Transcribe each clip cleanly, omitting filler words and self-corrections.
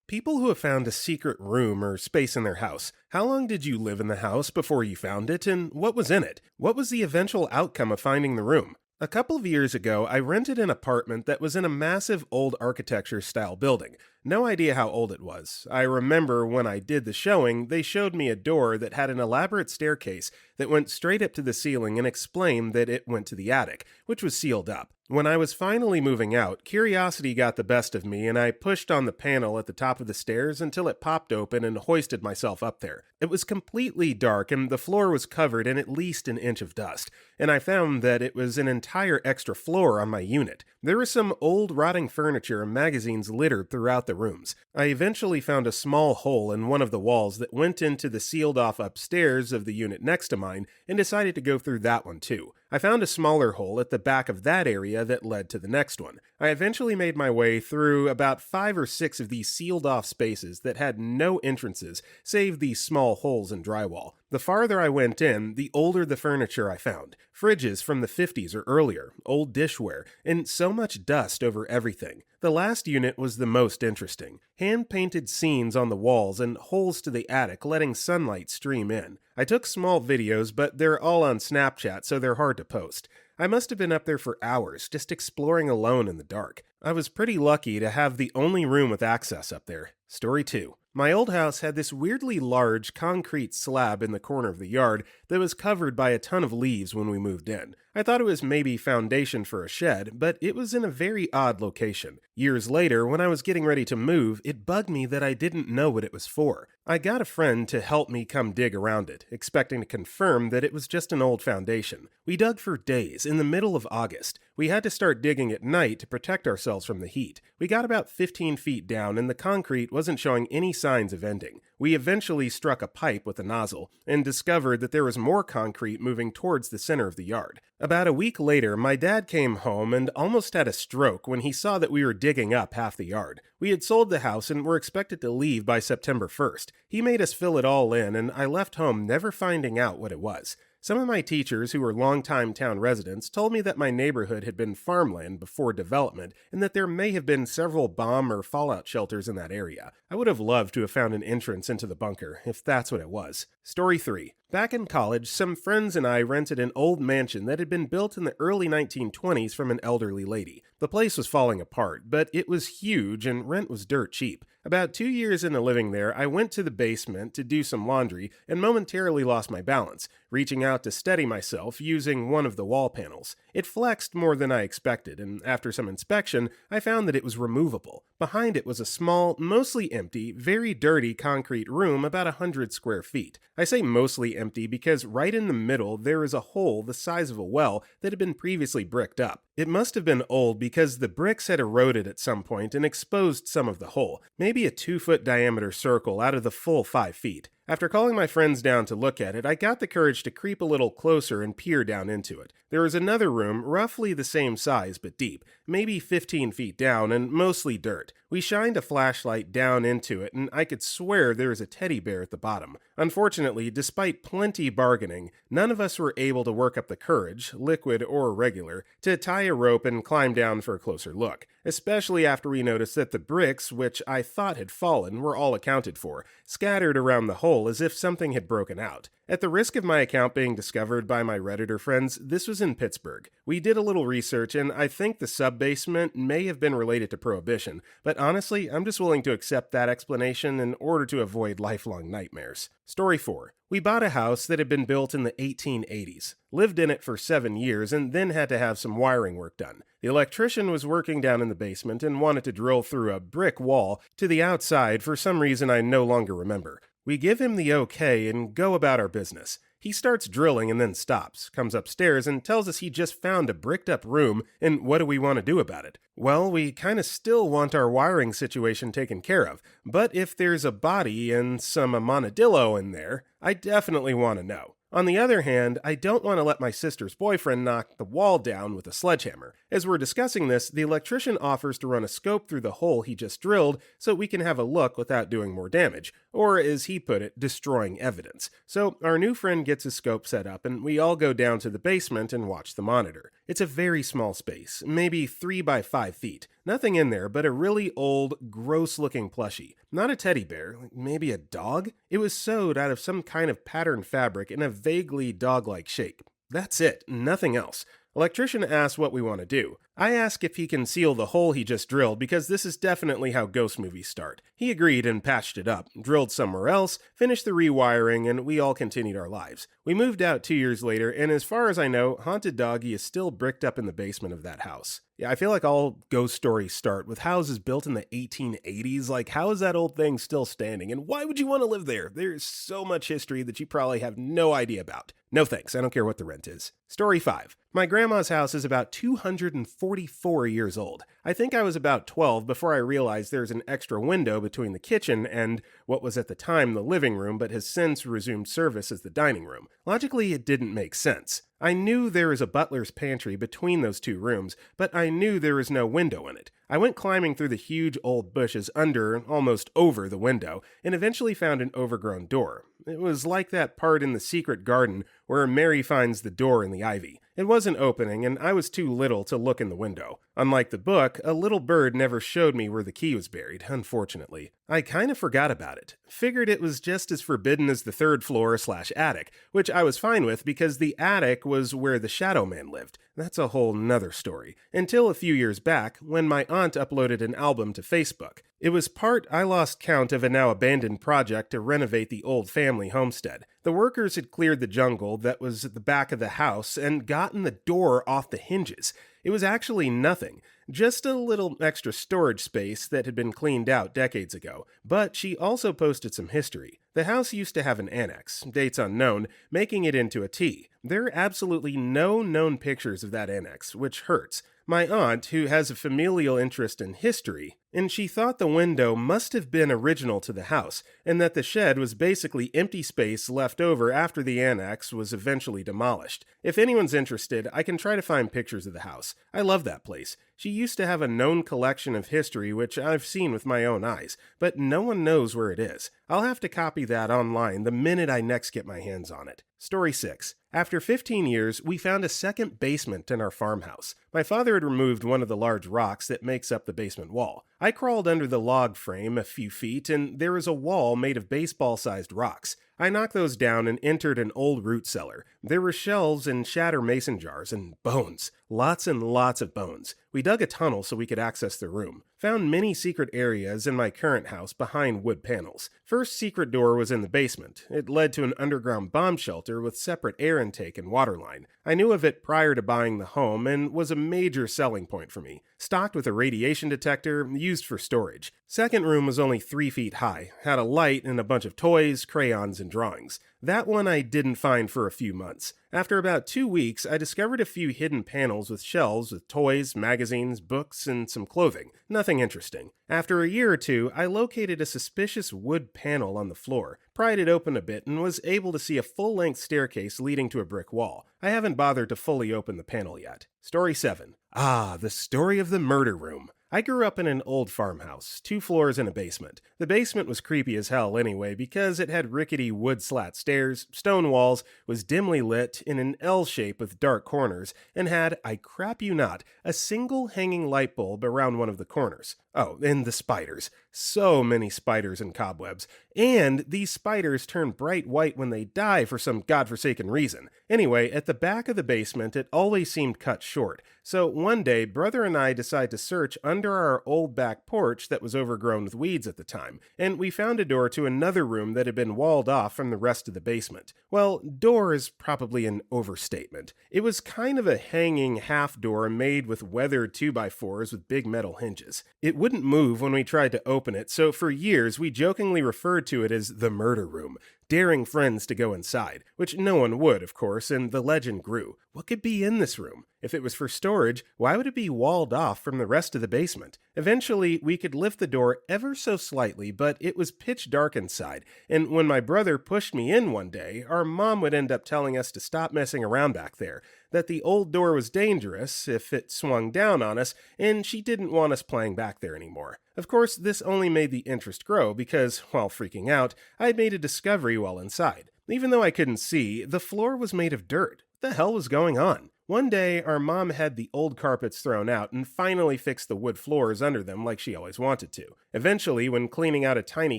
People who have found a secret room or space in their house, how long did you live in the house before you found it, and what was in it? What was the eventual outcome of finding the room? A couple of years ago, I rented an apartment that was in a massive old architecture style building. No idea how old it was. I remember when I did the showing, they showed me a door that had an elaborate staircase that went straight up to the ceiling and explained that it went to the attic, which was sealed up. When I was finally moving out, curiosity got the best of me and I pushed on the panel at the top of the stairs until it popped open and hoisted myself up there. It was completely dark and the floor was covered in at least an inch of dust, and I found that it was an entire extra floor on my unit. There was some old rotting furniture and magazines littered throughout the rooms. I eventually found a small hole in one of the walls that went into the sealed off upstairs of the unit next to mine and decided to go through that one too. I found a smaller hole at the back of that area that led to the next one. I eventually made my way through about 5 or 6 of these sealed off spaces that had no entrances, save these small holes in drywall. The farther I went in, the older the furniture I found. Fridges from the 50s or earlier, old dishware, and so much dust over everything. The last unit was the most interesting. Hand-painted scenes on the walls and holes to the attic letting sunlight stream in. I took small videos, but they're all on Snapchat, so they're hard to post. I must have been up there for hours, just exploring alone in the dark. I was pretty lucky to have the only room with access up there. Story 2. My old house had this weirdly large concrete slab in the corner of the yard that was covered by a ton of leaves when we moved in. I thought it was maybe foundation for a shed, but it was in a very odd location. Years later, when I was getting ready to move, it bugged me that I didn't know what it was for. I got a friend to help me come dig around it, expecting to confirm that it was just an old foundation. We dug for days in the middle of August. We had to start digging at night to protect ourselves from the heat. We got about 15 feet down and the concrete wasn't showing any signs of ending. We eventually struck a pipe with a nozzle and discovered that there was more concrete moving towards the center of the yard. About a week later, my dad came home and almost had a stroke when he saw that we were digging up half the yard. We had sold the house and were expected to leave by September 1st. He made us fill it all in and I left home never finding out what it was. Some of my teachers who were longtime town residents told me that my neighborhood had been farmland before development and that there may have been several bomb or fallout shelters in that area. I would have loved to have found an entrance into the bunker, if that's what it was. Story 3. Back in college, some friends and I rented an old mansion that had been built in the early 1920s from an elderly lady. The place was falling apart, but it was huge and rent was dirt cheap. About 2 years into living there, I went to the basement to do some laundry and momentarily lost my balance, reaching out to steady myself using one of the wall panels. It flexed more than I expected, and after some inspection, I found that it was removable. Behind it was a small, mostly empty, very dirty concrete room about 100 square feet. I say mostly empty because right in the middle there is a hole the size of a well that had been previously bricked up. It must have been old because the bricks had eroded at some point and exposed some of the hole, maybe a 2-foot diameter circle out of the full 5 feet. After calling my friends down to look at it, I got the courage to creep a little closer and peer down into it. There was another room, roughly the same size but deep, maybe 15 feet down and mostly dirt. We shined a flashlight down into it and I could swear there was a teddy bear at the bottom. Unfortunately, despite plenty bargaining, none of us were able to work up the courage, liquid or regular, to tie a rope and climb down for a closer look, especially after we noticed that the bricks, which I thought had fallen, were all accounted for, scattered around the hole as if something had broken out. At the risk of my account being discovered by my Redditor friends, this was in Pittsburgh. We did a little research and I think the sub-basement may have been related to Prohibition, but honestly, I'm just willing to accept that explanation in order to avoid lifelong nightmares. Story 4. We bought a house that had been built in the 1880s, lived in it for 7 years, and then had to have some wiring work done. The electrician was working down in the basement and wanted to drill through a brick wall to the outside for some reason I no longer remember. We give him the okay and go about our business. He starts drilling and then stops, comes upstairs and tells us he just found a bricked up room and what do we want to do about it? Well, we kinda still want our wiring situation taken care of, but if there's a body and some amonadillo in there, I definitely want to know. On the other hand, I don't want to let my sister's boyfriend knock the wall down with a sledgehammer. As we're discussing this, the electrician offers to run a scope through the hole he just drilled so we can have a look without doing more damage, or as he put it, destroying evidence. So our new friend gets his scope set up, and we all go down to the basement and watch the monitor. It's a very small space, maybe 3 by 5 feet. Nothing in there but a really old, gross-looking plushie. Not a teddy bear, maybe a dog? It was sewed out of some kind of patterned fabric in a vaguely dog-like shape. That's it, nothing else. Electrician asks what we want to do. I ask if he can seal the hole he just drilled because this is definitely how ghost movies start. He agreed and patched it up, drilled somewhere else, finished the rewiring, and we all continued our lives. We moved out 2 years later, and as far as I know, Haunted Doggy is still bricked up in the basement of that house. Yeah, I feel like all ghost stories start with houses built in the 1880s. Like, how is that old thing still standing? And why would you want to live there? There's so much history that you probably have no idea about. No thanks, I don't care what the rent is. Story 5. My grandma's house is about 244 years old. I think I was about 12 before I realized there's an extra window between the kitchen and what was at the time the living room but has since resumed service as the dining room. Logically, it didn't make sense. I knew there was a butler's pantry between those two rooms, but I knew there was no window in it. I went climbing through the huge old bushes under, almost over the window, and eventually found an overgrown door. It was like that part in The Secret Garden where Mary finds the door in the ivy. It wasn't opening, and I was too little to look in the window. Unlike the book, a little bird never showed me where the key was buried, unfortunately. I kind of forgot about it. Figured it was just as forbidden as the third floor/attic, which I was fine with because the attic was where the Shadow Man lived. That's a whole nother story. Until a few years back, when my aunt uploaded an album to Facebook. It was part I lost count of a now abandoned project to renovate the old family homestead. The workers had cleared the jungle that was at the back of the house and gotten the door off the hinges. It was actually nothing, just a little extra storage space that had been cleaned out decades ago. But she also posted some history. The house used to have an annex, dates unknown, making it into a T. There are absolutely no known pictures of that annex, which hurts. My aunt, who has a familial interest in history, and she thought the window must have been original to the house, and that the shed was basically empty space left over after the annex was eventually demolished. If anyone's interested, I can try to find pictures of the house. I love that place. She used to have a known collection of history which I've seen with my own eyes, but no one knows where it is. I'll have to copy that online the minute I next get my hands on it. Story 6. After 15 years, we found a second basement in our farmhouse. My father had removed one of the large rocks that makes up the basement wall. I crawled under the log frame a few feet, and there was a wall made of baseball-sized rocks. I knocked those down and entered an old root cellar. There were shelves and shatter mason jars and bones. Lots and lots of bones. We dug a tunnel so we could access the room. Found many secret areas in my current house behind wood panels. First secret door was in the basement. It led to an underground bomb shelter with separate air intake and water line. I knew of it prior to buying the home and was a major selling point for me. Stocked with a radiation detector, used for storage. Second room was only 3 feet high, had a light and a bunch of toys, crayons, and drawings. That one I didn't find for a few months. After about 2 weeks, I discovered a few hidden panels with shelves with toys, magazines, books, and some clothing. Nothing interesting. After a year or two, I located a suspicious wood panel on the floor, pried it open a bit, and was able to see a full-length staircase leading to a brick wall. I haven't bothered to fully open the panel yet. Story 7. The story of the murder room. I grew up in an old farmhouse, 2 floors and a basement. The basement was creepy as hell anyway because it had rickety wood slat stairs, stone walls, was dimly lit in an L shape with dark corners, and had, I crap you not, a single hanging light bulb around one of the corners. Oh, and the spiders. So many spiders and cobwebs. And these spiders turn bright white when they die for some godforsaken reason. Anyway, at the back of the basement, it always seemed cut short. So one day, brother and I decided to search under our old back porch that was overgrown with weeds at the time, and we found a door to another room that had been walled off from the rest of the basement. Well, door is probably an overstatement. It was kind of a hanging half door made with weathered 2x4s with big metal hinges. It wouldn't move when we tried to open it, so for years we jokingly referred to it as the murder room, daring friends to go inside, which no one would, of course, and the legend grew. What could be in this room? If it was for storage, why would it be walled off from the rest of the basement? Eventually, we could lift the door ever so slightly, but it was pitch dark inside, and when my brother pushed me in one day, our mom would end up telling us to stop messing around back there, that the old door was dangerous if it swung down on us, and she didn't want us playing back there anymore. Of course, this only made the interest grow because, while freaking out, I had made a discovery while inside. Even though I couldn't see, the floor was made of dirt. What the hell was going on? One day, our mom had the old carpets thrown out and finally fixed the wood floors under them like she always wanted to. Eventually, when cleaning out a tiny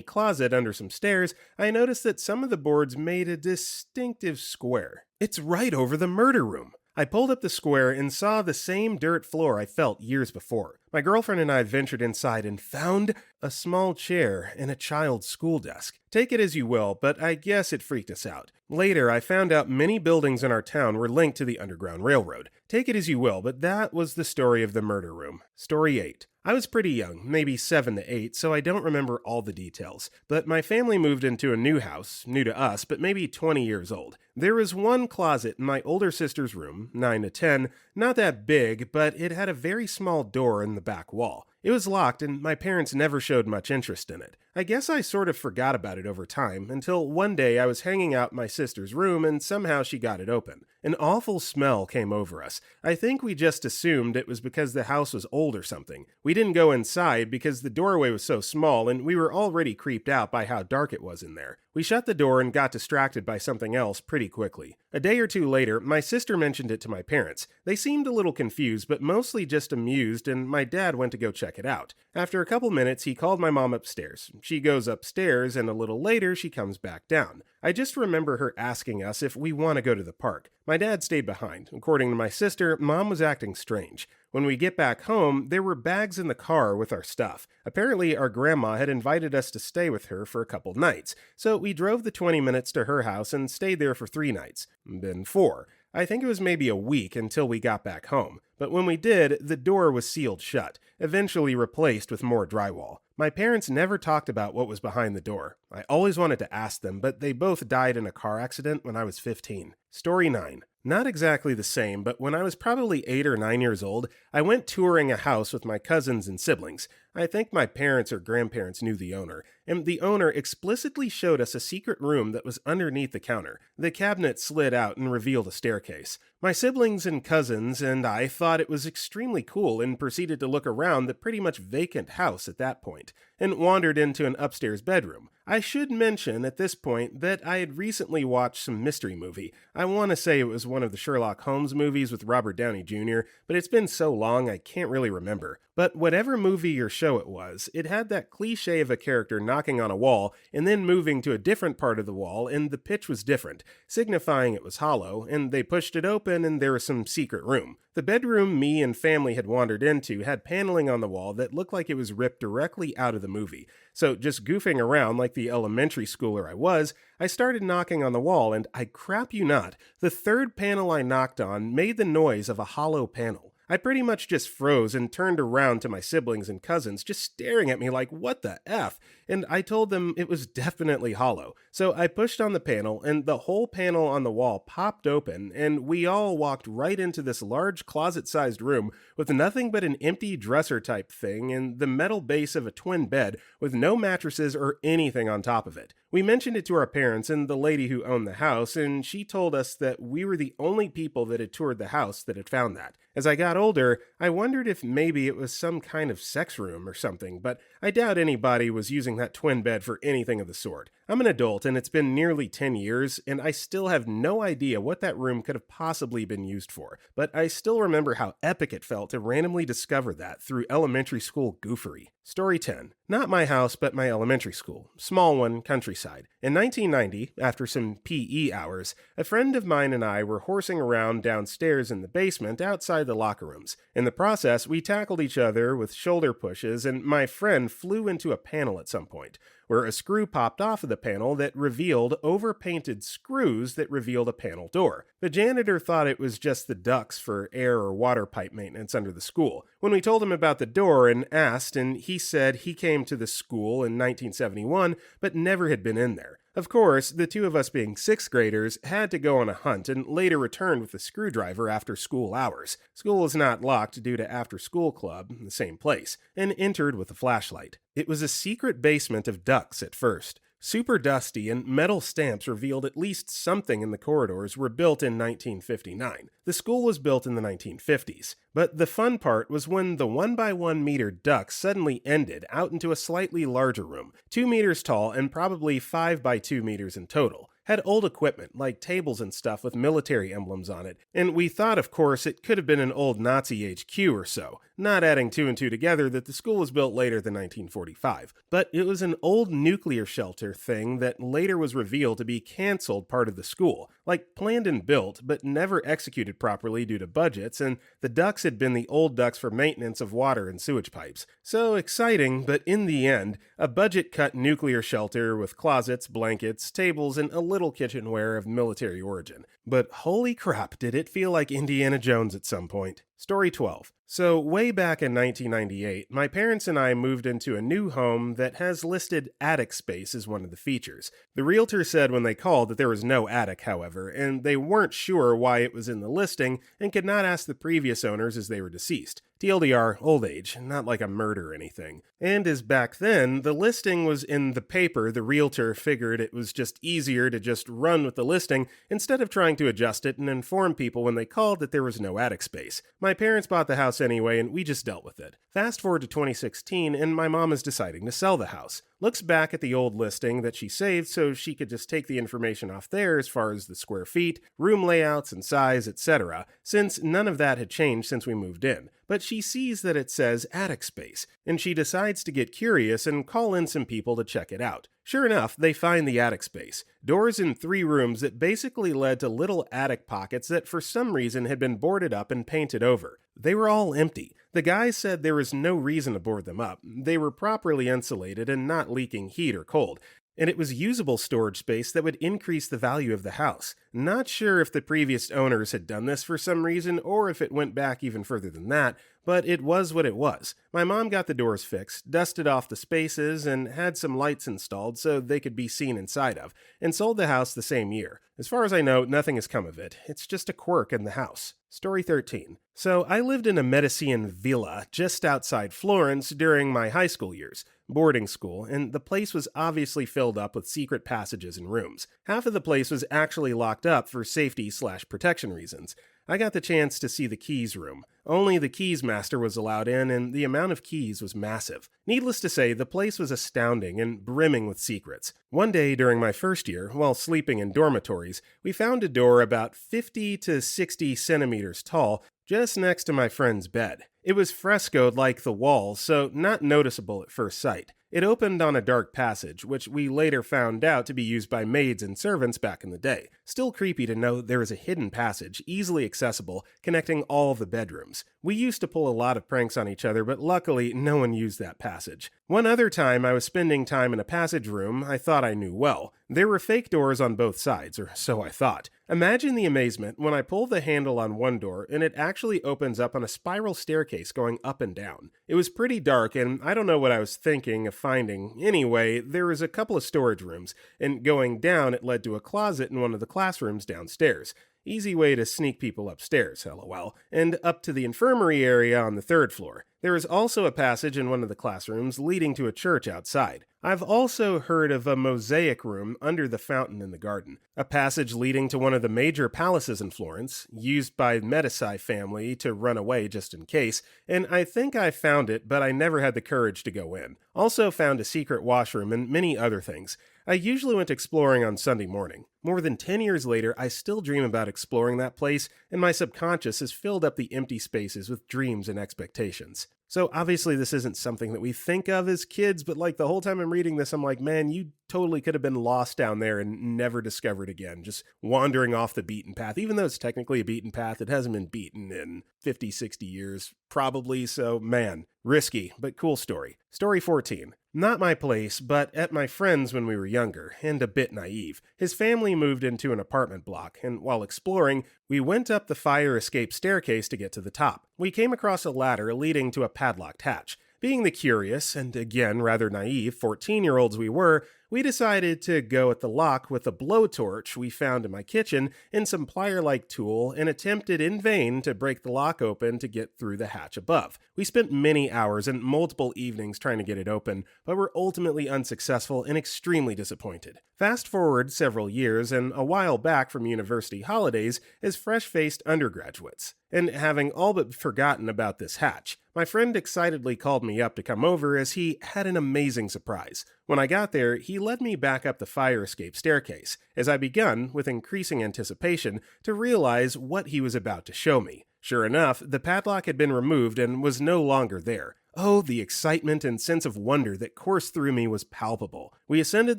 closet under some stairs, I noticed that some of the boards made a distinctive square. It's right over the murder room. I pulled up the square and saw the same dirt floor I felt years before. My girlfriend and I ventured inside and found a small chair and a child's school desk. Take it as you will, but I guess it freaked us out. Later, I found out many buildings in our town were linked to the Underground Railroad. Take it as you will, but that was the story of the murder room. Story 8. I was pretty young, maybe 7 to 8, so I don't remember all the details. But my family moved into a new house, new to us, but maybe 20 years old. There was one closet in my older sister's room, 9 to 10, not that big, but it had a very small door in the back wall. It was locked, and my parents never showed much interest in it. I guess I sort of forgot about it over time, until one day I was hanging out in my sister's room and somehow she got it open. An awful smell came over us. I think we just assumed it was because the house was old or something. We didn't go inside because the doorway was so small and we were already creeped out by how dark it was in there. We shut the door and got distracted by something else pretty quickly. A day or two later, my sister mentioned it to my parents. They seemed a little confused, but mostly just amused, and my dad went to go check it out. After a couple minutes, he called my mom upstairs. She goes upstairs, and a little later, she comes back down. I just remember her asking us if we want to go to the park. My dad stayed behind. According to my sister, Mom was acting strange. When we get back home, there were bags in the car with our stuff. Apparently, our grandma had invited us to stay with her for a couple nights, so we drove the 20 minutes to her house and stayed there for 3 nights. Then 4. I think it was maybe a week until we got back home. But when we did, the door was sealed shut, eventually replaced with more drywall. My parents never talked about what was behind the door. I always wanted to ask them, but they both died in a car accident when I was 15. Story 9. Not exactly the same, but when I was probably 8 or 9 years old, I went touring a house with my cousins and siblings. I think my parents or grandparents knew the owner, and the owner explicitly showed us a secret room that was underneath the counter. The cabinet slid out and revealed a staircase. My siblings and cousins and I thought it was extremely cool and proceeded to look around the pretty much vacant house at that point, and wandered into an upstairs bedroom. I should mention at this point that I had recently watched some mystery movie. I want to say it was one of the Sherlock Holmes movies with Robert Downey Jr., but it's been so long I can't really remember. But whatever movie or show it was, it had that cliche of a character knocking on a wall and then moving to a different part of the wall, and the pitch was different, signifying it was hollow, and they pushed it open and there was some secret room. The bedroom me and family had wandered into had paneling on the wall that looked like it was ripped directly out of the movie. So just goofing around like the elementary schooler I was, I started knocking on the wall, and I crap you not, the third panel I knocked on made the noise of a hollow panel. I pretty much just froze and turned around to my siblings and cousins, just staring at me like, what the F? And I told them it was definitely hollow. So I pushed on the panel, and the whole panel on the wall popped open, and we all walked right into this large closet-sized room with nothing but an empty dresser-type thing and the metal base of a twin bed with no mattresses or anything on top of it. We mentioned it to our parents and the lady who owned the house, and she told us that we were the only people that had toured the house that had found that. As I got older, I wondered if maybe it was some kind of sex room or something, but I doubt anybody was using that twin bed for anything of the sort. I'm an adult, and it's been nearly 10 years, and I still have no idea what that room could have possibly been used for, but I still remember how epic it felt to randomly discover that through elementary school goofery. Story 10. Not my house, but my elementary school. Small one, countryside. In 1990, after some PE hours, a friend of mine and I were horsing around downstairs in the basement outside the locker rooms. In the process, we tackled each other with shoulder pushes, and my friend flew into a panel at some point, where a screw popped off of the panel that revealed overpainted screws that revealed a panel door. The janitor thought it was just the ducts for air or water pipe maintenance under the school. When we told him about the door and asked, and he said he came to the school in 1971, but never had been in there. Of course, the two of us being 6th graders had to go on a hunt and later returned with a screwdriver after school hours. School was not locked due to after-school club, the same place, and entered with a flashlight. It was a secret basement of ducts at first. Super dusty, and metal stamps revealed at least something in the corridors were built in 1959. The school was built in the 1950s. But the fun part was when the 1x1 meter duct suddenly ended out into a slightly larger room, 2 meters tall and probably 5 by 2 meters in total. had old equipment like tables and stuff with military emblems on it, and we thought, of course, it could have been an old Nazi HQ or so, not adding two and two together that the school was built later than 1945. But it was an old nuclear shelter thing that later was revealed to be canceled part of the school, like planned and built, but never executed properly due to budgets, and the ducts had been the old ducts for maintenance of water and sewage pipes. So exciting, but in the end, a budget-cut nuclear shelter with closets, blankets, tables, and a little kitchenware of military origin. But holy crap, did it feel like Indiana Jones at some point. Story 12. So, way back in 1998, my parents and I moved into a new home that has listed attic space as one of the features. The realtor said when they called that there was no attic, however, and they weren't sure why it was in the listing and could not ask the previous owners as they were deceased. TLDR, old age, not like a murder or anything. And as back then, the listing was in the paper, the realtor figured it was just easier to just run with the listing instead of trying to adjust it and inform people when they called that there was no attic space. My parents bought the house anyway, and we just dealt with it. Fast forward to 2016, and my mom is deciding to sell the house. Looks back at the old listing that she saved so she could just take the information off there as far as the square feet, room layouts and size, etc., since none of that had changed since we moved in. But she sees that it says attic space, and she decides to get curious and call in some people to check it out. Sure enough, they find the attic space. Doors in 3 rooms that basically led to little attic pockets that for some reason had been boarded up and painted over. They were all empty. The guy said there was no reason to board them up. They were properly insulated and not leaking heat or cold. And it was usable storage space that would increase the value of the house. Not sure if the previous owners had done this for some reason or if it went back even further than that, but it was what it was. My mom got the doors fixed, dusted off the spaces, and had some lights installed so they could be seen inside of, and sold the house the same year. As far as I know, nothing has come of it. It's just a quirk in the house. Story 13. So I lived in a Medicean villa just outside Florence during my high school years, boarding school, and the place was obviously filled up with secret passages and rooms. Half of the place was actually locked up for safety/protection reasons. I got the chance to see the keys room. Only the keys master was allowed in, and the amount of keys was massive. Needless to say, the place was astounding and brimming with secrets. One day during my first year, while sleeping in dormitories, we found a door about 50 to 60 centimeters tall just next to my friend's bed. It was frescoed like the walls, so not noticeable at first sight. It opened on a dark passage, which we later found out to be used by maids and servants back in the day. Still creepy to know there is a hidden passage, easily accessible, connecting all the bedrooms. We used to pull a lot of pranks on each other, but luckily no one used that passage. One other time I was spending time in a passage room I thought I knew well. There were fake doors on both sides, or so I thought. Imagine the amazement when I pull the handle on one door and it actually opens up on a spiral staircase going up and down. It was pretty dark and I don't know what I was thinking of finding. Anyway, there was a couple of storage rooms, and going down it led to a closet in one of the classrooms downstairs. Easy way to sneak people upstairs, lol, and up to the infirmary area on the 3rd floor. There is also a passage in one of the classrooms leading to a church outside. I've also heard of a mosaic room under the fountain in the garden, a passage leading to one of the major palaces in Florence, used by the Medici family to run away just in case, and I think I found it, but I never had the courage to go in. Also found a secret washroom and many other things. I usually went exploring on Sunday morning. More than 10 years later, I still dream about exploring that place, and my subconscious has filled up the empty spaces with dreams and expectations. So obviously this isn't something that we think of as kids, but like the whole time I'm reading this, I'm like, man, you totally could have been lost down there and never discovered again, just wandering off the beaten path. Even though it's technically a beaten path, it hasn't been beaten in 50, 60 years, probably, so man, risky, but cool story. Story 14. Not my place, but at my friend's when we were younger, and a bit naive. His family moved into an apartment block, and while exploring, we went up the fire escape staircase to get to the top. We came across a ladder leading to a padlocked hatch. Being the curious, and again rather naive, 14-year-olds we were, we decided to go at the lock with a blowtorch we found in my kitchen and some plier-like tool and attempted in vain to break the lock open to get through the hatch above. We spent many hours and multiple evenings trying to get it open, but were ultimately unsuccessful and extremely disappointed. Fast forward several years and a while back from university holidays as fresh-faced undergraduates, and having all but forgotten about this hatch. My friend excitedly called me up to come over as he had an amazing surprise. When I got there, he led me back up the fire escape staircase, as I begun, with increasing anticipation, to realize what he was about to show me. Sure enough, the padlock had been removed and was no longer there. Oh, the excitement and sense of wonder that coursed through me was palpable. We ascended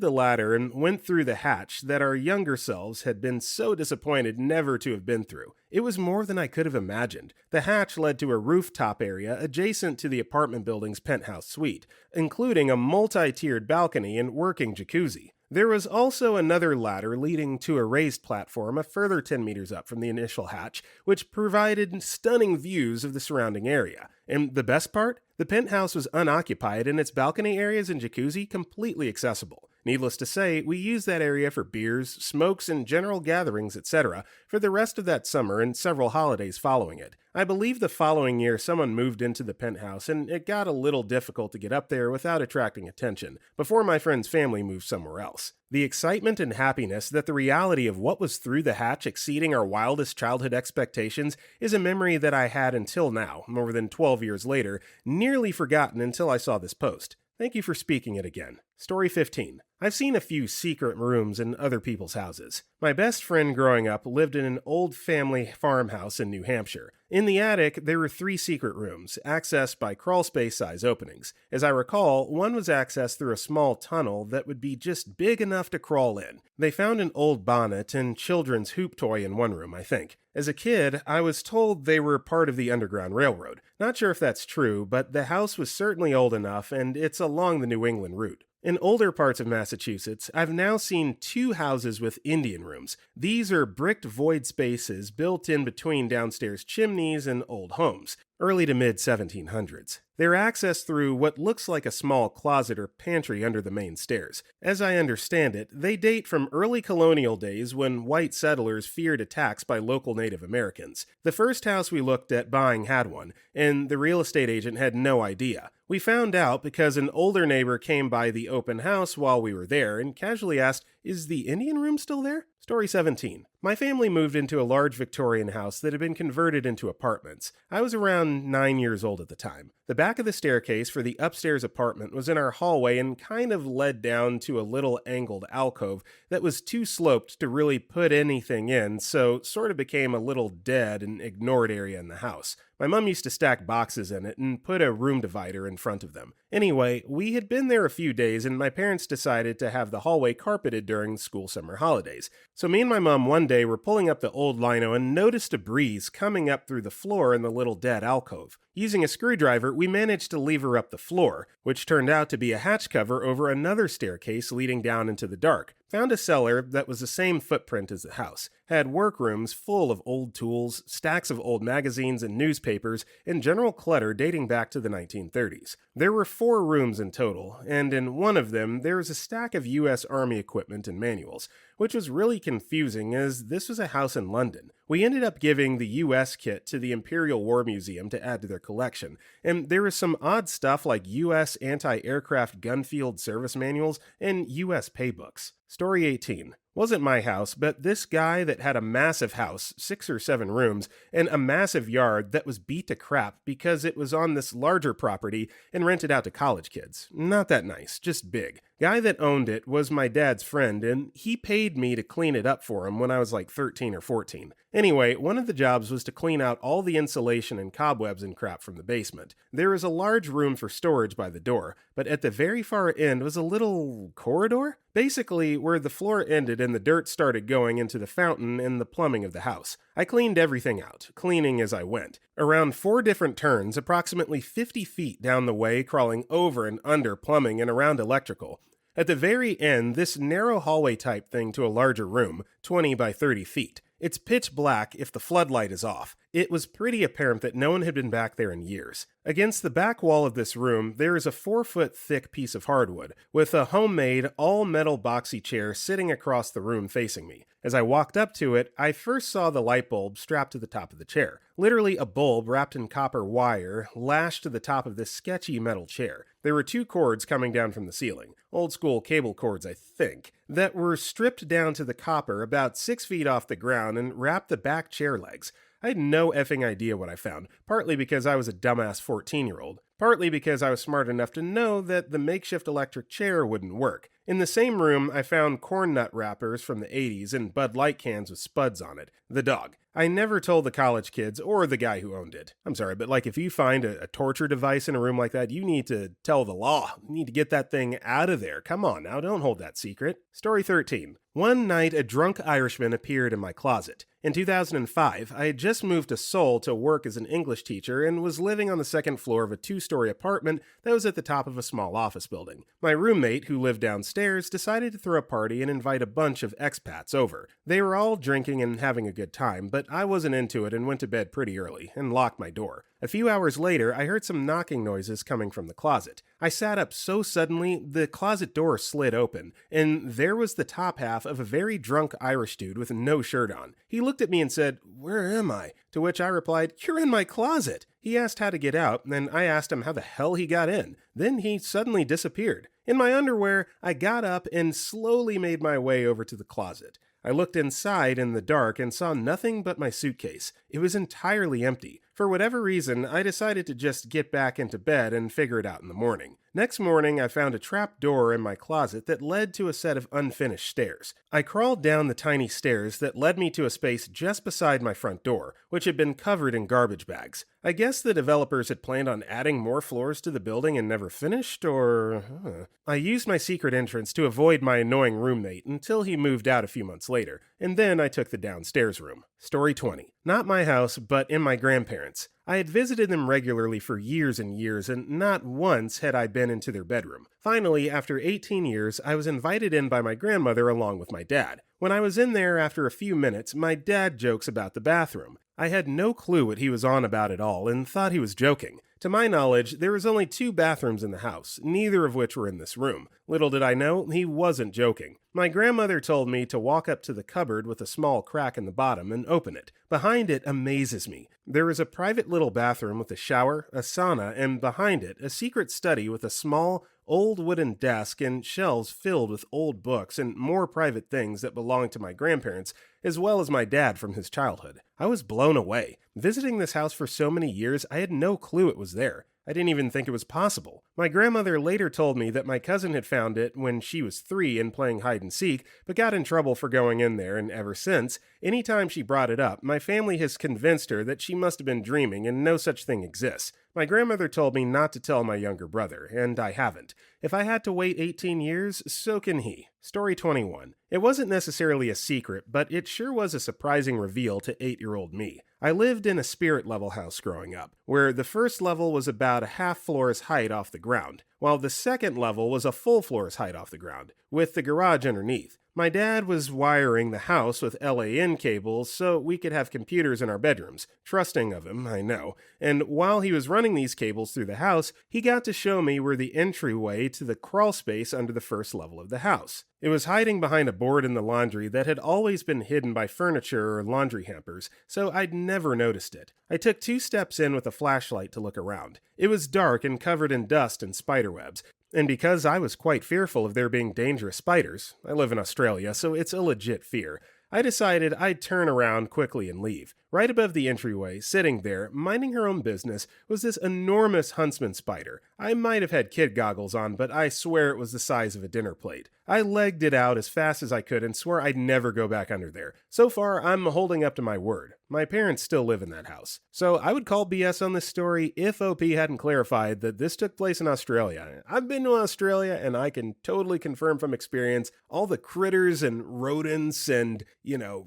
the ladder and went through the hatch that our younger selves had been so disappointed never to have been through. It was more than I could have imagined. The hatch led to a rooftop area adjacent to the apartment building's penthouse suite, including a multi-tiered balcony and working jacuzzi. There was also another ladder leading to a raised platform a further 10 meters up from the initial hatch, which provided stunning views of the surrounding area. And the best part? The penthouse was unoccupied and its balcony areas and jacuzzi completely accessible. Needless to say, we used that area for beers, smokes, and general gatherings, etc. for the rest of that summer and several holidays following it. I believe the following year someone moved into the penthouse and it got a little difficult to get up there without attracting attention, before my friend's family moved somewhere else. The excitement and happiness that the reality of what was through the hatch exceeding our wildest childhood expectations is a memory that I had until now, more than 12 years later, nearly forgotten until I saw this post. Thank you for speaking it again. Story 15. I've seen a few secret rooms in other people's houses. My best friend growing up lived in an old family farmhouse in New Hampshire. In the attic, there were 3 secret rooms, accessed by crawlspace size openings. As I recall, one was accessed through a small tunnel that would be just big enough to crawl in. They found an old bonnet and children's hoop toy in one room, I think. As a kid, I was told they were part of the Underground Railroad. Not sure if that's true, but the house was certainly old enough, and it's along the New England route. In older parts of Massachusetts, I've now seen 2 houses with Indian rooms. These are bricked void spaces built in between downstairs chimneys and old homes, early to mid 1700s. They're accessed through what looks like a small closet or pantry under the main stairs. As I understand it, they date from early colonial days when white settlers feared attacks by local Native Americans. The first house we looked at buying had one, and the real estate agent had no idea. We found out because an older neighbor came by the open house while we were there and casually asked, "Is the Indian room still there?" Story 17. My family moved into a large Victorian house that had been converted into apartments. I was around 9 years old at the time. The back of the staircase for the upstairs apartment was in our hallway and kind of led down to a little angled alcove that was too sloped to really put anything in, so sort of became a little dead and ignored area in the house. My mom used to stack boxes in it and put a room divider in front of them. Anyway, we had been there a few days and my parents decided to have the hallway carpeted during school summer holidays. So me and my mom one day were pulling up the old lino and noticed a breeze coming up through the floor in the little dead alcove. Using a screwdriver, we managed to lever up the floor, which turned out to be a hatch cover over another staircase leading down into the dark. Found a cellar that was the same footprint as the house. Had workrooms full of old tools, stacks of old magazines and newspapers, and general clutter dating back to the 1930s. There were 4 rooms in total, and in one of them there was a stack of U.S. Army equipment and manuals, which was really confusing as this was a house in London. We ended up giving the U.S. kit to the Imperial War Museum to add to their collection, and there was some odd stuff like U.S. anti-aircraft gunfield service manuals and U.S. paybooks. Story 18. Wasn't my house, but this guy that had a massive house, 6 or 7 rooms, and a massive yard that was beat to crap because it was on this larger property and rented out to college kids. Not that nice, just big. Guy that owned it was my dad's friend, and he paid me to clean it up for him when I was like 13 or 14. Anyway, one of the jobs was to clean out all the insulation and cobwebs and crap from the basement. There was a large room for storage by the door, but at the very far end was a little corridor? Basically, where the floor ended and the dirt started going into the fountain and the plumbing of the house. I cleaned everything out, cleaning as I went. Around 4 different turns, approximately 50 feet down the way, crawling over and under plumbing and around electrical. At the very end, this narrow hallway type thing to a larger room, 20 by 30 feet. It's pitch black if the floodlight is off. It was pretty apparent that no one had been back there in years. Against the back wall of this room, there is a 4-foot thick piece of hardwood, with a homemade, all-metal boxy chair sitting across the room facing me. As I walked up to it, I first saw the light bulb strapped to the top of the chair. Literally a bulb wrapped in copper wire, lashed to the top of this sketchy metal chair. There were 2 cords coming down from the ceiling, old-school cable cords, I think, that were stripped down to the copper about 6 feet off the ground and wrapped the back chair legs. I had no effing idea what I found, partly because I was a dumbass 14-year-old, partly because I was smart enough to know that the makeshift electric chair wouldn't work. In the same room, I found corn nut wrappers from the 80s and Bud Light cans with spuds on it. The dog. I never told the college kids or the guy who owned it. I'm sorry, but if you find a torture device in a room like that, you need to tell the law. You need to get that thing out of there. Come on now, don't hold that secret. Story 13. One night, a drunk Irishman appeared in my closet. In 2005, I had just moved to Seoul to work as an English teacher and was living on the second floor of a 2-story apartment that was at the top of a small office building. My roommate, who lived downstairs, decided to throw a party and invite a bunch of expats over. They were all drinking and having a good time, but I wasn't into it and went to bed pretty early and locked my door. A few hours later, I heard some knocking noises coming from the closet. I sat up so suddenly, the closet door slid open, and there was the top half of a very drunk Irish dude with no shirt on. He looked at me and said, "Where am I?" To which I replied, "You're in my closet." He asked how to get out, and I asked him how the hell he got in. Then he suddenly disappeared. In my underwear, I got up and slowly made my way over to the closet. I looked inside in the dark and saw nothing but my suitcase. It was entirely empty. For whatever reason, I decided to just get back into bed and figure it out in the morning. Next morning, I found a trap door in my closet that led to a set of unfinished stairs. I crawled down the tiny stairs that led me to a space just beside my front door, which had been covered in garbage bags. I guess the developers had planned on adding more floors to the building and never finished, or... I used my secret entrance to avoid my annoying roommate until he moved out a few months later, and then I took the downstairs room. Story 20. Not my house, but in my grandparents'. I had visited them regularly for years and years, and not once had I been into their bedroom. Finally, after 18 years, I was invited in by my grandmother along with my dad. When I was in there after a few minutes, my dad jokes about the bathroom. I had no clue what he was on about at all and thought he was joking. To my knowledge, there was only 2 bathrooms in the house, neither of which were in this room. Little did I know, he wasn't joking. My grandmother told me to walk up to the cupboard with a small crack in the bottom and open it. Behind it amazes me. There is a private little bathroom with a shower, a sauna, and behind it, a secret study with a small, old wooden desk and shelves filled with old books and more private things that belonged to my grandparents, as well as my dad from his childhood. I was blown away. Visiting this house for so many years, I had no clue it was there. I didn't even think it was possible. My grandmother later told me that my cousin had found it when she was 3 and playing hide and seek, but got in trouble for going in there, and ever since, anytime she brought it up, my family has convinced her that she must have been dreaming and no such thing exists. My grandmother told me not to tell my younger brother, and I haven't. If I had to wait 18 years, so can he. Story 21. It wasn't necessarily a secret, but it sure was a surprising reveal to 8-year-old me. I lived in a spirit level house growing up, where the first level was about a half floor's height off the ground, while the second level was a full floor's height off the ground, with the garage underneath. My dad was wiring the house with LAN cables so we could have computers in our bedrooms. Trusting of him, I know. And while he was running these cables through the house, he got to show me where the entryway to the crawlspace under the first level of the house. It was hiding behind a board in the laundry that had always been hidden by furniture or laundry hampers, so I'd never noticed it. I took 2 steps in with a flashlight to look around. It was dark and covered in dust and spiderwebs. And because I was quite fearful of there being dangerous spiders, I live in Australia, so it's a legit fear, I decided I'd turn around quickly and leave. Right above the entryway, sitting there, minding her own business, was this enormous huntsman spider. I might have had kid goggles on, but I swear it was the size of a dinner plate. I legged it out as fast as I could and swore I'd never go back under there. So far, I'm holding up to my word. My parents still live in that house. So I would call BS on this story if OP hadn't clarified that this took place in Australia. I've been to Australia and I can totally confirm from experience all the critters and rodents and,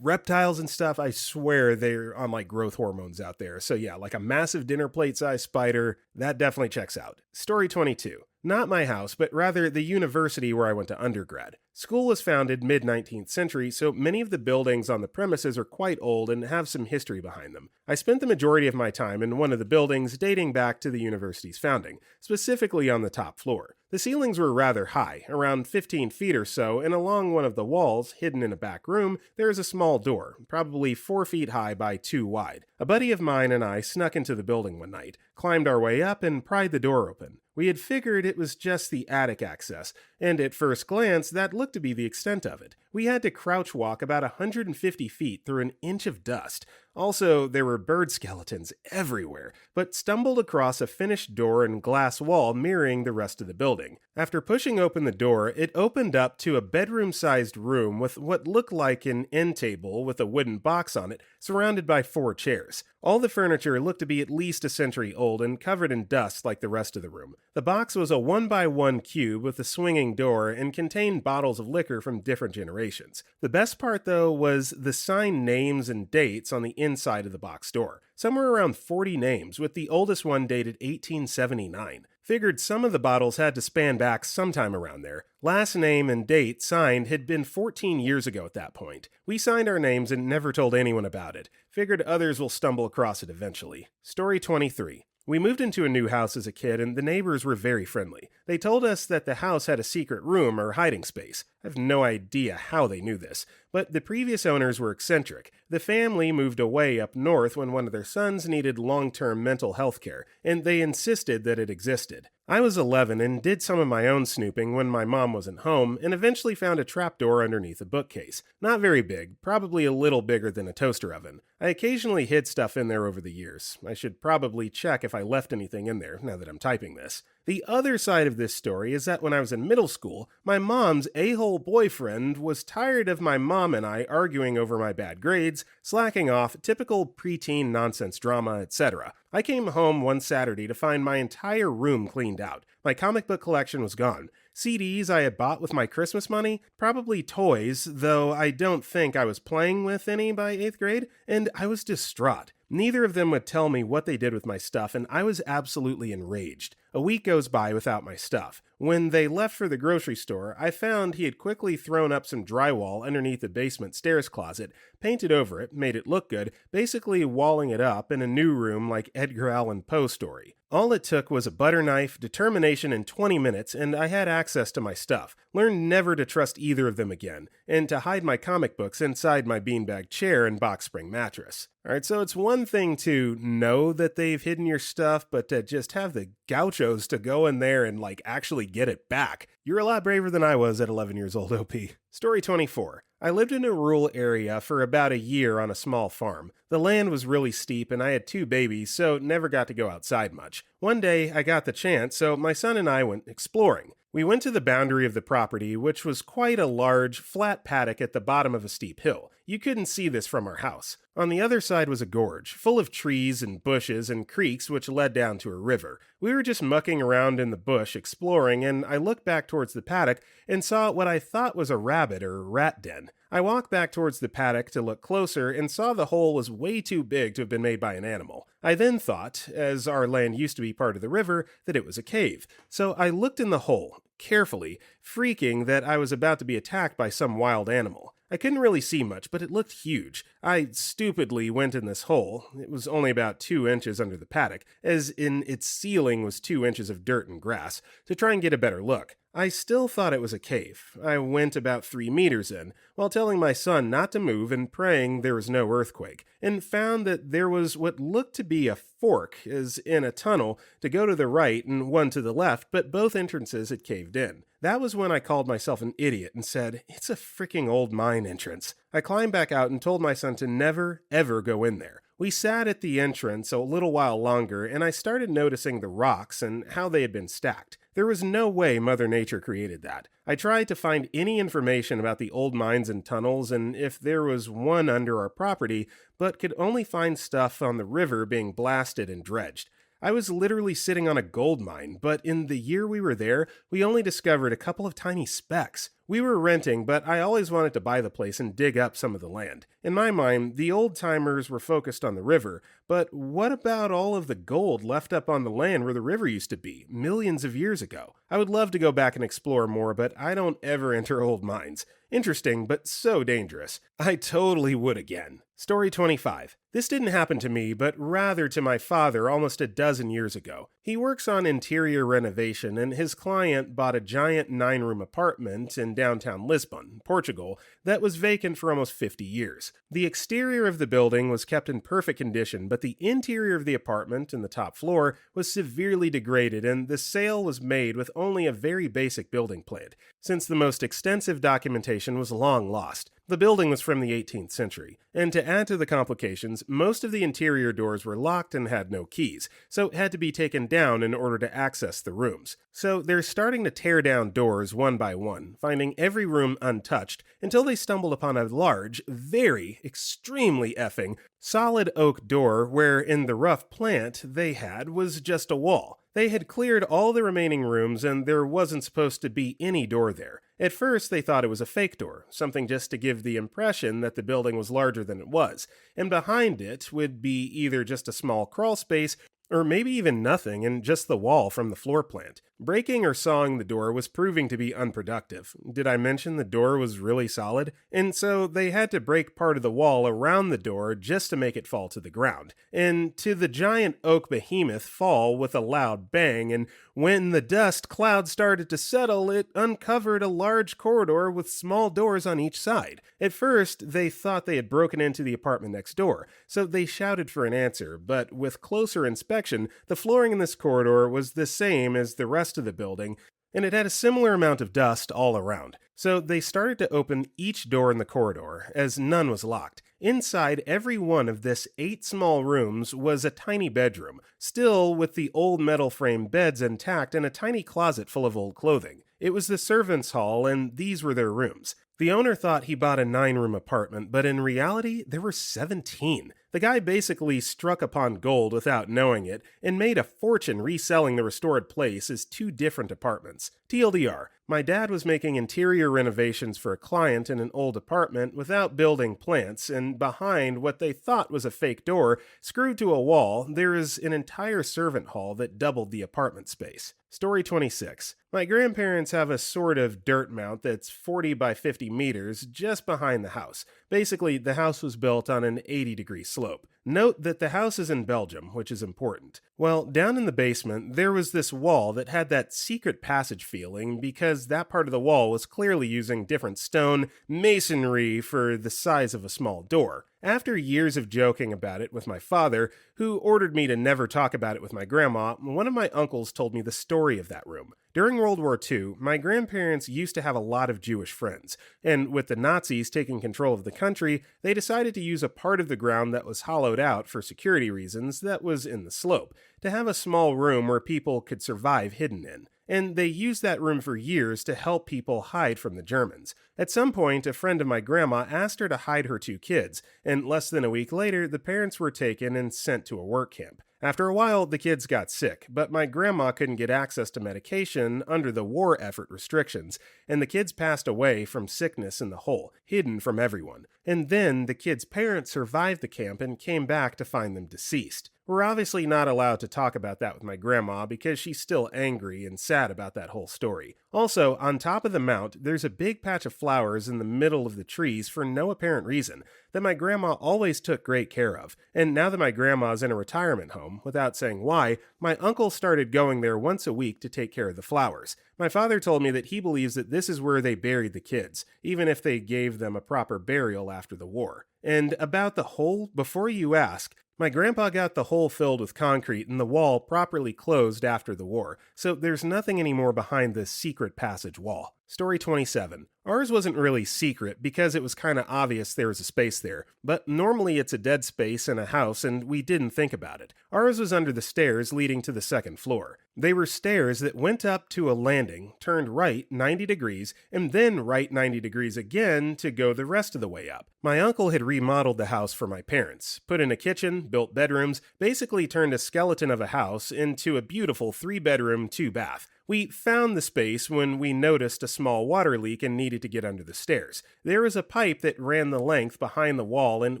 reptiles and stuff, I swear they're on growth hormones out there. So yeah, a massive dinner plate sized spider, that definitely checks out. Story 22. Not my house, but rather the university where I went to undergrad. School was founded mid-19th century, so many of the buildings on the premises are quite old and have some history behind them. I spent the majority of my time in one of the buildings dating back to the university's founding, specifically on the top floor. The ceilings were rather high, around 15 feet or so, and along one of the walls, hidden in a back room, there is a small door, probably 4 feet high by 2 wide. A buddy of mine and I snuck into the building one night, climbed our way up, and pried the door open. We had figured it was just the attic access, and at first glance, that looked to be the extent of it. We had to crouch walk about 150 feet through an inch of dust. Also, there were bird skeletons everywhere, but stumbled across a finished door and glass wall mirroring the rest of the building. After pushing open the door, it opened up to a bedroom-sized room with what looked like an end table with a wooden box on it, surrounded by 4 chairs. All the furniture looked to be at least a century old and covered in dust like the rest of the room. The box was a 1x1 cube with a swinging door and contained bottles of liquor from different generations. The best part, though, was the signed names and dates on the inside of the box door. Somewhere around 40 names, with the oldest one dated 1879. Figured some of the bottles had to span back sometime around there. Last name and date signed had been 14 years ago at that point. We signed our names and never told anyone about it. Figured others will stumble across it eventually. Story 23. We moved into a new house as a kid, and the neighbors were very friendly. They told us that the house had a secret room or hiding space. I have no idea how they knew this, but the previous owners were eccentric. The family moved away up north when one of their sons needed long-term mental health care, and they insisted that it existed. I was 11 and did some of my own snooping when my mom wasn't home, and eventually found a trapdoor underneath a bookcase. Not very big, probably a little bigger than a toaster oven. I occasionally hid stuff in there over the years. I should probably check if I left anything in there, now that I'm typing this. The other side of this story is that when I was in middle school, my mom's a-hole boyfriend was tired of my mom and I arguing over my bad grades, slacking off, typical preteen nonsense drama, etc. I came home one Saturday to find my entire room cleaned out. My comic book collection was gone. CDs I had bought with my Christmas money, probably toys, though I don't think I was playing with any by 8th grade, and I was distraught. Neither of them would tell me what they did with my stuff, and I was absolutely enraged. A week goes by without my stuff. When they left for the grocery store, I found he had quickly thrown up some drywall underneath the basement stairs closet, painted over it, made it look good, basically walling it up in a new room like Edgar Allan Poe story. All it took was a butter knife, determination, and 20 minutes, and I had access to my stuff. Learned never to trust either of them again, and to hide my comic books inside my beanbag chair and box spring mattress. Alright, so it's one thing to know that they've hidden your stuff, but to just have the gauchos to go in there and actually get it back. You're a lot braver than I was at 11 years old, OP. Story 24. I lived in a rural area for about a year on a small farm. The land was really steep and I had 2 babies, so never got to go outside much. One day I got the chance, so my son and I went exploring. We went to the boundary of the property, which was quite a large, flat paddock at the bottom of a steep hill. You couldn't see this from our house. On the other side was a gorge, full of trees and bushes and creeks which led down to a river. We were just mucking around in the bush exploring, and I looked back towards the paddock and saw what I thought was a rabbit or rat den. I walked back towards the paddock to look closer and saw the hole was way too big to have been made by an animal. I then thought, as our land used to be part of the river, that it was a cave. So I looked in the hole, carefully, freaking that I was about to be attacked by some wild animal. I couldn't really see much, but it looked huge. I stupidly went in this hole. It was only about 2 inches under the paddock, as in its ceiling was 2 inches of dirt and grass, to try and get a better look. I still thought it was a cave. I went about 3 meters in, while telling my son not to move and praying there was no earthquake, and found that there was what looked to be a fork, as in a tunnel, to go to the right and one to the left, but both entrances had caved in. That was when I called myself an idiot and said, "It's a freaking old mine entrance." I climbed back out and told my son to never, ever go in there. We sat at the entrance a little while longer, and I started noticing the rocks and how they had been stacked. There was no way Mother Nature created that. I tried to find any information about the old mines and tunnels and if there was one under our property, but could only find stuff on the river being blasted and dredged. I was literally sitting on a gold mine, but in the year we were there, we only discovered a couple of tiny specks. We were renting, but I always wanted to buy the place and dig up some of the land. In my mind, the old-timers were focused on the river, but what about all of the gold left up on the land where the river used to be, millions of years ago? I would love to go back and explore more, but I don't ever enter old mines. Interesting, but so dangerous. I totally would again. Story 25. This didn't happen to me, but rather to my father almost a dozen years ago. He works on interior renovation, and his client bought a giant 9-room apartment in downtown Lisbon, Portugal, that was vacant for almost 50 years. The exterior of the building was kept in perfect condition, but the interior of the apartment and the top floor was severely degraded, and the sale was made with only a very basic building plan. Since the most extensive documentation ventilation was long lost. The building was from the 18th century, and to add to the complications, most of the interior doors were locked and had no keys, so it had to be taken down in order to access the rooms. So they're starting to tear down doors one by one, finding every room untouched, until they stumbled upon a large, very, extremely effing, solid oak door where in the rough plant they had was just a wall. They had cleared all the remaining rooms and there wasn't supposed to be any door there. At first they thought it was a fake door, something just to give the impression that the building was larger than it was, and behind it would be either just a small crawl space or maybe even nothing and just the wall from the floor plant. Breaking or sawing the door was proving to be unproductive. Did I mention the door was really solid? And so they had to break part of the wall around the door just to make it fall to the ground. And to the giant oak behemoth fall with a loud bang, and when the dust cloud started to settle, it uncovered a large corridor with small doors on each side. At first, they thought they had broken into the apartment next door, so they shouted for an answer, but with closer inspection, the flooring in this corridor was the same as the rest of the building, and it had a similar amount of dust all around. So they started to open each door in the corridor, as none was locked. Inside every one of this 8 small rooms was a tiny bedroom, still with the old metal frame beds intact and a tiny closet full of old clothing. It was the servants' hall, and these were their rooms. The owner thought he bought a 9-room apartment, but in reality, there were 17. The guy basically struck upon gold without knowing it, and made a fortune reselling the restored place as 2 different apartments. TLDR, my dad was making interior renovations for a client in an old apartment without building plants, and behind what they thought was a fake door, screwed to a wall, there is an entire servant hall that doubled the apartment space. Story 26. My grandparents have a sort of dirt mount that's 40 by 50 meters just behind the house. Basically, the house was built on an 80-degree slope. Note that the house is in Belgium, which is important. Well, down in the basement, there was this wall that had that secret passage feeling because that part of the wall was clearly using different stone masonry for the size of a small door. After years of joking about it with my father, who ordered me to never talk about it with my grandma, one of my uncles told me the story of that room. During World War II, my grandparents used to have a lot of Jewish friends, and with the Nazis taking control of the country, they decided to use a part of the ground that was hollowed out for security reasons that was in the slope, to have a small room where people could survive hidden in. And they used that room for years to help people hide from the Germans. At some point, a friend of my grandma asked her to hide her 2 kids, and less than a week later, the parents were taken and sent to a work camp. After a while, the kids got sick, but my grandma couldn't get access to medication under the war effort restrictions, and the kids passed away from sickness in the hole, hidden from everyone. And then the kids' parents survived the camp and came back to find them deceased. We're obviously not allowed to talk about that with my grandma because she's still angry and sad about that whole story. Also, on top of the mount, there's a big patch of flowers in the middle of the trees for no apparent reason that my grandma always took great care of. And now that my grandma's in a retirement home, without saying why, my uncle started going there once a week to take care of the flowers. My father told me that he believes that this is where they buried the kids, even if they gave them a proper burial after the war. And about the hole, before you ask, my grandpa got the hole filled with concrete and the wall properly closed after the war, so there's nothing anymore behind this secret passage wall. Story 27. Ours wasn't really secret because it was kind of obvious there was a space there, but normally it's a dead space in a house and we didn't think about it. Ours was under the stairs leading to the 2nd floor. They were stairs that went up to a landing, turned right 90 degrees, and then right 90 degrees again to go the rest of the way up. My uncle had remodeled the house for my parents, put in a kitchen, built bedrooms, basically turned a skeleton of a house into a beautiful 3-bedroom, 2-bath. We found the space when we noticed a small water leak and needed to get under the stairs. There was a pipe that ran the length behind the wall and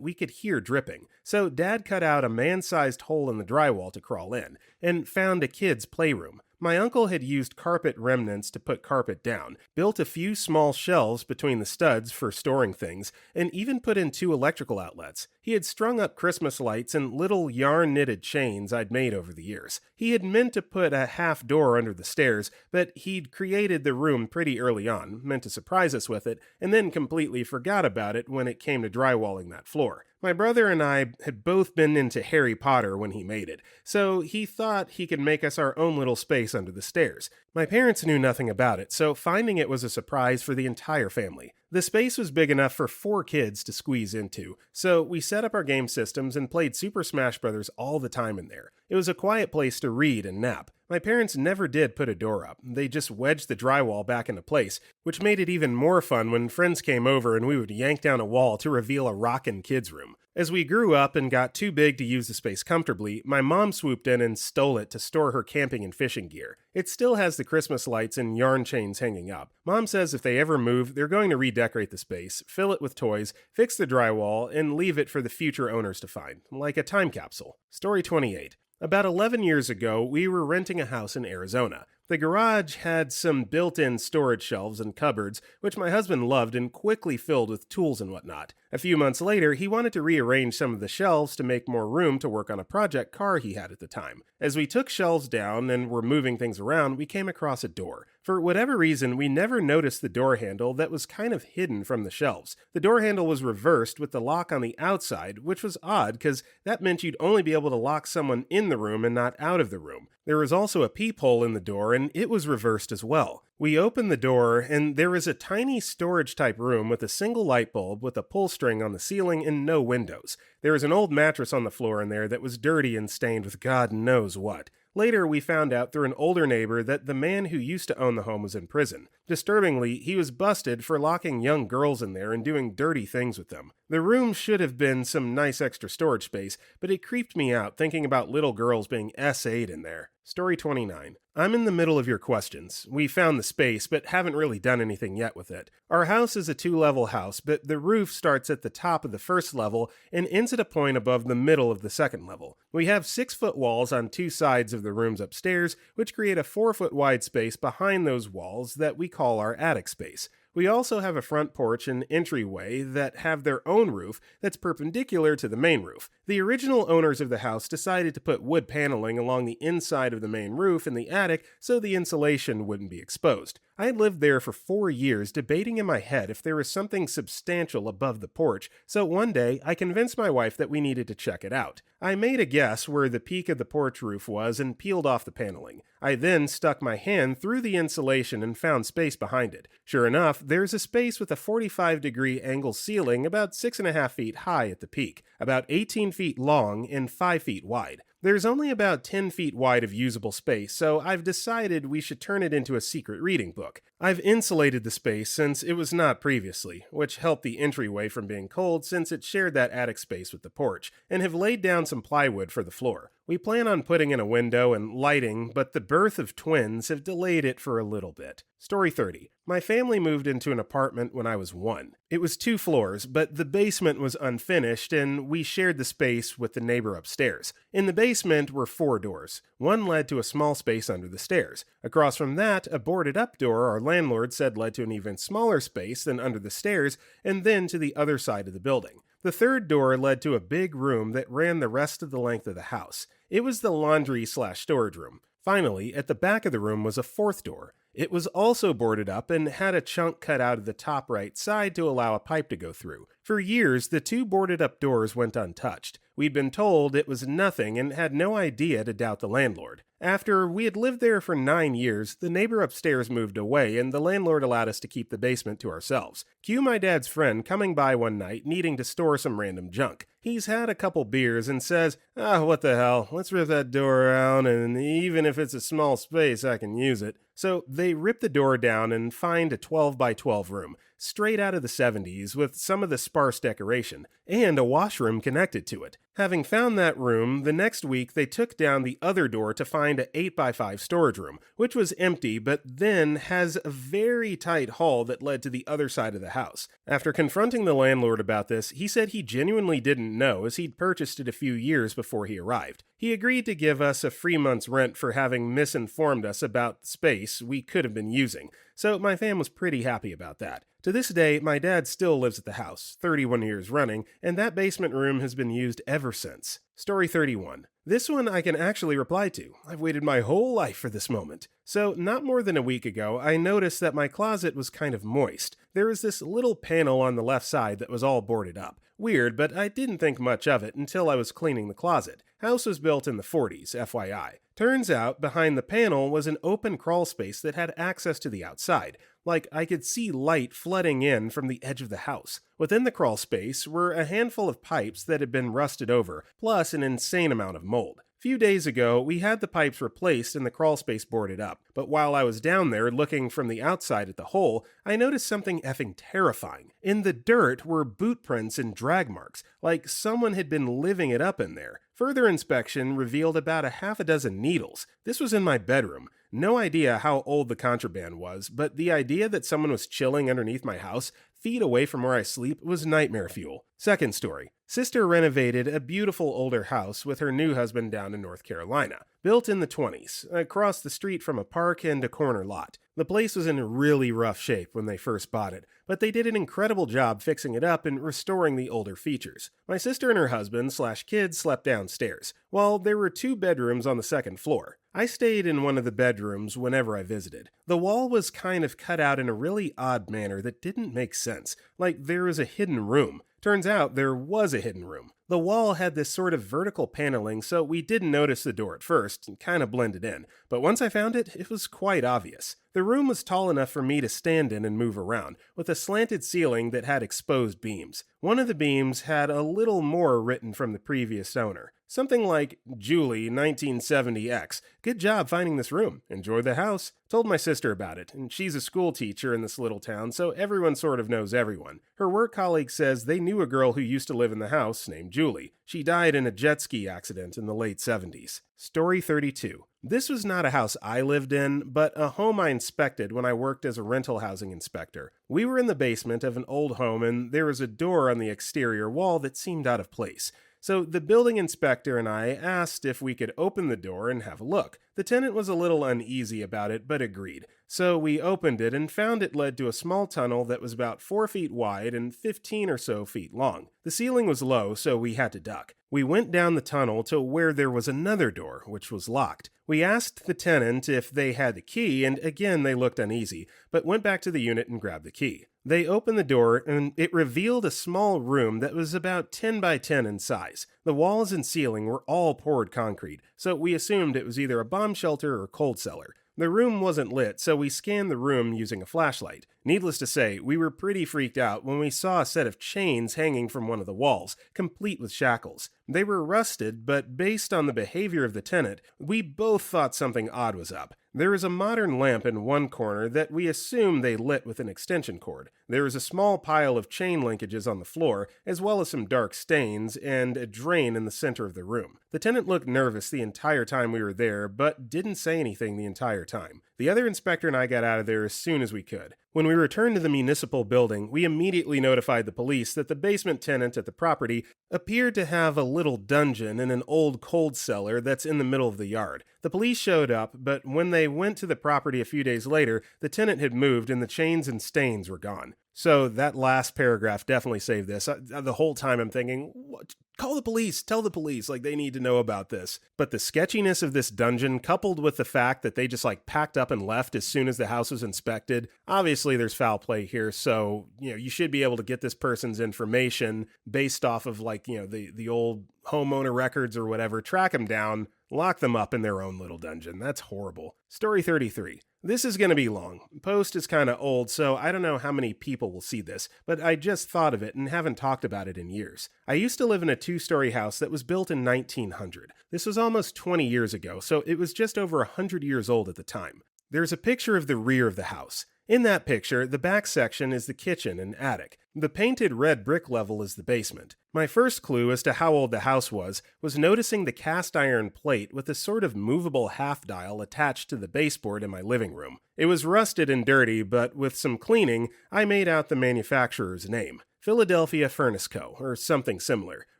we could hear dripping. So Dad cut out a man-sized hole in the drywall to crawl in, and found a kid's playroom. My uncle had used carpet remnants to put carpet down, built a few small shelves between the studs for storing things, and even put in 2 electrical outlets. He had strung up Christmas lights and little yarn-knitted chains I'd made over the years. He had meant to put a half door under the stairs, but he'd created the room pretty early on, meant to surprise us with it, and then completely forgot about it when it came to drywalling that floor. My brother and I had both been into Harry Potter when he made it, so he thought he could make us our own little space under the stairs. My parents knew nothing about it, so finding it was a surprise for the entire family. The space was big enough for 4 kids to squeeze into, so we set up our game systems and played Super Smash Bros. All the time in there. It was a quiet place to read and nap. My parents never did put a door up. They just wedged the drywall back into place, which made it even more fun when friends came over and we would yank down a wall to reveal a rockin' kids' room. As we grew up and got too big to use the space comfortably, my mom swooped in and stole it to store her camping and fishing gear. It still has the Christmas lights and yarn chains hanging up. Mom says if they ever move, they're going to redecorate the space, fill it with toys, fix the drywall, and leave it for the future owners to find, like a time capsule. Story 28. About 11 years ago, we were renting a house in Arizona. The garage had some built-in storage shelves and cupboards, which my husband loved and quickly filled with tools and whatnot. A few months later, he wanted to rearrange some of the shelves to make more room to work on a project car he had at the time. As we took shelves down and were moving things around, we came across a door. For whatever reason, we never noticed the door handle that was kind of hidden from the shelves. The door handle was reversed with the lock on the outside, which was odd because that meant you'd only be able to lock someone in the room and not out of the room. There was also a peephole in the door, and it was reversed as well. We opened the door, and there was a tiny storage-type room with a single light bulb with a pull string on the ceiling and no windows. There was an old mattress on the floor in there that was dirty and stained with God knows what. Later, we found out through an older neighbor that the man who used to own the home was in prison. Disturbingly, he was busted for locking young girls in there and doing dirty things with them. The room should have been some nice extra storage space, but it creeped me out thinking about little girls being S8 in there. Story 29. I'm in the middle of your questions. We found the space, but haven't really done anything yet with it. Our house is a 2-level house, but the roof starts at the top of the first level and ends at a point above the middle of the second level. We have 6-foot walls on 2 sides of the rooms upstairs, which create a 4-foot wide space behind those walls that we call our attic space. We also have a front porch and entryway that have their own roof that's perpendicular to the main roof. The original owners of the house decided to put wood paneling along the inside of the main roof in the attic so the insulation wouldn't be exposed. I had lived there for 4 years debating in my head if there was something substantial above the porch, so one day I convinced my wife that we needed to check it out. I made a guess where the peak of the porch roof was and peeled off the paneling. I then stuck my hand through the insulation and found space behind it. Sure enough, there's a space with a 45-degree angle ceiling about 6.5 feet high at the peak, about 18 feet long and 5 feet wide. There's only about 10 feet wide of usable space, so I've decided we should turn it into a secret reading book. I've insulated the space since it was not previously, which helped the entryway from being cold since it shared that attic space with the porch, and have laid down some plywood for the floor. We plan on putting in a window and lighting, but the birth of twins have delayed it for a little bit. Story 30. My family moved into an apartment when I was 1. It was 2 floors, but the basement was unfinished and we shared the space with the neighbor upstairs. In the basement were 4 doors. One led to a small space under the stairs. Across from that, a boarded-up door our landlord said led to an even smaller space than under the stairs, and then to the other side of the building. The third door led to a big room that ran the rest of the length of the house. It was the laundry/storage room. Finally, at the back of the room was a 4th door. It was also boarded up and had a chunk cut out of the top right side to allow a pipe to go through. For years, the 2 boarded up doors went untouched. We'd been told it was nothing and had no idea to doubt the landlord. After we had lived there for 9 years, the neighbor upstairs moved away and the landlord allowed us to keep the basement to ourselves. Cue my dad's friend coming by one night needing to store some random junk. He's had a couple beers and says, what the hell, let's rip that door out, and even if it's a small space, I can use it. So they rip the door down and find a 12 by 12 room, straight out of the 70s with some of the sparse decoration, and a washroom connected to it. Having found that room, the next week they took down the other door to find an 8 by 5 storage room, which was empty but then has a very tight hall that led to the other side of the house. After confronting the landlord about this, he said he genuinely didn't know as he'd purchased it a few years before he arrived. He agreed to give us a free month's rent for having misinformed us about the space we could have been using, so my fam was pretty happy about that. To this day, my dad still lives at the house, 31 years running, and that basement room has been used ever ever since. Story 31. This one I can actually reply to. I've waited my whole life for this moment. So, not more than a week ago, I noticed that my closet was kind of moist. There was this little panel on the left side that was all boarded up. Weird, but I didn't think much of it until I was cleaning the closet. House was built in the 40s, FYI. Turns out, behind the panel was an open crawl space that had access to the outside. Like, I could see light flooding in from the edge of the house. Within the crawl space were a handful of pipes that had been rusted over, plus an insane amount of mold. Few days ago, we had the pipes replaced and the crawl space boarded up, but while I was down there looking from the outside at the hole, I noticed something effing terrifying. In the dirt were boot prints and drag marks, like someone had been living it up in there. Further inspection revealed about a half a dozen needles. This was in my bedroom. No idea how old the contraband was, but the idea that someone was chilling underneath my house, feet away from where I sleep, was nightmare fuel. Second story. Sister renovated a beautiful older house with her new husband down in North Carolina. Built in the 20s, across the street from a park and a corner lot. The place was in really rough shape when they first bought it, but they did an incredible job fixing it up and restoring the older features. My sister and her husband/kids slept downstairs, while there were 2 bedrooms on the second floor. I stayed in one of the bedrooms whenever I visited. The wall was kind of cut out in a really odd manner that didn't make sense, like there was a hidden room. Turns out there was a hidden room. The wall had this sort of vertical paneling, so we didn't notice the door at first, and kind of blended in. But once I found it, it was quite obvious. The room was tall enough for me to stand in and move around, with a slanted ceiling that had exposed beams. One of the beams had a little more written from the previous owner. Something like, Julie, 1970X. Good job finding this room. Enjoy the house. Told my sister about it, and she's a school teacher in this little town, so everyone sort of knows everyone. Her work colleague says they knew a girl who used to live in the house named Julie. She died in a jet ski accident in the late 70s. Story 32. This was not a house I lived in, but a home I inspected when I worked as a rental housing inspector. We were in the basement of an old home, and there was a door on the exterior wall that seemed out of place. So the building inspector and I asked if we could open the door and have a look. The tenant was a little uneasy about it, but agreed. So we opened it and found it led to a small tunnel that was about 4 feet wide and 15 or so feet long. The ceiling was low, so we had to duck. We went down the tunnel to where there was another door, which was locked. We asked the tenant if they had the key, and again they looked uneasy, but went back to the unit and grabbed the key. They opened the door, and it revealed a small room that was about 10 by 10 in size. The walls and ceiling were all poured concrete, so we assumed it was either a bomb shelter or cold cellar. The room wasn't lit, so we scanned the room using a flashlight. Needless to say, we were pretty freaked out when we saw a set of chains hanging from one of the walls, complete with shackles. They were rusted, but based on the behavior of the tenant, we both thought something odd was up. There is a modern lamp in one corner that we assume they lit with an extension cord. There is a small pile of chain linkages on the floor, as well as some dark stains, and a drain in the center of the room. The tenant looked nervous the entire time we were there, but didn't say anything the entire time. The other inspector and I got out of there as soon as we could. When we returned to the municipal building, we immediately notified the police that the basement tenant at the property appeared to have a little dungeon in an old cold cellar that's in the middle of the yard. The police showed up, but when they went to the property a few days later, the tenant had moved and the chains and stains were gone. So that last paragraph definitely saved this. The whole time I'm thinking, what? Call the police, tell the police, like they need to know about this. But the sketchiness of this dungeon, coupled with the fact that they just packed up and left as soon as the house was inspected, obviously there's foul play here, so, you should be able to get this person's information based off of the old homeowner records or whatever, track them down, lock them up in their own little dungeon. That's horrible. Story 33. This is going to be long. Post is kind of old, so I don't know how many people will see this, but I just thought of it and haven't talked about it in years. I used to live in a 2-story house that was built in 1900. This was almost 20 years ago, so it was just over 100 years old at the time. There's a picture of the rear of the house. In that picture, the back section is the kitchen and attic. The painted red brick level is the basement. My first clue as to how old the house was noticing the cast iron plate with a sort of movable half dial attached to the baseboard in my living room. It was rusted and dirty, but with some cleaning, I made out the manufacturer's name. Philadelphia Furnace Co., or something similar.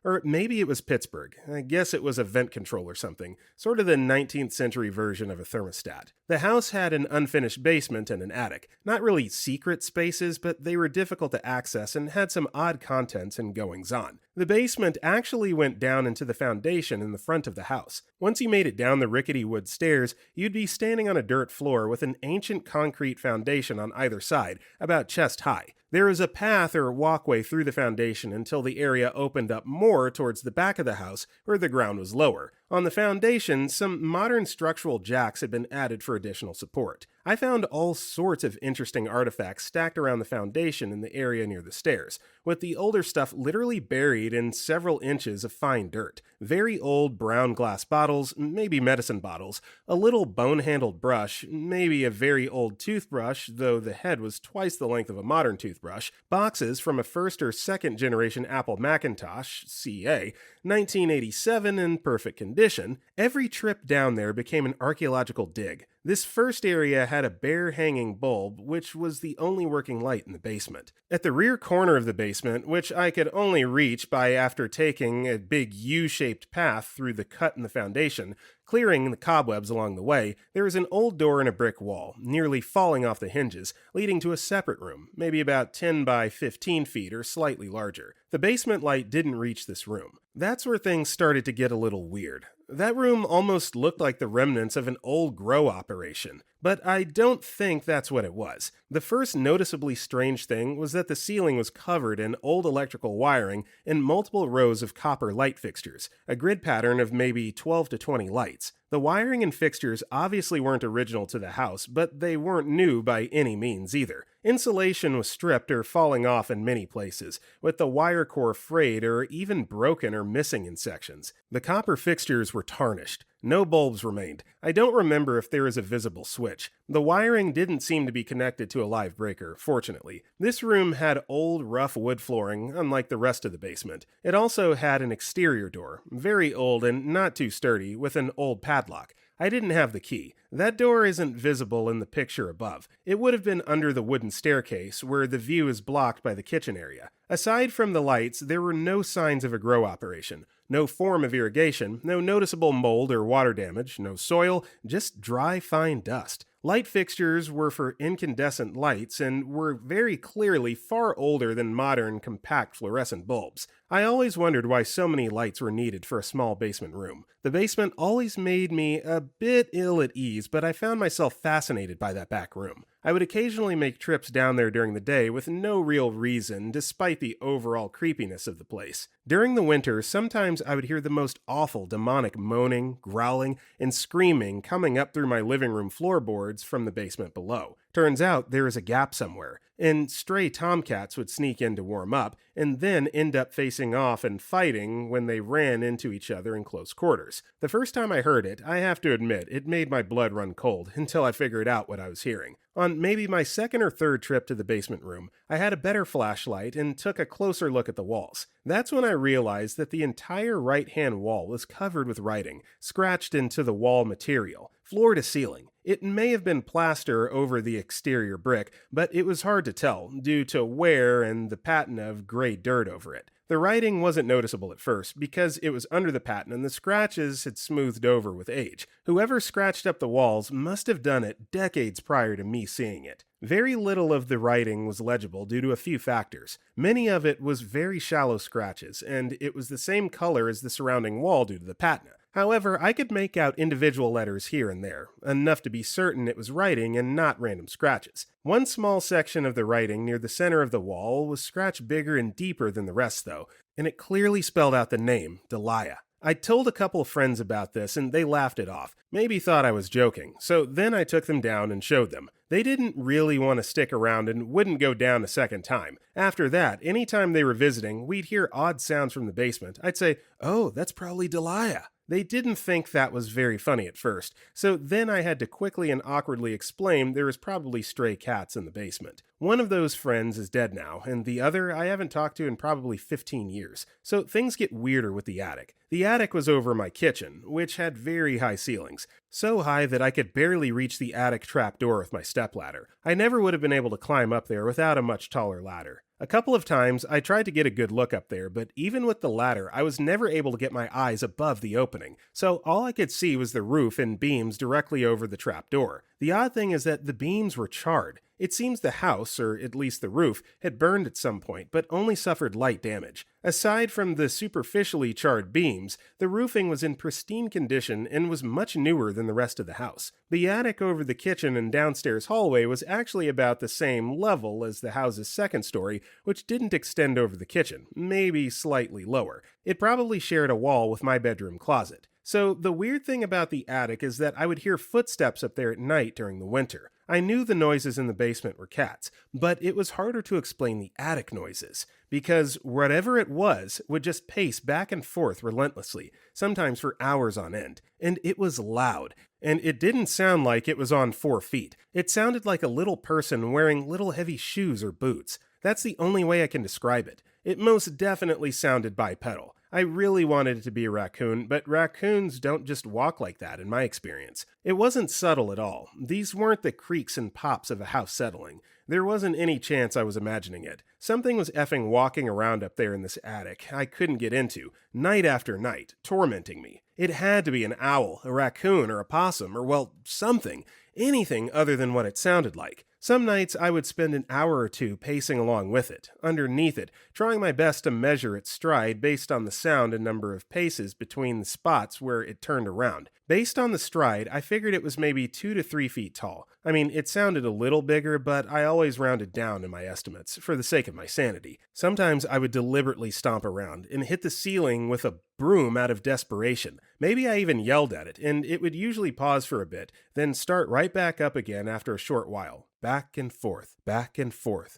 Or maybe it was Pittsburgh. I guess it was a vent control or something, sort of the 19th century version of a thermostat. The house had an unfinished basement and an attic. Not really secret spaces, but they were difficult to access and had some odd contents and goings-on. The basement actually went down into the foundation in the front of the house. Once you made it down the rickety wood stairs, you'd be standing on a dirt floor with an ancient concrete foundation on either side, about chest high. There was a path or walkway through the foundation until the area opened up more towards the back of the house where the ground was lower. On the foundation, some modern structural jacks had been added for additional support. I found all sorts of interesting artifacts stacked around the foundation in the area near the stairs, with the older stuff literally buried in several inches of fine dirt. Very old brown glass bottles, maybe medicine bottles, a little bone-handled brush, maybe a very old toothbrush, though the head was twice the length of a modern toothbrush, boxes from a first or second generation Apple Macintosh, CA, 1987 in perfect condition. Every trip down there became an archaeological dig. This first area had a bare hanging bulb, which was the only working light in the basement. At the rear corner of the basement, which I could only reach by after taking a big U-shaped path through the cut in the foundation, clearing the cobwebs along the way, there was an old door in a brick wall, nearly falling off the hinges, leading to a separate room, maybe about 10 by 15 feet or slightly larger. The basement light didn't reach this room. That's where things started to get a little weird. That room almost looked like the remnants of an old grow operation, but I don't think that's what it was. The first noticeably strange thing was that the ceiling was covered in old electrical wiring and multiple rows of copper light fixtures, a grid pattern of maybe 12 to 20 lights. The wiring and fixtures obviously weren't original to the house, but they weren't new by any means either. Insulation was stripped or falling off in many places, with the wire core frayed or even broken or missing in sections. The copper fixtures were tarnished. No bulbs remained. I don't remember if there was a visible switch. The wiring didn't seem to be connected to a live breaker, fortunately. This room had old, rough wood flooring, unlike the rest of the basement. It also had an exterior door, very old and not too sturdy, with an old padlock. I didn't have the key. That door isn't visible in the picture above. It would have been under the wooden staircase, where the view is blocked by the kitchen area. Aside from the lights, there were no signs of a grow operation. No form of irrigation, no noticeable mold or water damage, no soil, just dry, fine dust. Light fixtures were for incandescent lights and were very clearly far older than modern, compact fluorescent bulbs. I always wondered why so many lights were needed for a small basement room. The basement always made me a bit ill at ease, but I found myself fascinated by that back room. I would occasionally make trips down there during the day with no real reason, despite the overall creepiness of the place. During the winter, sometimes I would hear the most awful demonic moaning, growling, and screaming coming up through my living room floorboards from the basement below. Turns out there is a gap somewhere, and stray tomcats would sneak in to warm up, and then end up facing off and fighting when they ran into each other in close quarters. The first time I heard it, I have to admit, it made my blood run cold until I figured out what I was hearing. On maybe my second or third trip to the basement room, I had a better flashlight and took a closer look at the walls. That's when I realized that the entire right-hand wall was covered with writing, scratched into the wall material, floor to ceiling. It may have been plaster over the exterior brick, but it was hard to tell, due to wear and the patina of gray dirt over it. The writing wasn't noticeable at first, because it was under the patina and the scratches had smoothed over with age. Whoever scratched up the walls must have done it decades prior to me seeing it. Very little of the writing was legible due to a few factors. Many of it was very shallow scratches, and it was the same color as the surrounding wall due to the patina. However, I could make out individual letters here and there, enough to be certain it was writing and not random scratches. One small section of the writing near the center of the wall was scratched bigger and deeper than the rest though, and it clearly spelled out the name, Delia. I told a couple of friends about this and they laughed it off, maybe thought I was joking, so then I took them down and showed them. They didn't really want to stick around and wouldn't go down a second time. After that, anytime they were visiting, we'd hear odd sounds from the basement. I'd say, "Oh, that's probably Delia." They didn't think that was very funny at first, so then I had to quickly and awkwardly explain there was probably stray cats in the basement. One of those friends is dead now, and the other I haven't talked to in probably 15 years, so things get weirder with the attic. The attic was over my kitchen, which had very high ceilings, so high that I could barely reach the attic trapdoor with my stepladder. I never would have been able to climb up there without a much taller ladder. A couple of times, I tried to get a good look up there, but even with the ladder, I was never able to get my eyes above the opening, so all I could see was the roof and beams directly over the trapdoor. The The odd thing is that the beams were charred. It seems the house, or at least the roof, had burned at some point, but only suffered light damage. Aside from the superficially charred beams, the roofing was in pristine condition and was much newer than the rest of the house. The attic over the kitchen and downstairs hallway was actually about the same level as the house's second story, which didn't extend over the kitchen, maybe slightly lower. It probably shared a wall with my bedroom closet. So the weird thing about the attic is that I would hear footsteps up there at night during the winter. I knew the noises in the basement were cats, but it was harder to explain the attic noises, because whatever it was would just pace back and forth relentlessly, sometimes for hours on end, and it was loud. And it didn't sound like it was on 4 feet. It sounded like a little person wearing little heavy shoes or boots. That's the only way I can describe it. It most definitely sounded bipedal. I really wanted it to be a raccoon, but raccoons don't just walk like that in my experience. It wasn't subtle at all. These weren't the creaks and pops of a house settling. There wasn't any chance I was imagining it. Something was effing walking around up there in this attic I couldn't get into, night after night, tormenting me. It had to be an owl, a raccoon, or a possum, or well, something. Anything other than what it sounded like. Some nights I would spend an hour or two pacing along with it, underneath it, trying my best to measure its stride based on the sound and number of paces between the spots where it turned around. Based on the stride, I figured it was maybe 2 to 3 feet tall. I mean, it sounded a little bigger, but I always rounded down in my estimates, for the sake of my sanity. Sometimes I would deliberately stomp around and hit the ceiling with a broom out of desperation. Maybe I even yelled at it, and it would usually pause for a bit, then start right back up again after a short while. Back and forth,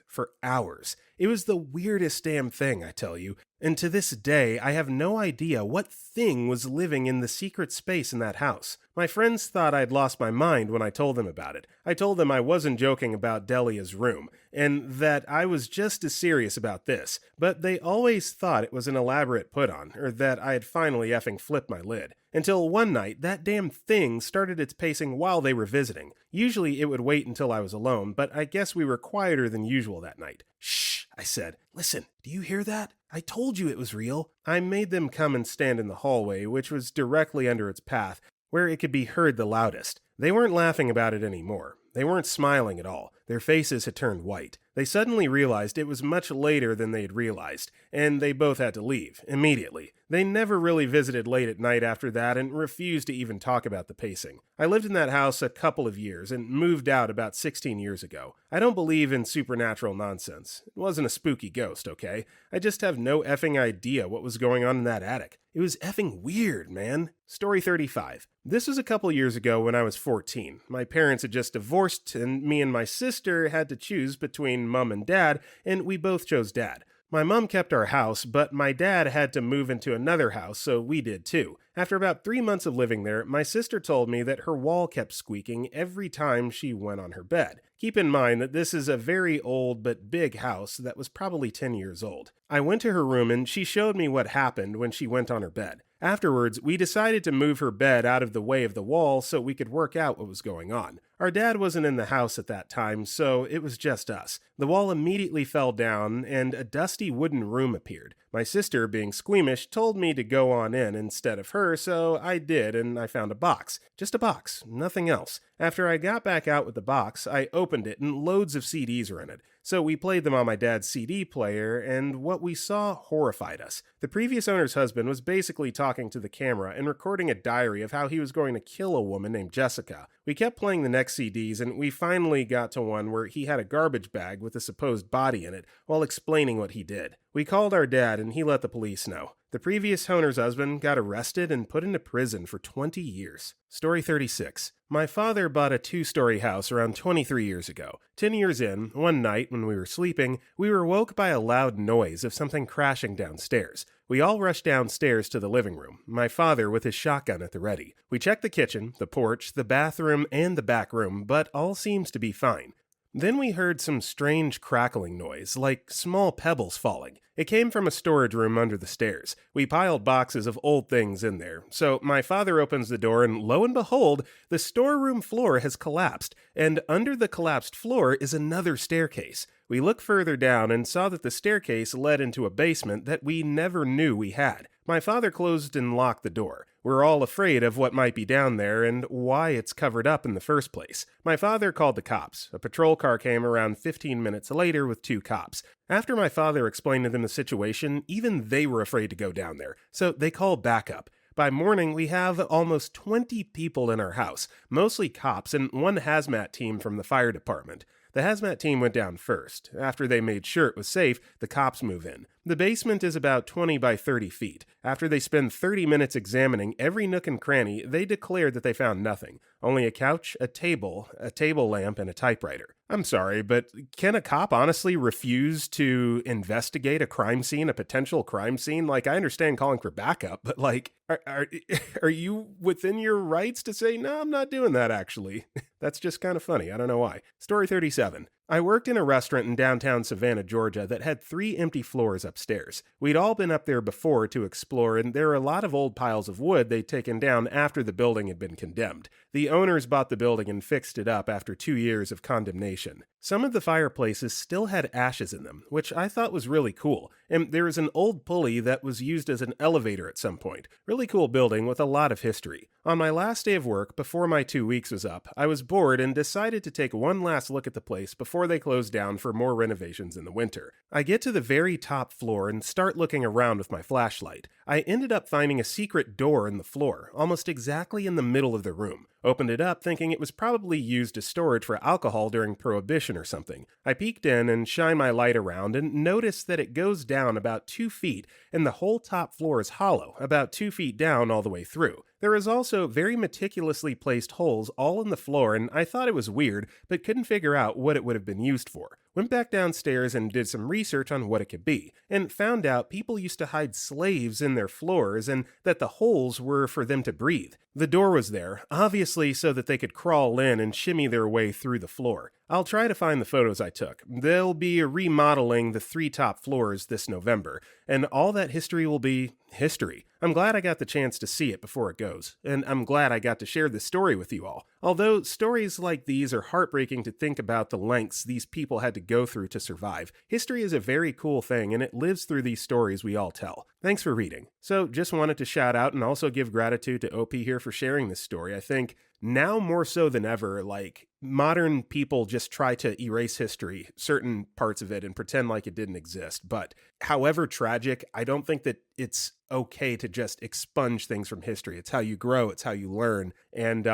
for hours. It was the weirdest damn thing, I tell you. And to this day, I have no idea what thing was living in the secret space in that house. My friends thought I'd lost my mind when I told them about it. I told them I wasn't joking about Delia's room, and that I was just as serious about this, but they always thought it was an elaborate put-on, or that I had finally effing flipped my lid. Until one night, that damn thing started its pacing while they were visiting. Usually it would wait until I was alone, but I guess we were quieter than usual that night. Shh, I said. Listen, do you hear that? I told you it was real. I made them come and stand in the hallway, which was directly under its path, where it could be heard the loudest. They weren't laughing about it anymore. They weren't smiling at all. Their faces had turned white. They suddenly realized it was much later than they had realized, and they both had to leave, immediately. They never really visited late at night after that and refused to even talk about the pacing. I lived in that house a couple of years and moved out about 16 years ago. I don't believe in supernatural nonsense. It wasn't a spooky ghost, okay? I just have no effing idea what was going on in that attic. It was effing weird, man. Story 35. This was a couple years ago when I was 14. My parents had just divorced, and me and my sister had to choose between mom and dad, and we both chose dad. My mom kept our house, but my dad had to move into another house, so we did too. After about 3 months of living there, my sister told me that her wall kept squeaking every time she went on her bed. Keep in mind that this is a very old but big house that was probably 10 years old. I went to her room and she showed me what happened when she went on her bed. Afterwards, we decided to move her bed out of the way of the wall so we could work out what was going on. Our dad wasn't in the house at that time, so it was just us. The wall immediately fell down, and a dusty wooden room appeared. My sister, being squeamish, told me to go on in instead of her, so I did, and I found a box. Just a box, nothing else. After I got back out with the box, I opened it, and loads of CDs were in it. So we played them on my dad's CD player, and what we saw horrified us. The previous owner's husband was basically talking to the camera and recording a diary of how he was going to kill a woman named Jessica. We kept playing the next CDs, and we finally got to one where he had a garbage bag with a supposed body in it while explaining what he did. We called our dad, and he let the police know. The previous owner's husband got arrested and put into prison for 20 years. Story 36. My father bought a 2-story house around 23 years ago. 10 years in, one night when we were sleeping, we were woke by a loud noise of something crashing downstairs. We all rushed downstairs to the living room, my father with his shotgun at the ready. We checked the kitchen, the porch, the bathroom, and the back room, but all seems to be fine. Then we heard some strange crackling noise, like small pebbles falling. It came from a storage room under the stairs. We piled boxes of old things in there. So my father opens the door, and lo and behold, the storeroom floor has collapsed, and under the collapsed floor is another staircase. We looked further down and saw that the staircase led into a basement that we never knew we had. My father closed and locked the door. We're all afraid of what might be down there and why it's covered up in the first place. My father called the cops. A patrol car came around 15 minutes later with 2 cops. After my father explained to them the situation, even they were afraid to go down there, so they called backup. By morning, we have almost 20 people in our house, mostly cops and one hazmat team from the fire department. The hazmat team went down first. After they made sure it was safe, the cops move in. The basement is about 20 by 30 feet. After they spend 30 minutes examining every nook and cranny, they declared that they found nothing. Only a couch, a table lamp, and a typewriter. I'm sorry, but can a cop honestly refuse to investigate a crime scene, a potential crime scene? Like, I understand calling for backup, but like, are you within your rights to say, no, I'm not doing that actually? That's just kind of funny. I don't know why. Story 37. I worked in a restaurant in downtown Savannah, Georgia that had 3 empty floors upstairs. We'd all been up there before to explore, and there were a lot of old piles of wood they'd taken down after the building had been condemned. The owners bought the building and fixed it up after 2 years of condemnation. Some of the fireplaces still had ashes in them, which I thought was really cool, and there was an old pulley that was used as an elevator at some point. Really cool building with a lot of history. On my last day of work, before my 2 weeks was up, I was bored and decided to take one last look at the place before they closed down for more renovations in the winter. I get to the very top floor and start looking around with my flashlight. I ended up finding a secret door in the floor, almost exactly in the middle of the room. Opened it up thinking it was probably used as storage for alcohol during Prohibition or something. I peeked in and shined my light around and noticed that it goes down about 2 feet and the whole top floor is hollow, about 2 feet down all the way through. There is also very meticulously placed holes all in the floor, and I thought it was weird, but couldn't figure out what it would have been used for. Went back downstairs and did some research on what it could be, and found out people used to hide slaves in their floors and that the holes were for them to breathe. The door was there, obviously so that they could crawl in and shimmy their way through the floor. I'll try to find the photos I took. They'll be remodeling the 3 top floors this November, and all that history will be history. I'm glad I got the chance to see it before it goes, and I'm glad I got to share this story with you all. Although stories like these are heartbreaking to think about the lengths these people had to go through to survive, history is a very cool thing and it lives through these stories we all tell. Thanks for reading. So just wanted to shout out and also give gratitude to OP here for sharing this story. I think now more so than ever, like, modern people just try to erase history, certain parts of it, and pretend like it didn't exist. But however tragic, I don't think that it's okay to just expunge things from history. It's how you grow. It's how you learn. And,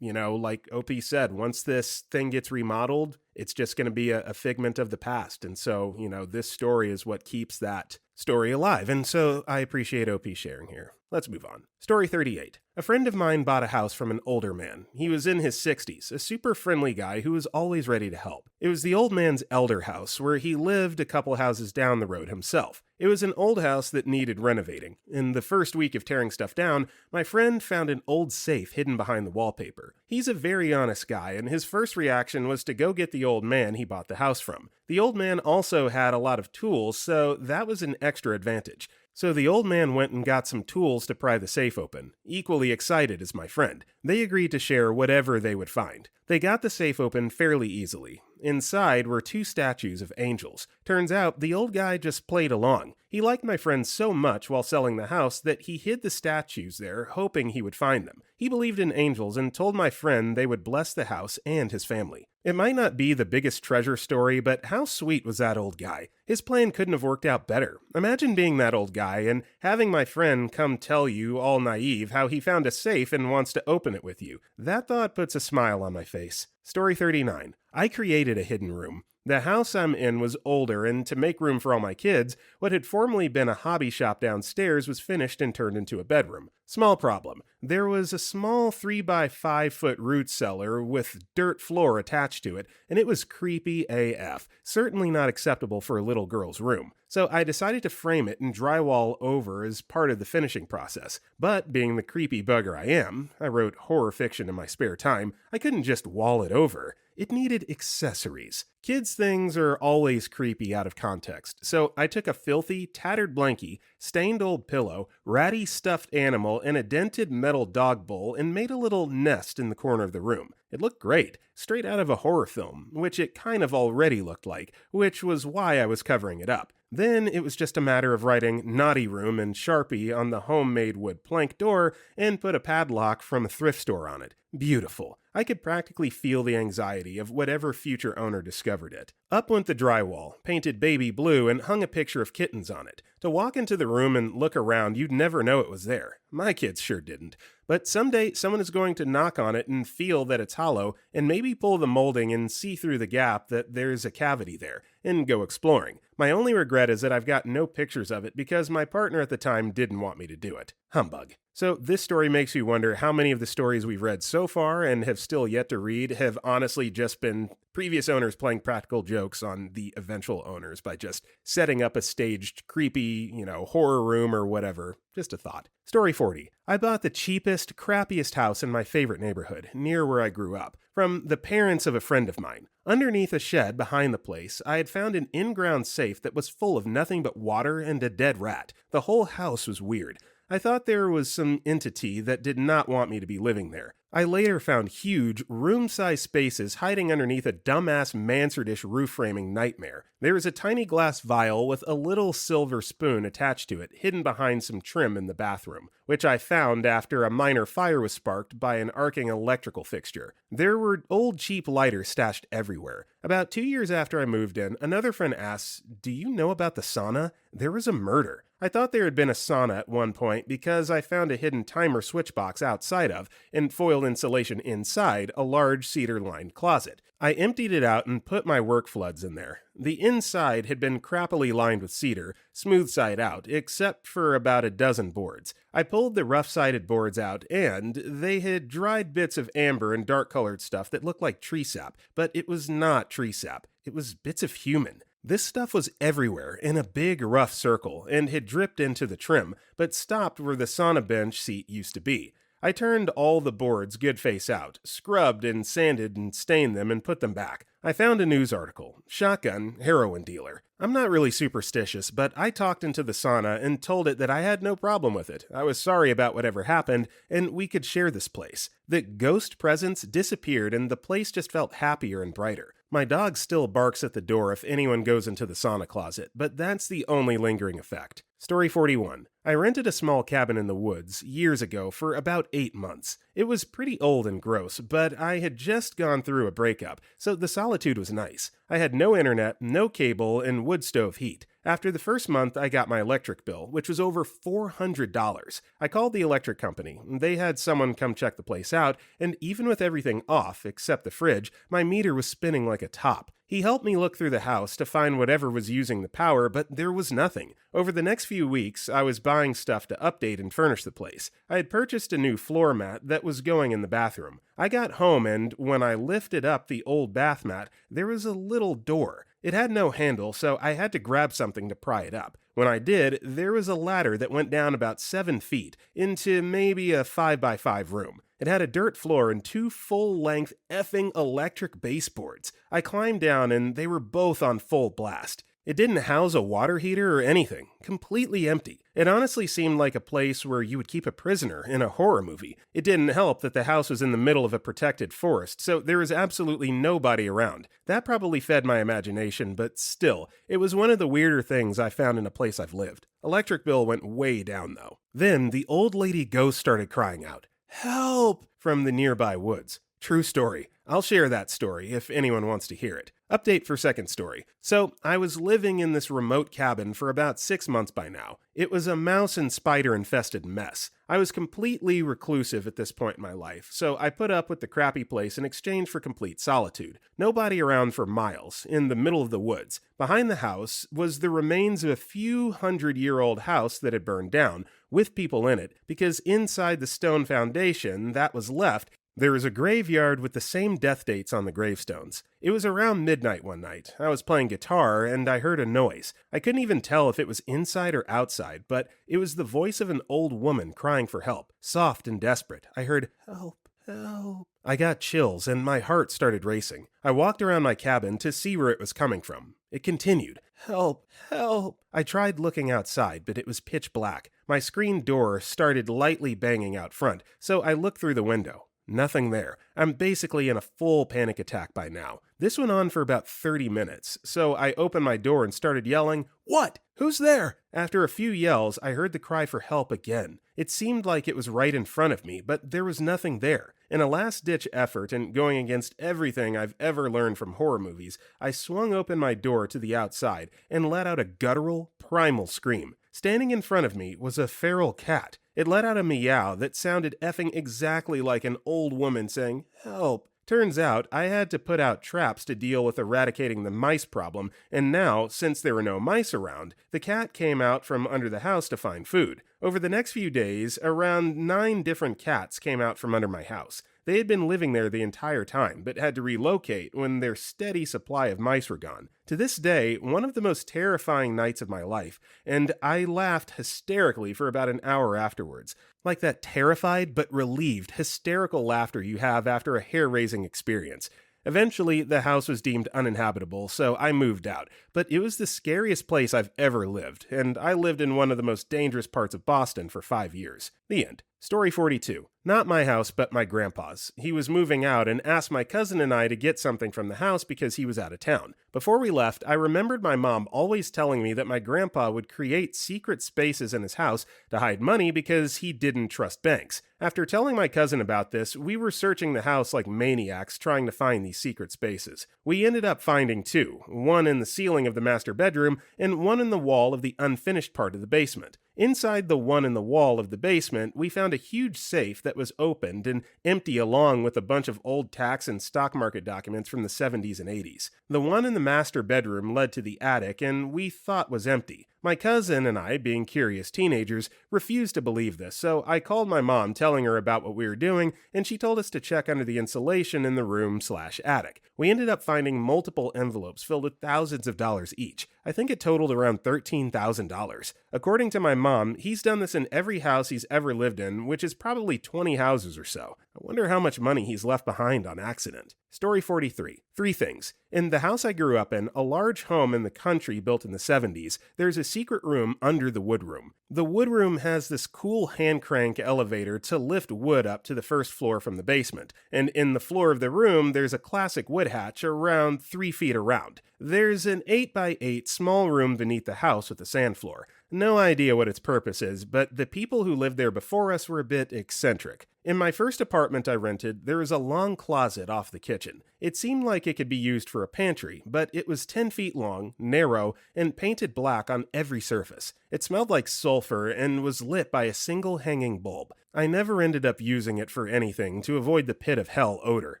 like OP said, once this thing gets remodeled, it's just going to be a figment of the past. And so, this story is what keeps that story alive. And so I appreciate OP sharing here. Let's move on. Story 38. A friend of mine bought a house from an older man. He was in his 60s, a super friendly guy who was always ready to help. It was the old man's elder house, where he lived a couple houses down the road himself. It was an old house that needed renovating. In the first week of tearing stuff down, my friend found an old safe hidden behind the wallpaper. He's a very honest guy, and his first reaction was to go get the old man he bought the house from. The old man also had a lot of tools, so that was an extra advantage. So the old man went and got some tools to pry the safe open. Equally excited as my friend. They agreed to share whatever they would find. They got the safe open fairly easily. Inside were 2 statues of angels. Turns out the old guy just played along. He liked my friend so much while selling the house that he hid the statues there, hoping he would find them. He believed in angels and told my friend they would bless the house and his family. It might not be the biggest treasure story, but how sweet was that old guy? His plan couldn't have worked out better. Imagine being that old guy and having my friend come tell you, all naive, how he found a safe and wants to open it with you. That thought puts a smile on my face. Story 39. I created a hidden room. The house I'm in was older, and to make room for all my kids, what had formerly been a hobby shop downstairs was finished and turned into a bedroom. Small problem. There was a small 3x5 foot root cellar with dirt floor attached to it, and it was creepy AF. Certainly not acceptable for a little girl's room. So I decided to frame it and drywall over as part of the finishing process. But being the creepy bugger I am, I wrote horror fiction in my spare time, I couldn't just wall it over. It needed accessories. Kids' things are always creepy out of context, so I took a filthy, tattered blankie, stained old pillow, ratty stuffed animal, and a dented metal dog bowl and made a little nest in the corner of the room. It looked great, straight out of a horror film, which it kind of already looked like, which was why I was covering it up. Then it was just a matter of writing naughty room in Sharpie on the homemade wood plank door and put a padlock from a thrift store on it. Beautiful. I could practically feel the anxiety of whatever future owner discovered it. Up went the drywall, painted baby blue, and hung a picture of kittens on it. To walk into the room and look around, you'd never know it was there. My kids sure didn't. But someday, someone is going to knock on it and feel that it's hollow, and maybe pull the molding and see through the gap that there's a cavity there, and go exploring. My only regret is that I've got no pictures of it because my partner at the time didn't want me to do it. Humbug. So this story makes you wonder how many of the stories we've read so far and have still yet to read have honestly just been previous owners playing practical jokes on the eventual owners by just setting up a staged creepy, horror room or whatever. Just a thought. Story 40. I bought the cheapest, crappiest house in my favorite neighborhood, near where I grew up, from the parents of a friend of mine. Underneath a shed behind the place, I had found an in-ground safe that was full of nothing but water and a dead rat. The whole house was weird. I thought there was some entity that did not want me to be living there. I later found huge, room-sized spaces hiding underneath a dumbass mansardish roof-framing nightmare. There is a tiny glass vial with a little silver spoon attached to it, hidden behind some trim in the bathroom, which I found after a minor fire was sparked by an arcing electrical fixture. There were old cheap lighters stashed everywhere. About 2 years after I moved in, another friend asks, "Do you know about the sauna? There was a murder." I thought there had been a sauna at one point because I found a hidden timer switch box outside of, and foiled insulation inside, a large cedar-lined closet. I emptied it out and put my work floods in there. The inside had been crappily lined with cedar, smooth side out, except for about a dozen boards. I pulled the rough-sided boards out, and they had dried bits of amber and dark-colored stuff that looked like tree sap, but it was not tree sap. It was bits of human. This stuff was everywhere, in a big, rough circle, and had dripped into the trim, but stopped where the sauna bench seat used to be. I turned all the boards good face out, scrubbed and sanded and stained them and put them back. I found a news article, "Shotgun, Heroin Dealer." I'm not really superstitious, but I talked into the sauna and told it that I had no problem with it. I was sorry about whatever happened, and we could share this place. The ghost presence disappeared, and the place just felt happier and brighter. My dog still barks at the door if anyone goes into the sauna closet, but that's the only lingering effect. Story 41. I rented a small cabin in the woods years ago for about 8 months. It was pretty old and gross, but I had just gone through a breakup, so the solitude was nice. I had no internet, no cable, and wood stove heat. After the first month, I got my electric bill, which was over $400. I called the electric company. They had someone come check the place out, and even with everything off, except the fridge, my meter was spinning like a top. He helped me look through the house to find whatever was using the power, but there was nothing. Over the next few weeks, I was buying stuff to update and furnish the place. I had purchased a new floor mat that was going in the bathroom. I got home, and when I lifted up the old bath mat, there was a little door. It had no handle, so I had to grab something to pry it up. When I did, there was a ladder that went down about 7 feet into maybe a 5x5 room. It had a dirt floor and 2 full-length effing electric baseboards. I climbed down, and they were both on full blast. It didn't house a water heater or anything. Completely empty. It honestly seemed like a place where you would keep a prisoner in a horror movie. It didn't help that the house was in the middle of a protected forest, so there was absolutely nobody around. That probably fed my imagination, but still, it was one of the weirder things I found in a place I've lived. Electric bill went way down, though. Then the old lady ghost started crying out, "Help!" from the nearby woods. True story. I'll share that story if anyone wants to hear it. Update for second story. So, I was living in this remote cabin for about 6 months by now. It was a mouse and spider infested mess. I was completely reclusive at this point in my life, so I put up with the crappy place in exchange for complete solitude. Nobody around for miles, in the middle of the woods. Behind the house was the remains of a few hundred-year-old house that had burned down, with people in it, because inside the stone foundation that was left, there was a graveyard with the same death dates on the gravestones. It was around midnight one night. I was playing guitar, and I heard a noise. I couldn't even tell if it was inside or outside, but it was the voice of an old woman crying for help, soft and desperate. I heard, "Help, help." I got chills, and my heart started racing. I walked around my cabin to see where it was coming from. It continued, "Help, help." I tried looking outside, but it was pitch black. My screen door started lightly banging out front, so I looked through the window. Nothing there. I'm basically in a full panic attack by now. This went on for about 30 minutes, so I opened my door and started yelling, "What? Who's there?" After a few yells, I heard the cry for help again. It seemed like it was right in front of me, but there was nothing there. In a last-ditch effort and going against everything I've ever learned from horror movies, I swung open my door to the outside and let out a guttural, primal scream. Standing in front of me was a feral cat. It let out a meow that sounded effing exactly like an old woman saying, "Help." Turns out, I had to put out traps to deal with eradicating the mice problem, and now, since there were no mice around, the cat came out from under the house to find food. Over the next few days, around 9 different cats came out from under my house. They had been living there the entire time, but had to relocate when their steady supply of mice were gone. To this day, one of the most terrifying nights of my life, and I laughed hysterically for about an hour afterwards. Like that terrified but relieved, hysterical laughter you have after a hair-raising experience. Eventually, the house was deemed uninhabitable, so I moved out. But it was the scariest place I've ever lived, and I lived in one of the most dangerous parts of Boston for 5 years. The end. Story 42. Not my house, but my grandpa's. He was moving out and asked my cousin and I to get something from the house because he was out of town. Before we left, I remembered my mom always telling me that my grandpa would create secret spaces in his house to hide money because he didn't trust banks. After telling my cousin about this, we were searching the house like maniacs trying to find these secret spaces. We ended up finding 2, one in the ceiling of the master bedroom and one in the wall of the unfinished part of the basement. Inside the one in the wall of the basement, we found a huge safe that was opened and empty along with a bunch of old tax and stock market documents from the 70s and 80s. The one in the master bedroom led to the attic and we thought was empty. My cousin and I, being curious teenagers, refused to believe this, so I called my mom telling her about what we were doing, and she told us to check under the insulation in the room/attic. We ended up finding multiple envelopes filled with thousands of dollars each. I think it totaled around $13,000. According to my mom, he's done this in every house he's ever lived in, which is probably 20 houses or so. I wonder how much money he's left behind on accident. Story 43. 3 things. In the house I grew up in, a large home in the country built in the 70s, there's a secret room under the woodroom. The woodroom has this cool hand crank elevator to lift wood up to the first floor from the basement, and in the floor of the room there's a classic wood hatch around 3 feet around. There's an 8x8 small room beneath the house with a sand floor. No idea what its purpose is, but the people who lived there before us were a bit eccentric. In my first apartment I rented, there was a long closet off the kitchen. It seemed like it could be used for a pantry, but it was 10 feet long, narrow, and painted black on every surface. It smelled like sulfur and was lit by a single hanging bulb. I never ended up using it for anything to avoid the pit of hell odor.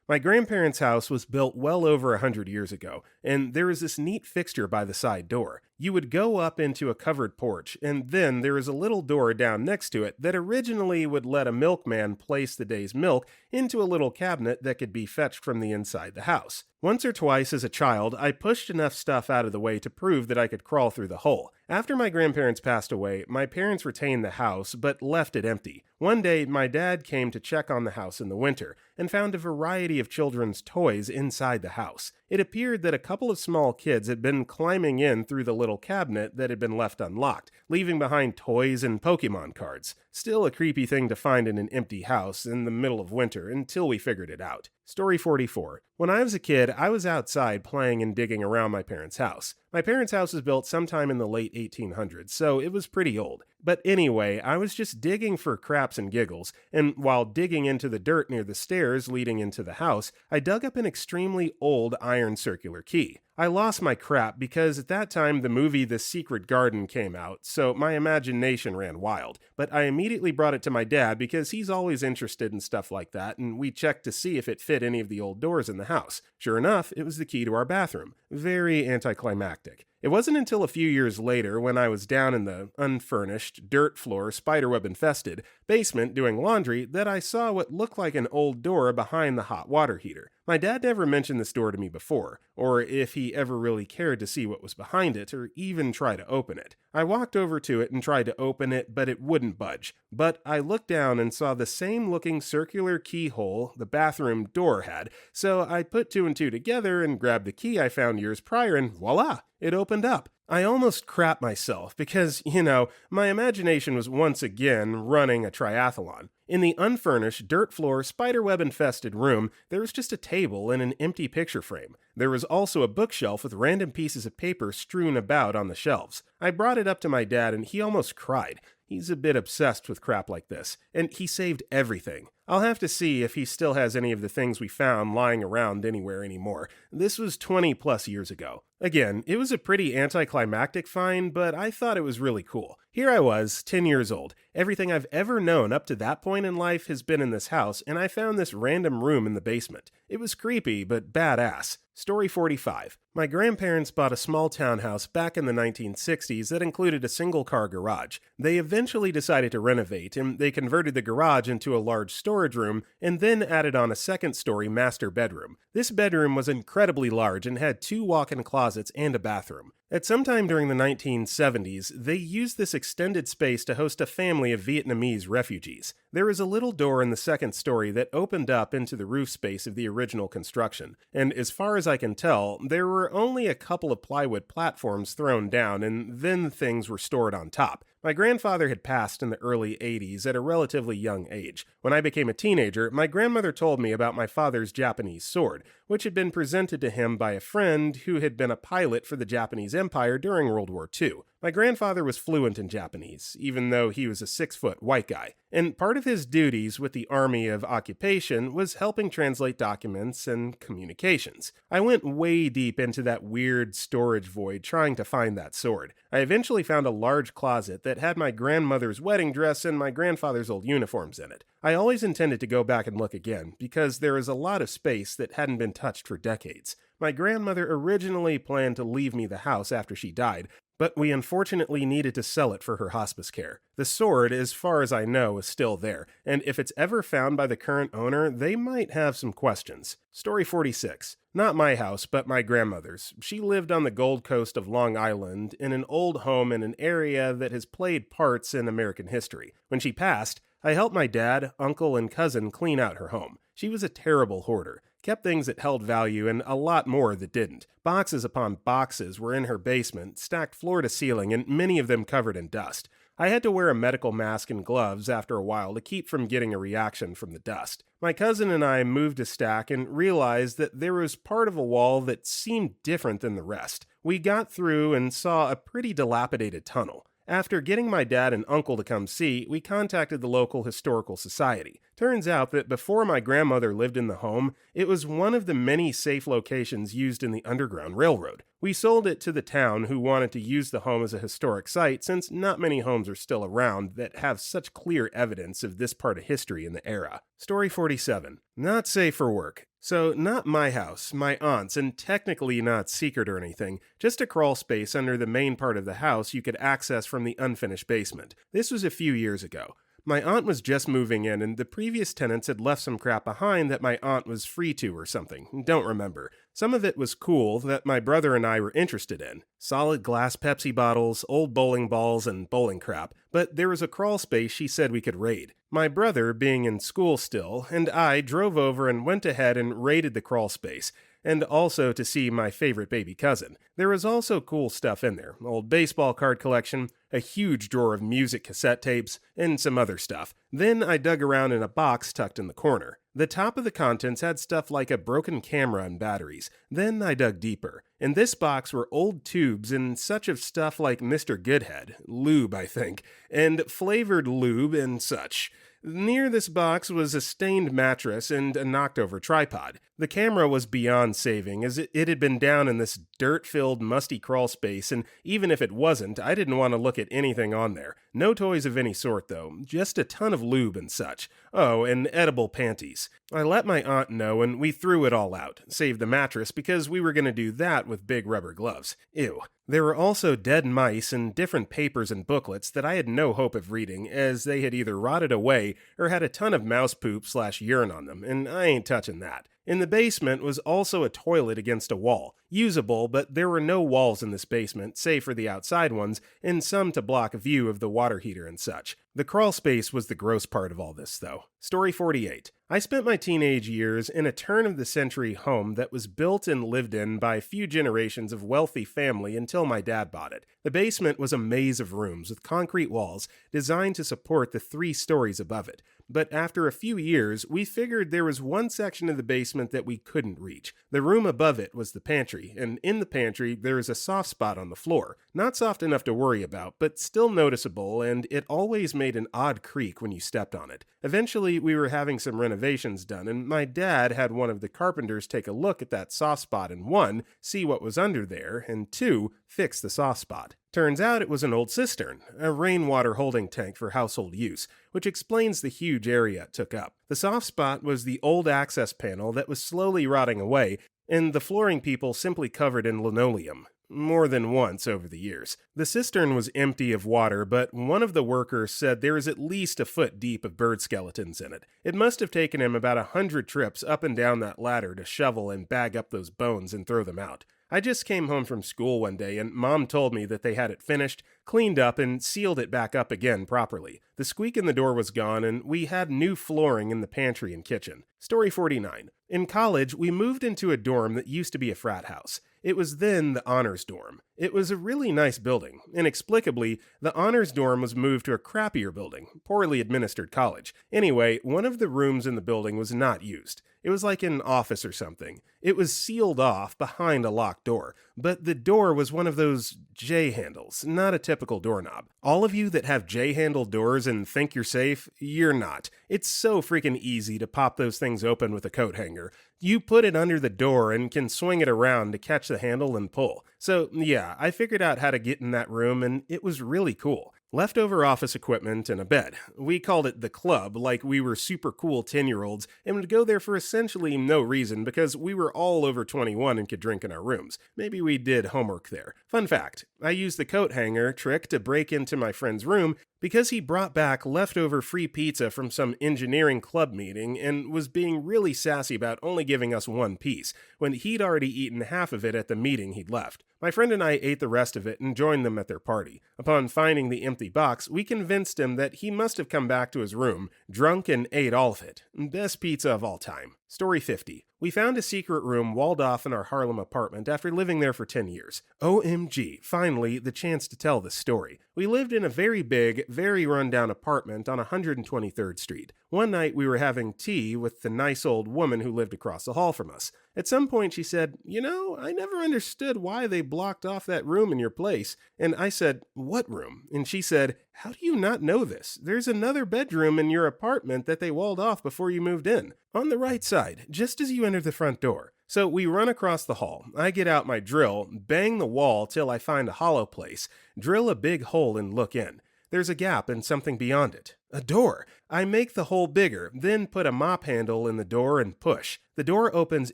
My grandparents' house was built well over 100 years ago, and there was this neat fixture by the side door. You would go up into a covered porch, and then there was a little door down next to it that originally would let a milkman place the day's milk into a little cabinet that could be fetched from the inside the house. Once or twice as a child, I pushed enough stuff out of the way to prove that I could crawl through the hole. After my grandparents passed away, my parents retained the house, but left it empty. One day, my dad came to check on the house in the winter, and found a variety of children's toys inside the house. It appeared that a couple of small kids had been climbing in through the little cabinet that had been left unlocked, leaving behind toys and Pokemon cards. Still a creepy thing to find in an empty house in the middle of winter until we figured it out. Story 44. When I was a kid, I was outside playing and digging around my parents' house. My parents' house was built sometime in the late 1800s, so it was pretty old. But anyway, I was just digging for craps and giggles, and while digging into the dirt near the stairs leading into the house, I dug up an extremely old iron circular key. I lost my crap because at that time the movie The Secret Garden came out, so my imagination ran wild. But I immediately brought it to my dad because he's always interested in stuff like that, and we checked to see if it fit any of the old doors in the house. Sure enough, it was the key to our bathroom. Very anticlimactic. It wasn't until a few years later when I was down in the unfurnished, dirt floor, spiderweb infested basement doing laundry that I saw what looked like an old door behind the hot water heater. My dad never mentioned this door to me before, or if he ever really cared to see what was behind it, or even try to open it. I walked over to it and tried to open it, but it wouldn't budge. But I looked down and saw the same looking circular keyhole the bathroom door had, so I put 2 and 2 together and grabbed the key I found years prior and voila! It opened up. I almost crapped myself because, my imagination was once again running a triathlon. In the unfurnished, dirt floor, spiderweb infested room, there was just a table and an empty picture frame. There was also a bookshelf with random pieces of paper strewn about on the shelves. I brought it up to my dad and he almost cried. He's a bit obsessed with crap like this, and he saved everything. I'll have to see if he still has any of the things we found lying around anywhere anymore. This was 20 plus years ago. Again, it was a pretty anticlimactic find, but I thought it was really cool. Here I was, 10 years old. Everything I've ever known up to that point in life has been in this house, and I found this random room in the basement. It was creepy, but badass. Story 45. My grandparents bought a small townhouse back in the 1960s that included a single-car garage. They eventually decided to renovate, and they converted the garage into a large storage room and then added on a second-story master bedroom. This bedroom was incredibly large and had 2 walk-in closets and a bathroom. At some time during the 1970s, they used this extended space to host a family of Vietnamese refugees. There was a little door in the second story that opened up into the roof space of the original construction, and as far as I can tell, there were only a couple of plywood platforms thrown down, and then things were stored on top. My grandfather had passed in the early 80s at a relatively young age. When I became a teenager, my grandmother told me about my father's Japanese sword, which had been presented to him by a friend who had been a pilot for the Japanese Empire during World War II. My grandfather was fluent in Japanese, even though he was a 6-foot white guy, and part of his duties with the Army of Occupation was helping translate documents and communications. I went way deep into that weird storage void trying to find that sword. I eventually found a large closet that had my grandmother's wedding dress and my grandfather's old uniforms in it. I always intended to go back and look again, because there is a lot of space that hadn't been touched for decades. My grandmother originally planned to leave me the house after she died, but we unfortunately needed to sell it for her hospice care. The sword, as far as I know, is still there, and if it's ever found by the current owner, they might have some questions. Story 46. Not my house, but my grandmother's. She lived on the Gold Coast of Long Island in an old home in an area that has played parts in American history. When she passed, I helped my dad, uncle, and cousin clean out her home. She was a terrible hoarder, kept things that held value and a lot more that didn't. Boxes upon boxes were in her basement, stacked floor to ceiling, and many of them covered in dust. I had to wear a medical mask and gloves after a while to keep from getting a reaction from the dust. My cousin and I moved a stack and realized that there was part of a wall that seemed different than the rest. We got through and saw a pretty dilapidated tunnel. After getting my dad and uncle to come see, we contacted the local historical society. Turns out that before my grandmother lived in the home, it was one of the many safe locations used in the Underground Railroad. We sold it to the town, who wanted to use the home as a historic site since not many homes are still around that have such clear evidence of this part of history in the era. Story 47. Not safe for work. So, not my house, my aunt's, and technically not secret or anything, just a crawl space under the main part of the house you could access from the unfinished basement. This was a few years ago. My aunt was just moving in, and the previous tenants had left some crap behind that my aunt was free to or something. Don't remember. Some of it was cool that my brother and I were interested in. Solid glass Pepsi bottles, old bowling balls, and bowling crap. But there was a crawl space she said we could raid. My brother, being in school still, and I drove over and went ahead and raided the crawl space, and also to see my favorite baby cousin. There was also cool stuff in there. Old baseball card collection, a huge drawer of music cassette tapes, and some other stuff. Then I dug around in a box tucked in the corner. The top of the contents had stuff like a broken camera and batteries. Then I dug deeper. In this box were old tubes and such of stuff like Mr. Goodhead, lube I think, and flavored lube and such. Near this box was a stained mattress and a knocked-over tripod. The camera was beyond saving, as it had been down in this dirt-filled, musty crawl space, and even if it wasn't, I didn't want to look at anything on there. No toys of any sort, though. Just a ton of lube and such. Oh, and edible panties. I let my aunt know, and we threw it all out, save the mattress, because we were going to do that with big rubber gloves. Ew. There were also dead mice and different papers and booklets that I had no hope of reading, as they had either rotted away or had a ton of mouse poop/urine on them, and I ain't touching that. In the basement was also a toilet against a wall. Usable, but there were no walls in this basement, save for the outside ones, and some to block a view of the water heater and such. The crawl space was the gross part of all this, though. Story 48. I spent my teenage years in a turn-of-the-century home that was built and lived in by a few generations of wealthy family until my dad bought it. The basement was a maze of rooms with concrete walls designed to support the 3 stories above it. but after a few years, we figured there was one section of the basement that we couldn't reach. The room above it was the pantry, and in the pantry, there is a soft spot on the floor. Not soft enough to worry about, but still noticeable, and it always made an odd creak when you stepped on it. Eventually, we were having some renovations done, and my dad had one of the carpenters take a look at that soft spot and 1, see what was under there, and 2, fix the soft spot. Turns out it was an old cistern, a rainwater holding tank for household use, which explains the huge area it took up. The soft spot was the old access panel that was slowly rotting away, and the flooring people simply covered in linoleum. More than once over the years. The cistern was empty of water, but one of the workers said there is at least a foot deep of bird skeletons in it. It must have taken him about 100 trips up and down that ladder to shovel and bag up those bones and throw them out. I just came home from school one day and Mom told me that they had it finished, cleaned up, and sealed it back up again properly. The squeak in the door was gone and we had new flooring in the pantry and kitchen. Story 49. In college, we moved into a dorm that used to be a frat house. It was then the honors dorm. It was a really nice building. Inexplicably, the honors dorm was moved to a crappier building, poorly administered college. Anyway, one of the rooms in the building was not used. It was like an office or something. It was sealed off behind a locked door, but the door was one of those J-handles, not a typical doorknob. All of you that have J-handle doors and think you're safe, you're not. It's so freaking easy to pop those things open with a coat hanger. You put it under the door and can swing it around to catch the handle and pull. So yeah, I figured out how to get in that room and it was really cool. Leftover office equipment and a bed. We called it the club, like we were super cool 10-year-olds, and would go there for essentially no reason because we were all over 21 and could drink in our rooms. Maybe we did homework there. Fun fact, I used the coat hanger trick to break into my friend's room because he brought back leftover free pizza from some engineering club meeting and was being really sassy about only giving us one piece, when he'd already eaten half of it at the meeting he'd left. My friend and I ate the rest of it and joined them at their party. Upon finding the empty box, we convinced him that he must have come back to his room, drunk, and ate all of it. Best pizza of all time. Story 50. We found a secret room walled off in our Harlem apartment after living there for 10 years. OMG, finally, the chance to tell this story. We lived in a very big, very run-down apartment on 123rd Street. One night we were having tea with the nice old woman who lived across the hall from us. At some point she said, I never understood why they blocked off that room in your place. And I said, what room? And she said, how do you not know this? There's another bedroom in your apartment that they walled off before you moved in. On the right side, just as you enter the front door. So we run across the hall. I get out my drill, bang the wall till I find a hollow place, drill a big hole and look in. There's a gap and something beyond it. A door. I make the hole bigger, then put a mop handle in the door and push. The door opens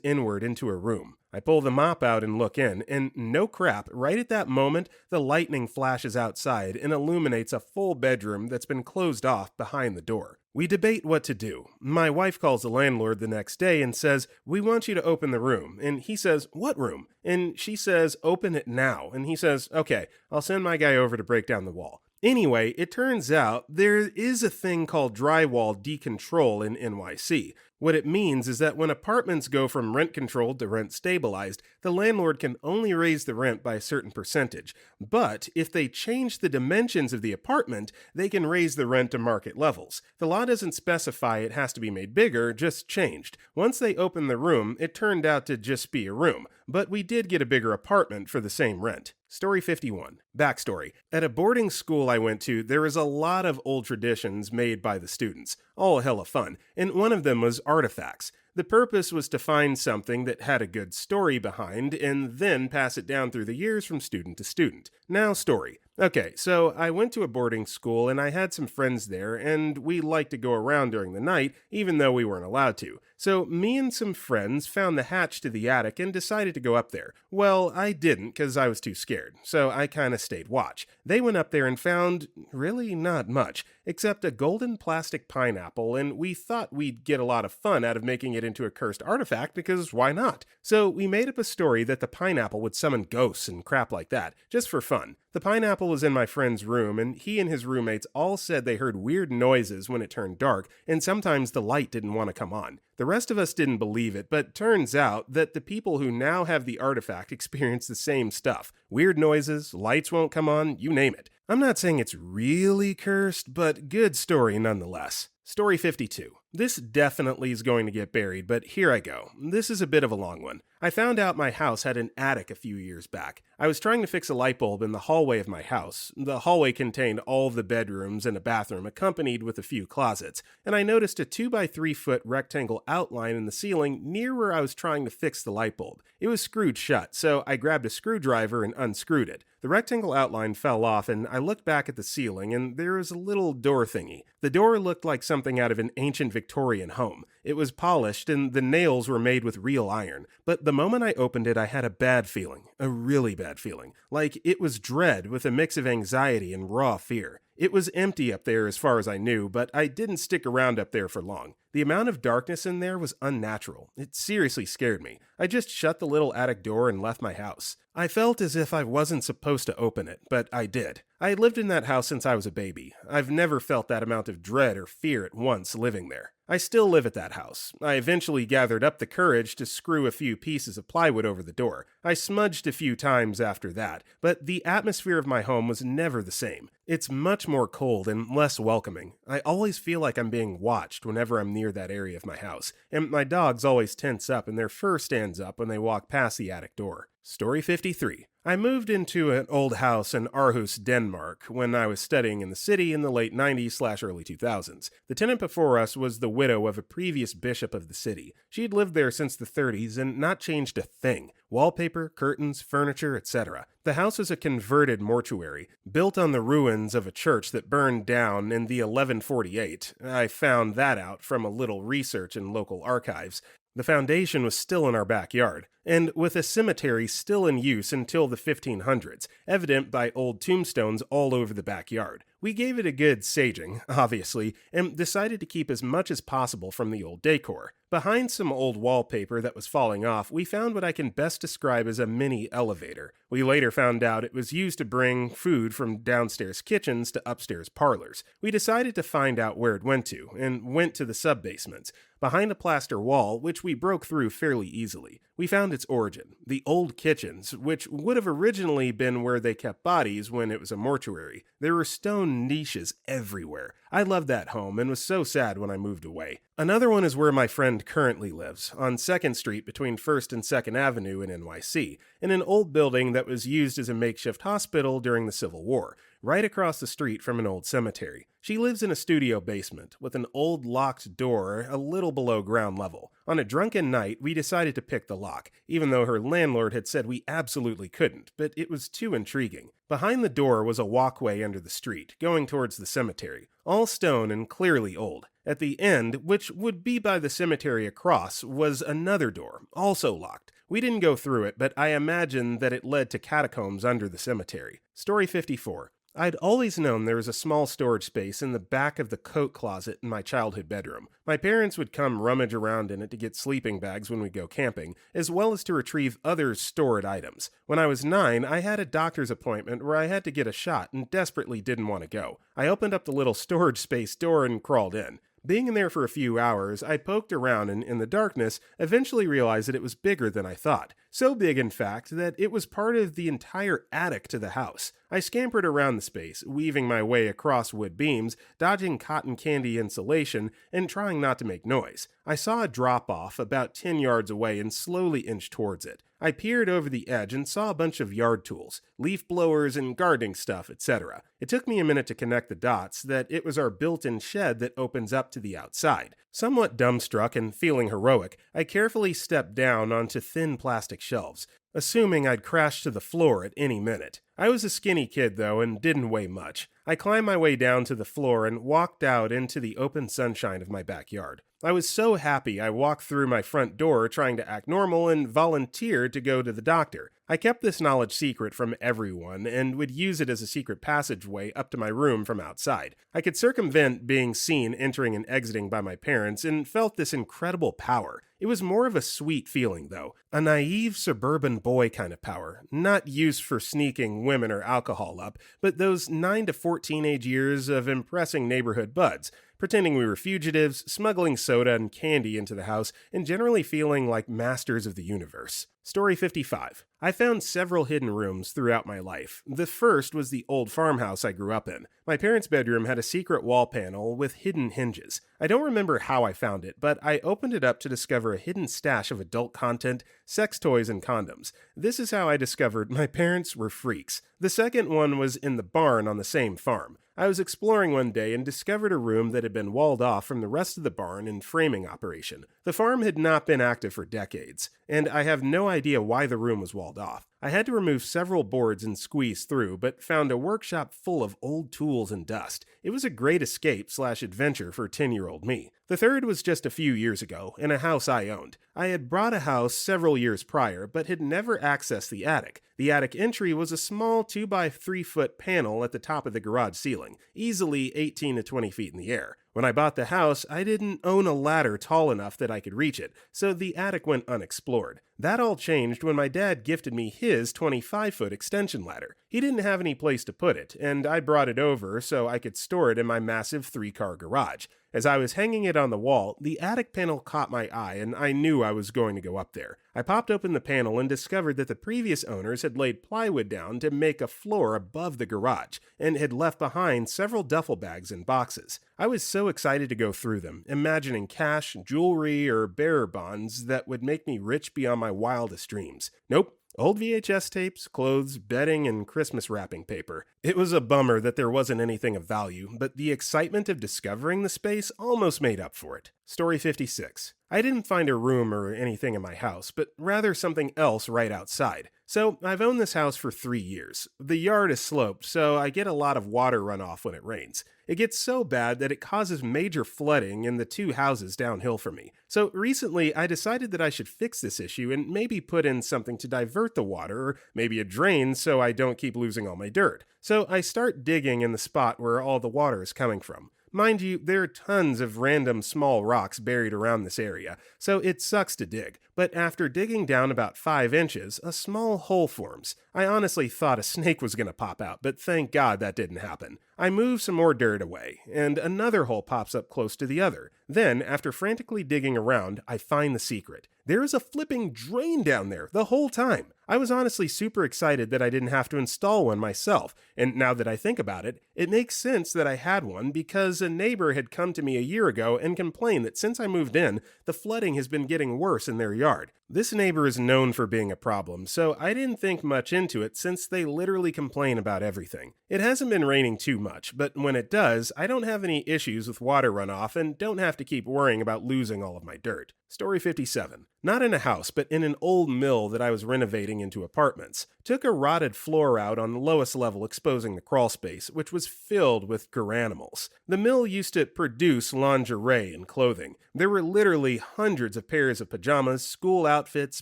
inward into a room. I pull the mop out and look in, and no crap, right at that moment, the lightning flashes outside and illuminates a full bedroom that's been closed off behind the door. We debate what to do. My wife calls the landlord the next day and says, we want you to open the room. And he says, what room? And she says, open it now. And he says, okay, I'll send my guy over to break down the wall. Anyway, it turns out there is a thing called drywall decontrol in NYC. What it means is that when apartments go from rent controlled to rent stabilized, the landlord can only raise the rent by a certain percentage. But if they change the dimensions of the apartment, they can raise the rent to market levels. The law doesn't specify it has to be made bigger, just changed. Once they opened the room, it turned out to just be a room, but we did get a bigger apartment for the same rent. Story 51. Backstory. At a boarding school I went to, there was a lot of old traditions made by the students. All hella fun. And one of them was artifacts. The purpose was to find something that had a good story behind and then pass it down through the years from student to student. Now, story. Okay, so I went to a boarding school and I had some friends there and we liked to go around during the night even though we weren't allowed to. So me and some friends found the hatch to the attic and decided to go up there. Well, I didn't because I was too scared, so I kind of stayed watch. They went up there and found really not much, except a golden plastic pineapple, and we thought we'd get a lot of fun out of making it into a cursed artifact because why not? So we made up a story that the pineapple would summon ghosts and crap like that, just for fun. The pineapple was in my friend's room, and he and his roommates all said they heard weird noises when it turned dark, and sometimes the light didn't want to come on. The rest of us didn't believe it, but turns out that the people who now have the artifact experience the same stuff. Weird noises, lights won't come on, you name it. I'm not saying it's really cursed, but good story nonetheless. Story 52. This definitely is going to get buried, but here I go. This is a bit of a long one. I found out my house had an attic a few years back. I was trying to fix a light bulb in the hallway of my house. The hallway contained all of the bedrooms and a bathroom accompanied with a few closets, and I noticed a 2 by 3 foot rectangle outline in the ceiling near where I was trying to fix the light bulb. It was screwed shut, so I grabbed a screwdriver and unscrewed it. The rectangle outline fell off, and I looked back at the ceiling, and there was a little door thingy. The door looked like something out of an ancient Victorian home. It was polished, and the nails were made with real iron. But the moment I opened it, I had a bad feeling. A really bad feeling. Like it was dread with a mix of anxiety and raw fear. It was empty up there as far as I knew, but I didn't stick around up there for long. The amount of darkness in there was unnatural. It seriously scared me. I just shut the little attic door and left my house. I felt as if I wasn't supposed to open it, but I did. I had lived in that house since I was a baby. I've never felt that amount of dread or fear at once living there. I still live at that house. I eventually gathered up the courage to screw a few pieces of plywood over the door. I smudged a few times after that, but the atmosphere of my home was never the same. It's much more cold and less welcoming. I always feel like I'm being watched whenever I'm near that area of my house, and my dogs always tense up and their fur stands up when they walk past the attic door. Story 53. I moved into an old house in Aarhus, Denmark, when I was studying in the city in the late 90s/early 2000s. The tenant before us was the widow of a previous bishop of the city. She'd lived there since the 30s and not changed a thing. Wallpaper, curtains, furniture, etc. The house is a converted mortuary, built on the ruins of a church that burned down in the 1148. I found that out from a little research in local archives. The foundation was still in our backyard, and with a cemetery still in use until the 1500s, evident by old tombstones all over the backyard. We gave it a good saging, obviously, and decided to keep as much as possible from the old decor. Behind some old wallpaper that was falling off, we found what I can best describe as a mini elevator. We later found out it was used to bring food from downstairs kitchens to upstairs parlors. We decided to find out where it went to, and went to the sub-basements. Behind a plaster wall, which we broke through fairly easily, we found its origin, the old kitchens, which would have originally been where they kept bodies when it was a mortuary. There were stone niches everywhere. I loved that home and was so sad when I moved away. Another one is where my friend currently lives, on 2nd Street between 1st and 2nd Avenue in NYC, in an old building that was used as a makeshift hospital during the Civil War, right across the street from an old cemetery. She lives in a studio basement, with an old locked door a little below ground level. On a drunken night, we decided to pick the lock, even though her landlord had said we absolutely couldn't, but it was too intriguing. Behind the door was a walkway under the street, going towards the cemetery, all stone and clearly old. At the end, which would be by the cemetery across, was another door, also locked. We didn't go through it, but I imagine that it led to catacombs under the cemetery. Story 54. I'd always known there was a small storage space in the back of the coat closet in my childhood bedroom. My parents would come rummage around in it to get sleeping bags when we'd go camping, as well as to retrieve other stored items. When I was 9, I had a doctor's appointment where I had to get a shot and desperately didn't want to go. I opened up the little storage space door and crawled in. Being in there for a few hours, I poked around and, in the darkness, eventually realized that it was bigger than I thought. So big, in fact, that it was part of the entire attic to the house. I scampered around the space, weaving my way across wood beams, dodging cotton candy insulation, and trying not to make noise. I saw a drop-off about 10 yards away and slowly inched towards it. I peered over the edge and saw a bunch of yard tools, leaf blowers and gardening stuff, etc. It took me a minute to connect the dots that it was our built-in shed that opens up to the outside. Somewhat dumbstruck and feeling heroic, I carefully stepped down onto thin plastic shelves, assuming I'd crash to the floor at any minute. I was a skinny kid, though, and didn't weigh much. I climbed my way down to the floor and walked out into the open sunshine of my backyard. I was so happy I walked through my front door trying to act normal and volunteered to go to the doctor. I kept this knowledge secret from everyone and would use it as a secret passageway up to my room from outside. I could circumvent being seen entering and exiting by my parents and felt this incredible power. It was more of a sweet feeling, though. A naive suburban boy kind of power. Not used for sneaking women or alcohol up, but those 9 to 14 age years of impressing neighborhood buds. pretending we were fugitives, smuggling soda and candy into the house, and generally feeling like masters of the universe. Story 55. I found several hidden rooms throughout my life. The first was the old farmhouse I grew up in. My parents' bedroom had a secret wall panel with hidden hinges. I don't remember how I found it, but I opened it up to discover a hidden stash of adult content, sex toys, and condoms. This is how I discovered my parents were freaks. The second one was in the barn on the same farm. I was exploring one day and discovered a room that had been walled off from the rest of the barn in framing operation. The farm had not been active for decades, and I have no idea why the room was walled off. I had to remove several boards and squeeze through, but found a workshop full of old tools and dust. It was a great escape/adventure for 10-year-old me. The third was just a few years ago, in a house I owned. I had bought a house several years prior, but had never accessed the attic. The attic entry was a small 2x3 foot panel at the top of the garage ceiling, easily 18 to 20 feet in the air. When I bought the house, I didn't own a ladder tall enough that I could reach it, so the attic went unexplored. That all changed when my dad gifted me his 25-foot extension ladder. He didn't have any place to put it, and I brought it over so I could store it in my massive 3-car garage. As I was hanging it on the wall, the attic panel caught my eye and I knew I was going to go up there. I popped open the panel and discovered that the previous owners had laid plywood down to make a floor above the garage and had left behind several duffel bags and boxes. I was so excited to go through them, imagining cash, jewelry, or bearer bonds that would make me rich beyond my wildest dreams. Nope. Old VHS tapes, clothes, bedding, and Christmas wrapping paper. It was a bummer that there wasn't anything of value, but the excitement of discovering the space almost made up for it. Story 56. I didn't find a room or anything in my house, but rather something else right outside. So, I've owned this house for 3 years. The yard is sloped, so I get a lot of water runoff when it rains. It gets so bad that it causes major flooding in the 2 houses downhill from me. So recently, I decided that I should fix this issue and maybe put in something to divert the water, or maybe a drain so I don't keep losing all my dirt. So I start digging in the spot where all the water is coming from. Mind you, there are tons of random small rocks buried around this area, so it sucks to dig. But after digging down about 5 inches, a small hole forms. I honestly thought a snake was going to pop out, but thank God that didn't happen. I move some more dirt away, and another hole pops up close to the other. Then, after frantically digging around, I find the secret. There is a flipping drain down there the whole time. I was honestly super excited that I didn't have to install one myself, and now that I think about it, it makes sense that I had one because a neighbor had come to me a year ago and complained that since I moved in, the flooding has been getting worse in their yard. This neighbor is known for being a problem, so I didn't think much into it since they literally complain about everything. It hasn't been raining too much, but when it does, I don't have any issues with water runoff and don't have to keep worrying about losing all of my dirt. Story 57. Not in a house, but in an old mill that I was renovating into apartments. Took a rotted floor out on the lowest level, exposing the crawlspace, which was filled with granimals. The mill used to produce lingerie and clothing. There were literally hundreds of pairs of pajamas, school outfits,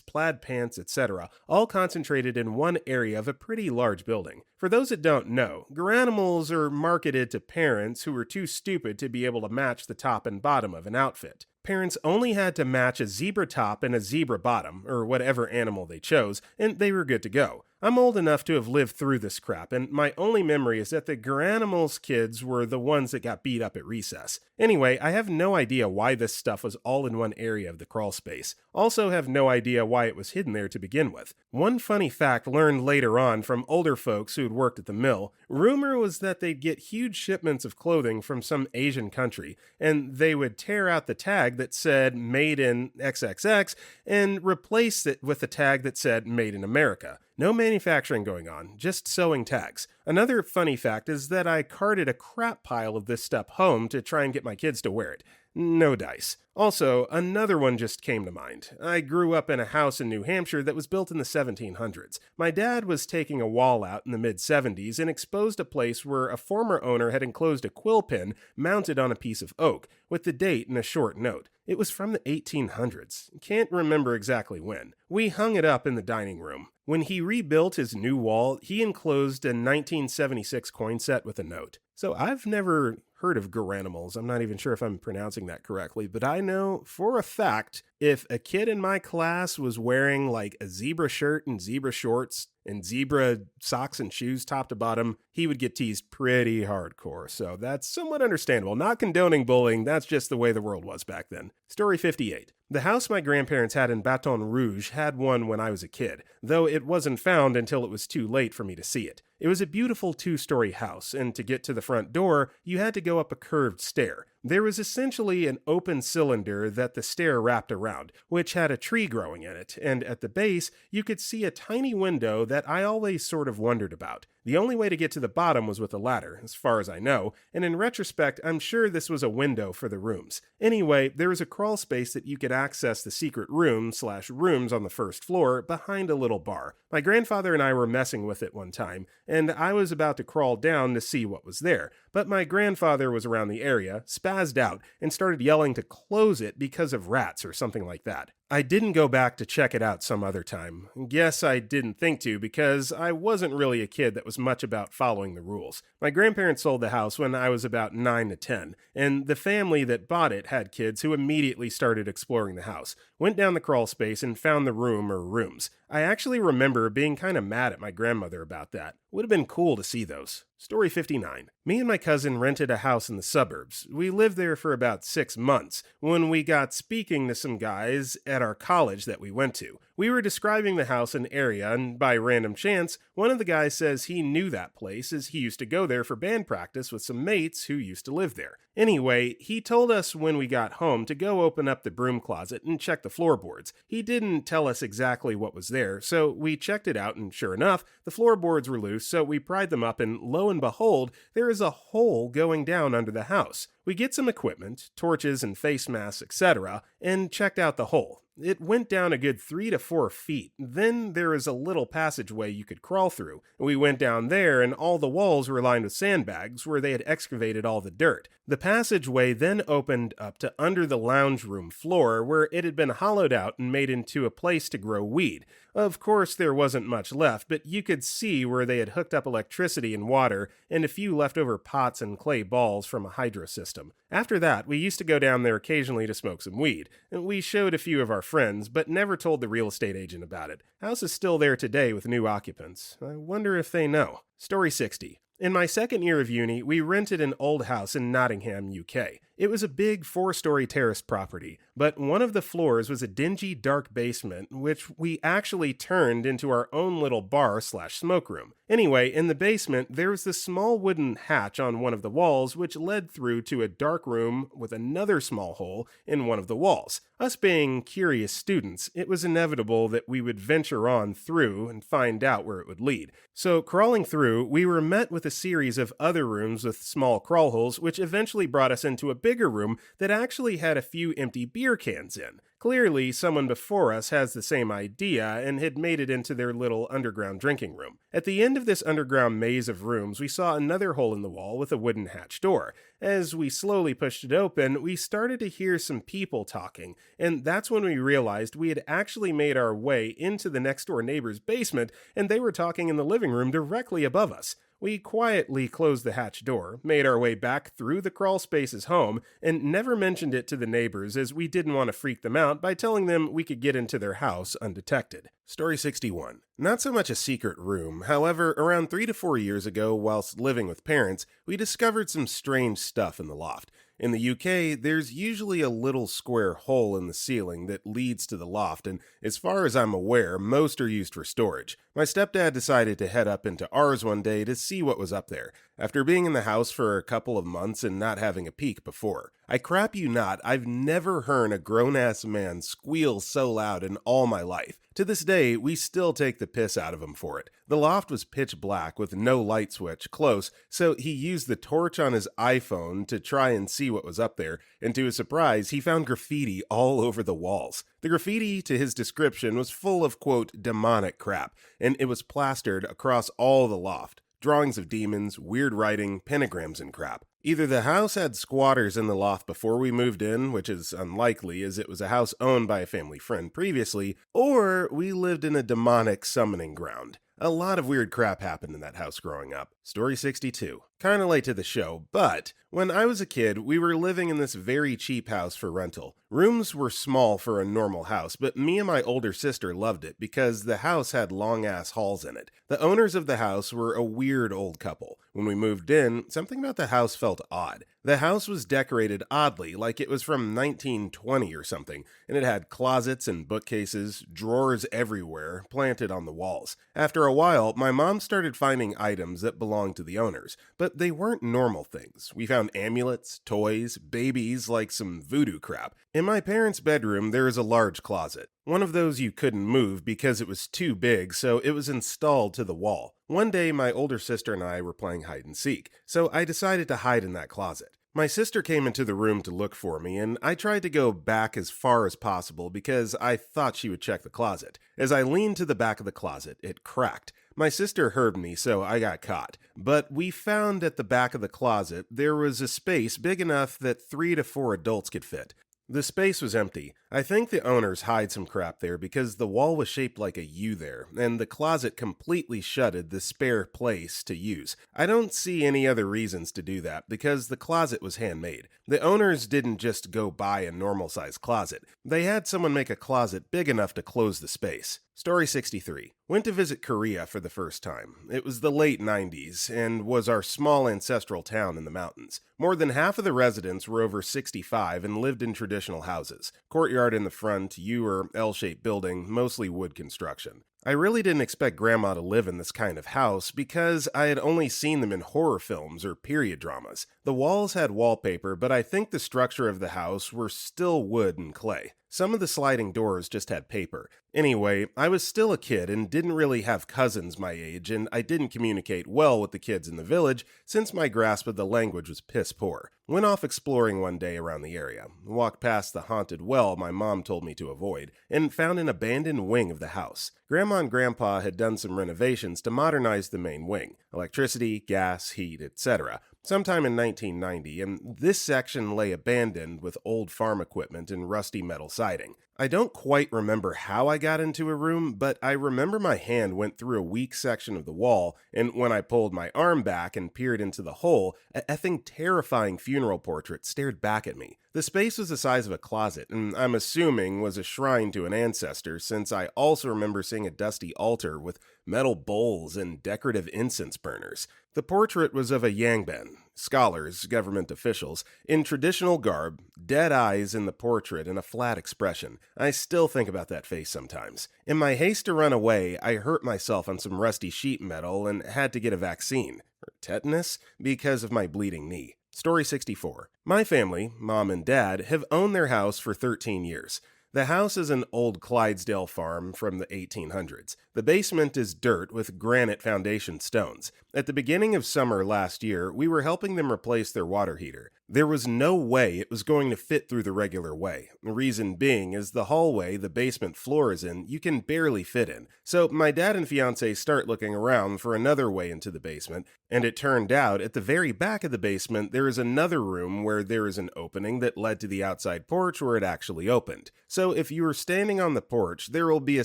plaid pants, etc., all concentrated in one area of a pretty large building. For those that don't know, granimals are marketed to parents who were too stupid to be able to match the top and bottom of an outfit. Parents only had to match a zebra top and a zebra bottom, or whatever animal they chose, and they were good to go. I'm old enough to have lived through this crap, and my only memory is that the Granimals kids were the ones that got beat up at recess. Anyway, I have no idea why this stuff was all in one area of the crawl space. Also have no idea why it was hidden there to begin with. One funny fact learned later on from older folks who had worked at the mill, rumor was that they'd get huge shipments of clothing from some Asian country, and they would tear out the tag that said made in XXX and replace it with a tag that said made in America. No manufacturing going on, just sewing tags. Another funny fact is that I carted a crap pile of this stuff home to try and get my kids to wear it. No dice. Also, another one just came to mind. I grew up in a house in New Hampshire that was built in the 1700s. My dad was taking a wall out in the mid-70s and exposed a place where a former owner had enclosed a quill pen mounted on a piece of oak, with the date and a short note. It was from the 1800s. Can't remember exactly when. We hung it up in the dining room. When he rebuilt his new wall, he enclosed a 1976 coin set with a note. So I've never heard of granimals. I'm not even sure if I'm pronouncing that correctly, but I know for a fact if a kid in my class was wearing like a zebra shirt and zebra shorts, and zebra socks and shoes top to bottom, he would get teased pretty hardcore, so that's somewhat understandable. Not condoning bullying, that's just the way the world was back then. Story 58. The house my grandparents had in Baton Rouge had one when I was a kid, though it wasn't found until it was too late for me to see it. It was a beautiful 2-story house, and to get to the front door, you had to go up a curved stair. There was essentially an open cylinder that the stair wrapped around, which had a tree growing in it, and at the base, you could see a tiny window that I always sort of wondered about. The only way to get to the bottom was with a ladder, as far as I know, and in retrospect, I'm sure this was a window for the rooms. Anyway, there was a crawl space that you could access the secret room/rooms on the first floor behind a little bar. My grandfather and I were messing with it one time, and I was about to crawl down to see what was there, but my grandfather was around the area, spazzed out, and started yelling to close it because of rats or something like that. I didn't go back to check it out some other time. Guess I didn't think to because I wasn't really a kid that was much about following the rules. My grandparents sold the house when I was about 9 to 10, and the family that bought it had kids who immediately started exploring the house, went down the crawl space and found the room or rooms. I actually remember being kind of mad at my grandmother about that. Would have been cool to see those. Story 59. Me and my cousin rented a house in the suburbs. We lived there for about 6 months when we got speaking to some guys at our college that we went to. We were describing the house and area, and by random chance, one of the guys says he knew that place as he used to go there for band practice with some mates who used to live there. Anyway, he told us when we got home to go open up the broom closet and check the floorboards. He didn't tell us exactly what was there, so we checked it out, and sure enough, the floorboards were loose, so we pried them up, and lo and behold, there is a hole going down under the house. We get some equipment, torches and face masks, etc., and checked out the hole. It went down a good 3 to 4 feet. Then there is a little passageway you could crawl through. We went down there, and all the walls were lined with sandbags where they had excavated all the dirt. The passageway then opened up to under the lounge room floor where it had been hollowed out and made into a place to grow weed. Of course, there wasn't much left, but you could see where they had hooked up electricity and water and a few leftover pots and clay balls from a hydro system. After that, we used to go down there occasionally to smoke some weed. We showed a few of our friends, but never told the real estate agent about it. House is still there today with new occupants. I wonder if they know. Story 60. In my second year of uni, we rented an old house in Nottingham, UK. It was a big 4-story terrace property, but one of the floors was a dingy, dark basement, which we actually turned into our own little bar/smoke room. Anyway, in the basement, there was this small wooden hatch on one of the walls, which led through to a dark room with another small hole in one of the walls. Us being curious students, it was inevitable that we would venture on through and find out where it would lead. So, crawling through, we were met with a series of other rooms with small crawl holes, which eventually brought us into a bigger room that actually had a few empty beer cans in. Clearly, someone before us has the same idea and had made it into their little underground drinking room. At the end of this underground maze of rooms, we saw another hole in the wall with a wooden hatch door. As we slowly pushed it open, we started to hear some people talking, and that's when we realized we had actually made our way into the next door neighbor's basement, and they were talking in the living room directly above us. We quietly closed the hatch door, made our way back through the crawlspace's home, and never mentioned it to the neighbors as we didn't want to freak them out by telling them we could get into their house undetected. Story 61. Not so much a secret room, however, around 3 to 4 years ago, whilst living with parents, we discovered some strange stuff in the loft. In the UK, there's usually a little square hole in the ceiling that leads to the loft, and as far as I'm aware, most are used for storage. My stepdad decided to head up into ours one day to see what was up there, after being in the house for a couple of months and not having a peek before. I crap you not, I've never heard a grown-ass man squeal so loud in all my life. To this day, we still take the piss out of him for it. The loft was pitch black with no light switch close, so he used the torch on his iPhone to try and see what was up there, and to his surprise, he found graffiti all over the walls. The graffiti, to his description, was full of, quote, demonic crap, and it was plastered across all the loft. Drawings of demons, weird writing, pentagrams and crap. Either the house had squatters in the loft before we moved in, which is unlikely as it was a house owned by a family friend previously, or we lived in a demonic summoning ground. A lot of weird crap happened in that house growing up. Story 62. Kinda late to the show, but when I was a kid, we were living in this very cheap house for rental. Rooms were small for a normal house, but me and my older sister loved it because the house had long ass halls in it. The owners of the house were a weird old couple. When we moved in, something about the house felt odd. The house was decorated oddly, like it was from 1920 or something, and it had closets and bookcases, drawers everywhere, planted on the walls. After a while, my mom started finding items that belonged to the owners, but they weren't normal things. We found amulets, toys, babies, like some voodoo crap. In my parents' bedroom, there is a large closet. One of those you couldn't move because it was too big, so it was installed to the wall. One day, my older sister and I were playing hide and seek, so I decided to hide in that closet. My sister came into the room to look for me, and I tried to go back as far as possible because I thought she would check the closet. As I leaned to the back of the closet, it cracked. My sister heard me, so I got caught. But we found at the back of the closet there was a space big enough that 3 to 4 adults could fit. The space was empty. I think the owners hide some crap there because the wall was shaped like a U there, and the closet completely shutted the spare place to use. I don't see any other reasons to do that because the closet was handmade. The owners didn't just go buy a normal sized closet. They had someone make a closet big enough to close the space. Story 63. Went to visit Korea for the first time. It was the late 90s and was our small ancestral town in the mountains. More than half of the residents were over 65 and lived in traditional houses. Courtyard in the front, U or L-shaped building, mostly wood construction. I really didn't expect Grandma to live in this kind of house because I had only seen them in horror films or period dramas. The walls had wallpaper, but I think the structure of the house were still wood and clay. Some of the sliding doors just had paper. Anyway, I was still a kid and didn't really have cousins my age, and I didn't communicate well with the kids in the village since my grasp of the language was piss poor. Went off exploring one day around the area, walked past the haunted well my mom told me to avoid, and found an abandoned wing of the house. Grandma and Grandpa had done some renovations to modernize the main wing, electricity, gas, heat, etc., sometime in 1990, and this section lay abandoned with old farm equipment and rusty metal siding. I don't quite remember how I got into a room, but I remember my hand went through a weak section of the wall, and when I pulled my arm back and peered into the hole, a effing terrifying funeral portrait stared back at me. The space was the size of a closet, and I'm assuming was a shrine to an ancestor, since I also remember seeing a dusty altar with metal bowls and decorative incense burners. The portrait was of a Yangben, scholars, government officials, in traditional garb, dead eyes in the portrait and a flat expression. I still think about that face sometimes. In my haste to run away, I hurt myself on some rusty sheet metal and had to get a vaccine, or tetanus, because of my bleeding knee. Story 64. My family, mom and dad, have owned their house for 13 years. The house is an old Clydesdale farm from the 1800s. The basement is dirt with granite foundation stones. At the beginning of summer last year, we were helping them replace their water heater. There was no way it was going to fit through the regular way. The reason being is the hallway the basement floor is in, you can barely fit in. So my dad and fiancé start looking around for another way into the basement, and it turned out at the very back of the basement there is another room where there is an opening that led to the outside porch where it actually opened. So if you are standing on the porch, there will be a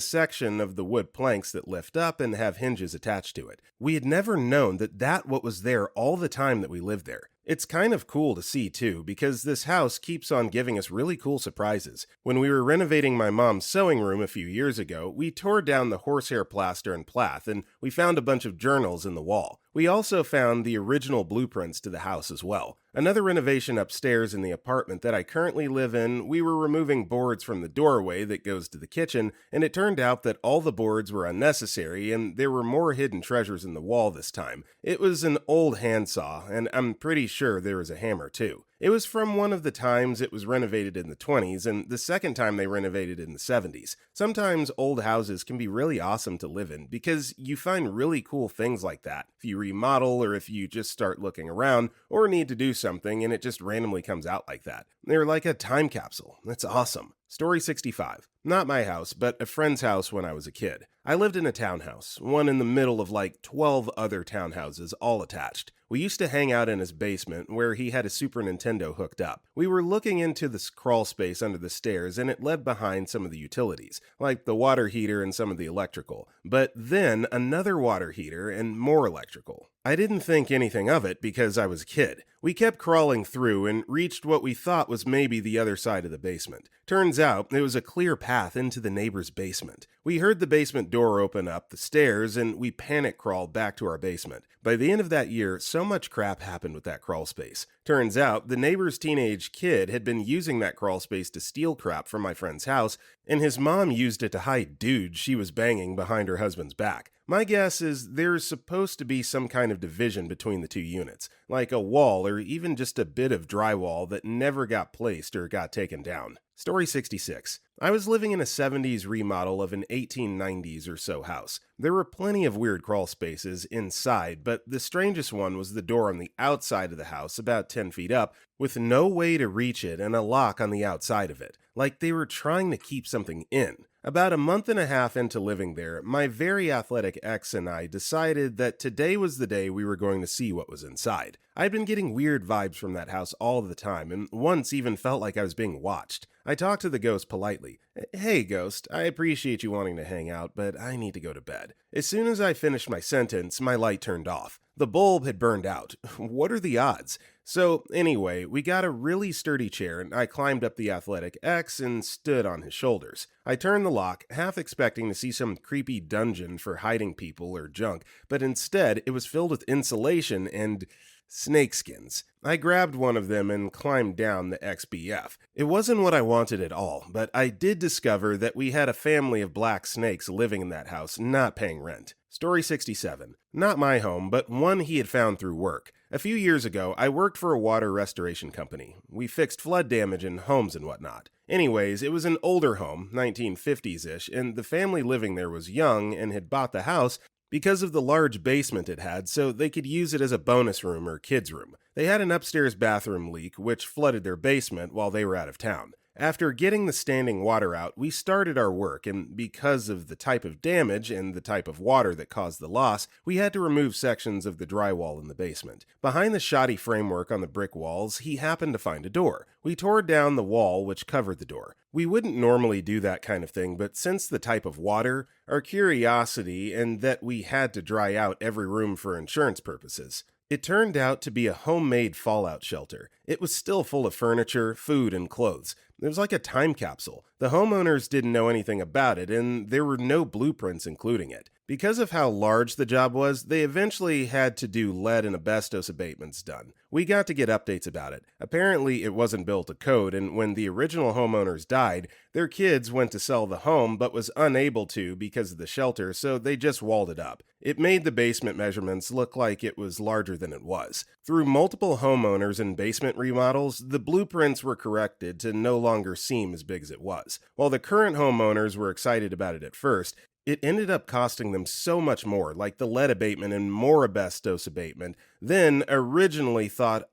section of the wood planks that lift up and have hinges attached to it. We had never known that what was there all the time that we lived there. It's kind of cool to see too, because this house keeps on giving us really cool surprises. When we were renovating my mom's sewing room a few years ago, we tore down the horsehair plaster and plath, and we found a bunch of journals in the wall. We also found the original blueprints to the house as well. Another renovation upstairs in the apartment that I currently live in, we were removing boards from the doorway that goes to the kitchen, and it turned out that all the boards were unnecessary and there were more hidden treasures in the wall this time. It was an old handsaw, and I'm pretty sure there was a hammer too. It was from one of the times it was renovated in the 20s and the second time they renovated in the 70s. Sometimes old houses can be really awesome to live in because you find really cool things like that. If you remodel or if you just start looking around or need to do something and it just randomly comes out like that. They're like a time capsule. That's awesome. Story 65. Not my house, but a friend's house when I was a kid. I lived in a townhouse, one in the middle of like 12 other townhouses, all attached. We used to hang out in his basement where he had a Super Nintendo hooked up. We were looking into this crawlspace under the stairs and it led behind some of the utilities, like the water heater and some of the electrical. But then another water heater and more electrical. I didn't think anything of it because I was a kid. We kept crawling through and reached what we thought was maybe the other side of the basement. Turns out it was a clear path into the neighbor's basement. We heard the basement door open up the stairs and we panic crawled back to our basement. By the end of that year, so much crap happened with that crawl space. Turns out the neighbor's teenage kid had been using that crawl space to steal crap from my friend's house, and his mom used it to hide dudes she was banging behind her husband's back. My guess is there's supposed to be some kind of division between the two units, like a wall or even just a bit of drywall that never got placed or got taken down. Story 66. I was living in a 70s remodel of an 1890s or so house. There were plenty of weird crawl spaces inside, but the strangest one was the door on the outside of the house, about 10 feet up, with no way to reach it and a lock on the outside of it, like they were trying to keep something in. About a month and a half into living there, my very athletic ex and I decided that today was the day we were going to see what was inside. I'd been getting weird vibes from that house all the time, and once even felt like I was being watched. I talked to the ghost politely. "Hey, ghost, I appreciate you wanting to hang out, but I need to go to bed." As soon as I finished my sentence, my light turned off. The bulb had burned out. What are the odds? So anyway, we got a really sturdy chair and I climbed up the athletic X and stood on his shoulders. I turned the lock, half expecting to see some creepy dungeon for hiding people or junk, but instead it was filled with insulation and snakeskins. I grabbed one of them and climbed down the XBF. It wasn't what I wanted at all, but I did discover that we had a family of black snakes living in that house, not paying rent. Story 67. Not my home, but one he had found through work. A few years ago, I worked for a water restoration company. We fixed flood damage in homes and whatnot. Anyways, it was an older home, 1950s-ish, and the family living there was young and had bought the house because of the large basement it had, so they could use it as a bonus room or kids' room. They had an upstairs bathroom leak, which flooded their basement while they were out of town. After getting the standing water out, we started our work, and because of the type of damage and the type of water that caused the loss, we had to remove sections of the drywall in the basement. Behind the shoddy framework on the brick walls, he happened to find a door. We tore down the wall which covered the door. We wouldn't normally do that kind of thing, but since the type of water, our curiosity, and that we had to dry out every room for insurance purposes, it turned out to be a homemade fallout shelter. It was still full of furniture, food, and clothes. It was like a time capsule. The homeowners didn't know anything about it, and there were no blueprints including it. Because of how large the job was, they eventually had to do lead and asbestos abatements done. We got to get updates about it. Apparently, it wasn't built to code, and when the original homeowners died, their kids went to sell the home but was unable to because of the shelter, so they just walled it up. It made the basement measurements look like it was larger than it was. Through multiple homeowners and basement remodels, the blueprints were corrected to no longer seem as big as it was. While the current homeowners were excited about it at first, it ended up costing them so much more, like the lead abatement and more asbestos abatement, than originally thought,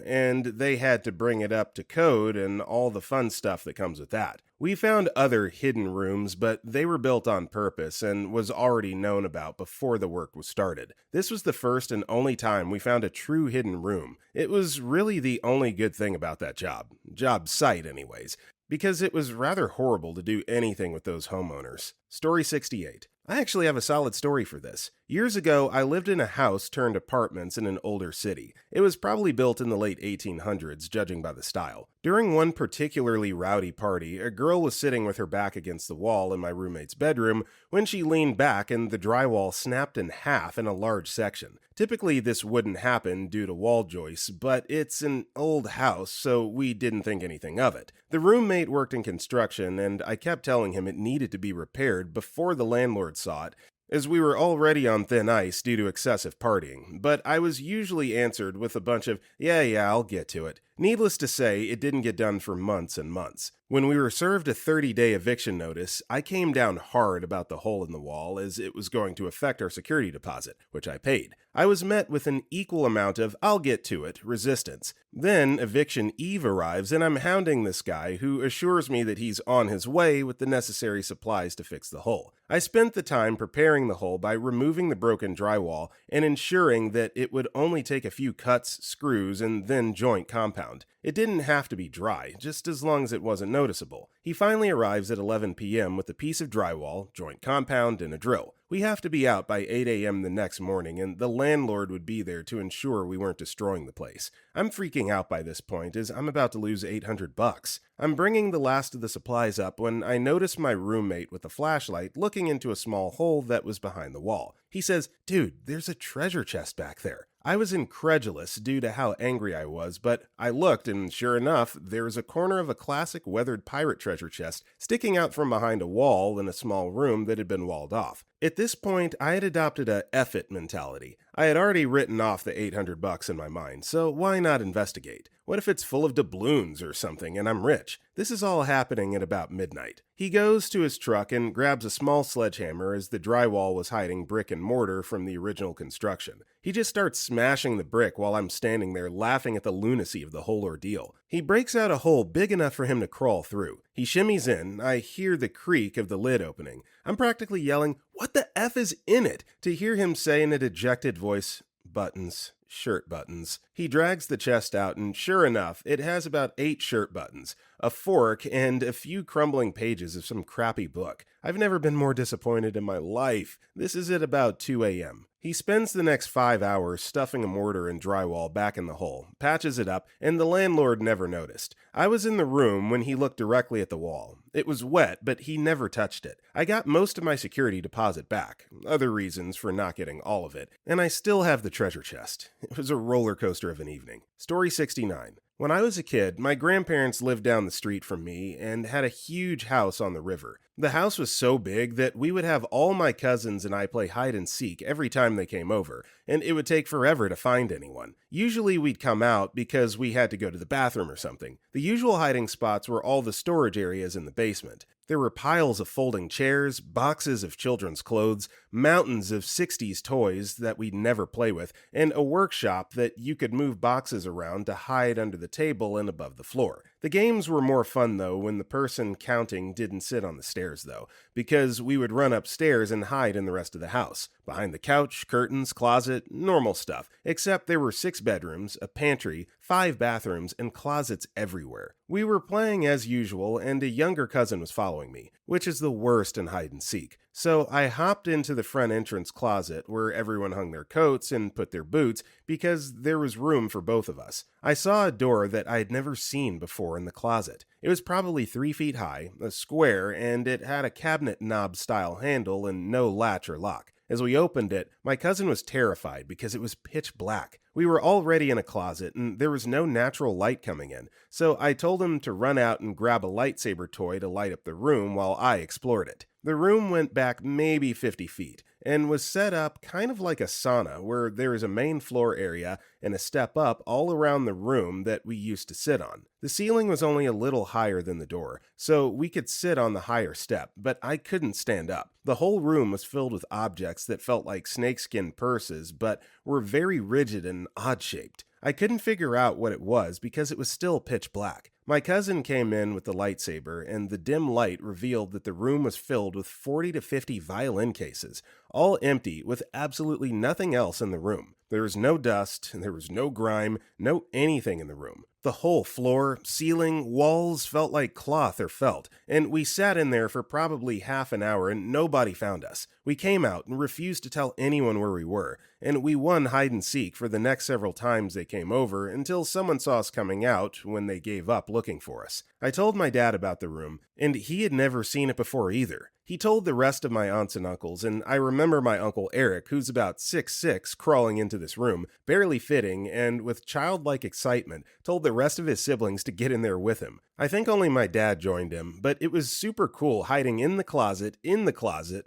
and they had to bring it up to code and all the fun stuff that comes with that. We found other hidden rooms, but they were built on purpose and was already known about before the work was started. This was the first and only time we found a true hidden room. It was really the only good thing about that job site anyways, because it was rather horrible to do anything with those homeowners. Story 68. I actually have a solid story for this. Years ago, I lived in a house turned apartments in an older city. It was probably built in the late 1800s, judging by the style. During one particularly rowdy party, a girl was sitting with her back against the wall in my roommate's bedroom when she leaned back and the drywall snapped in half in a large section. Typically, this wouldn't happen due to wall joists, but it's an old house, so we didn't think anything of it. The roommate worked in construction, and I kept telling him it needed to be repaired before the landlord saw it, as we were already on thin ice due to excessive partying, but I was usually answered with a bunch of, yeah, I'll get to it. Needless to say, it didn't get done for months and months. When we were served a 30-day eviction notice, I came down hard about the hole in the wall as it was going to affect our security deposit, which I paid. I was met with an equal amount of, I'll get to it, resistance. Then eviction eve arrives and I'm hounding this guy who assures me that he's on his way with the necessary supplies to fix the hole. I spent the time preparing the hole by removing the broken drywall and ensuring that it would only take a few cuts, screws, and then joint compound. It didn't have to be dry, just as long as it wasn't noticeable. He finally arrives at 11 p.m. with a piece of drywall, joint compound, and a drill. We have to be out by 8 a.m. the next morning, and the landlord would be there to ensure we weren't destroying the place. I'm freaking out by this point as I'm about to lose $800. I'm bringing the last of the supplies up when I notice my roommate with a flashlight looking into a small hole that was behind the wall. He says, "Dude, there's a treasure chest back there." I was incredulous due to how angry I was, but I looked and sure enough, there was a corner of a classic weathered pirate treasure chest sticking out from behind a wall in a small room that had been walled off. At this point, I had adopted a F it mentality. I had already written off the $800 in my mind, so why not investigate? What if it's full of doubloons or something and I'm rich? This is all happening at about midnight. He goes to his truck and grabs a small sledgehammer as the drywall was hiding brick and mortar from the original construction. He just starts smashing the brick while I'm standing there laughing at the lunacy of the whole ordeal. He breaks out a hole big enough for him to crawl through. He shimmies in. I hear the creak of the lid opening. I'm practically yelling, "What the F is in it?" to hear him say in a dejected voice, "Buttons. Shirt buttons." He drags the chest out, and sure enough, it has about 8 shirt buttons, a fork, and a few crumbling pages of some crappy book. I've never been more disappointed in my life. This is at about 2 a.m. He spends the next 5 hours stuffing a mortar and drywall back in the hole, patches it up, and the landlord never noticed. I was in the room when he looked directly at the wall. It was wet, but he never touched it. I got most of my security deposit back, other reasons for not getting all of it, and I still have the treasure chest. It was a roller coaster of an evening. Story 69. When I was a kid, my grandparents lived down the street from me and had a huge house on the river. The house was so big that we would have all my cousins and I play hide and seek every time they came over, and it would take forever to find anyone. Usually we'd come out because we had to go to the bathroom or something. The usual hiding spots were all the storage areas in the basement. There were piles of folding chairs, boxes of children's clothes, mountains of 60s toys that we'd never play with, and a workshop that you could move boxes around to hide under the table and above the floor. The games were more fun though when the person counting didn't sit on the stairs though, because we would run upstairs and hide in the rest of the house. Behind the couch, curtains, closet, normal stuff, except there were 6 bedrooms, a pantry, 5 bathrooms, and closets everywhere. We were playing as usual, and a younger cousin was following me, which is the worst in hide and seek. So I hopped into the front entrance closet where everyone hung their coats and put their boots because there was room for both of us. I saw a door that I had never seen before in the closet. It was probably 3 feet high, a square, and it had a cabinet knob style handle and no latch or lock. As we opened it, my cousin was terrified because it was pitch black. We were already in a closet and there was no natural light coming in, so I told him to run out and grab a lightsaber toy to light up the room while I explored it. The room went back maybe 50 feet and was set up kind of like a sauna where there is a main floor area and a step up all around the room that we used to sit on. The ceiling was only a little higher than the door, so we could sit on the higher step, but I couldn't stand up. The whole room was filled with objects that felt like snakeskin purses but were very rigid and odd-shaped. I couldn't figure out what it was because it was still pitch black. My cousin came in with the lightsaber, and the dim light revealed that the room was filled with 40 to 50 violin cases, all empty with absolutely nothing else in the room. There was no dust, there was no grime, no anything in the room. The whole floor, ceiling, walls felt like cloth or felt, and we sat in there for probably half an hour and nobody found us. We came out and refused to tell anyone where we were, and we won hide and seek for the next several times they came over until someone saw us coming out when they gave up looking for us. I told my dad about the room, and he had never seen it before either. He told the rest of my aunts and uncles, and I remember my Uncle Eric, who's about 6'6", crawling into this room, barely fitting, and with childlike excitement, told the rest of his siblings to get in there with him. I think only my dad joined him, but it was super cool hiding in the closet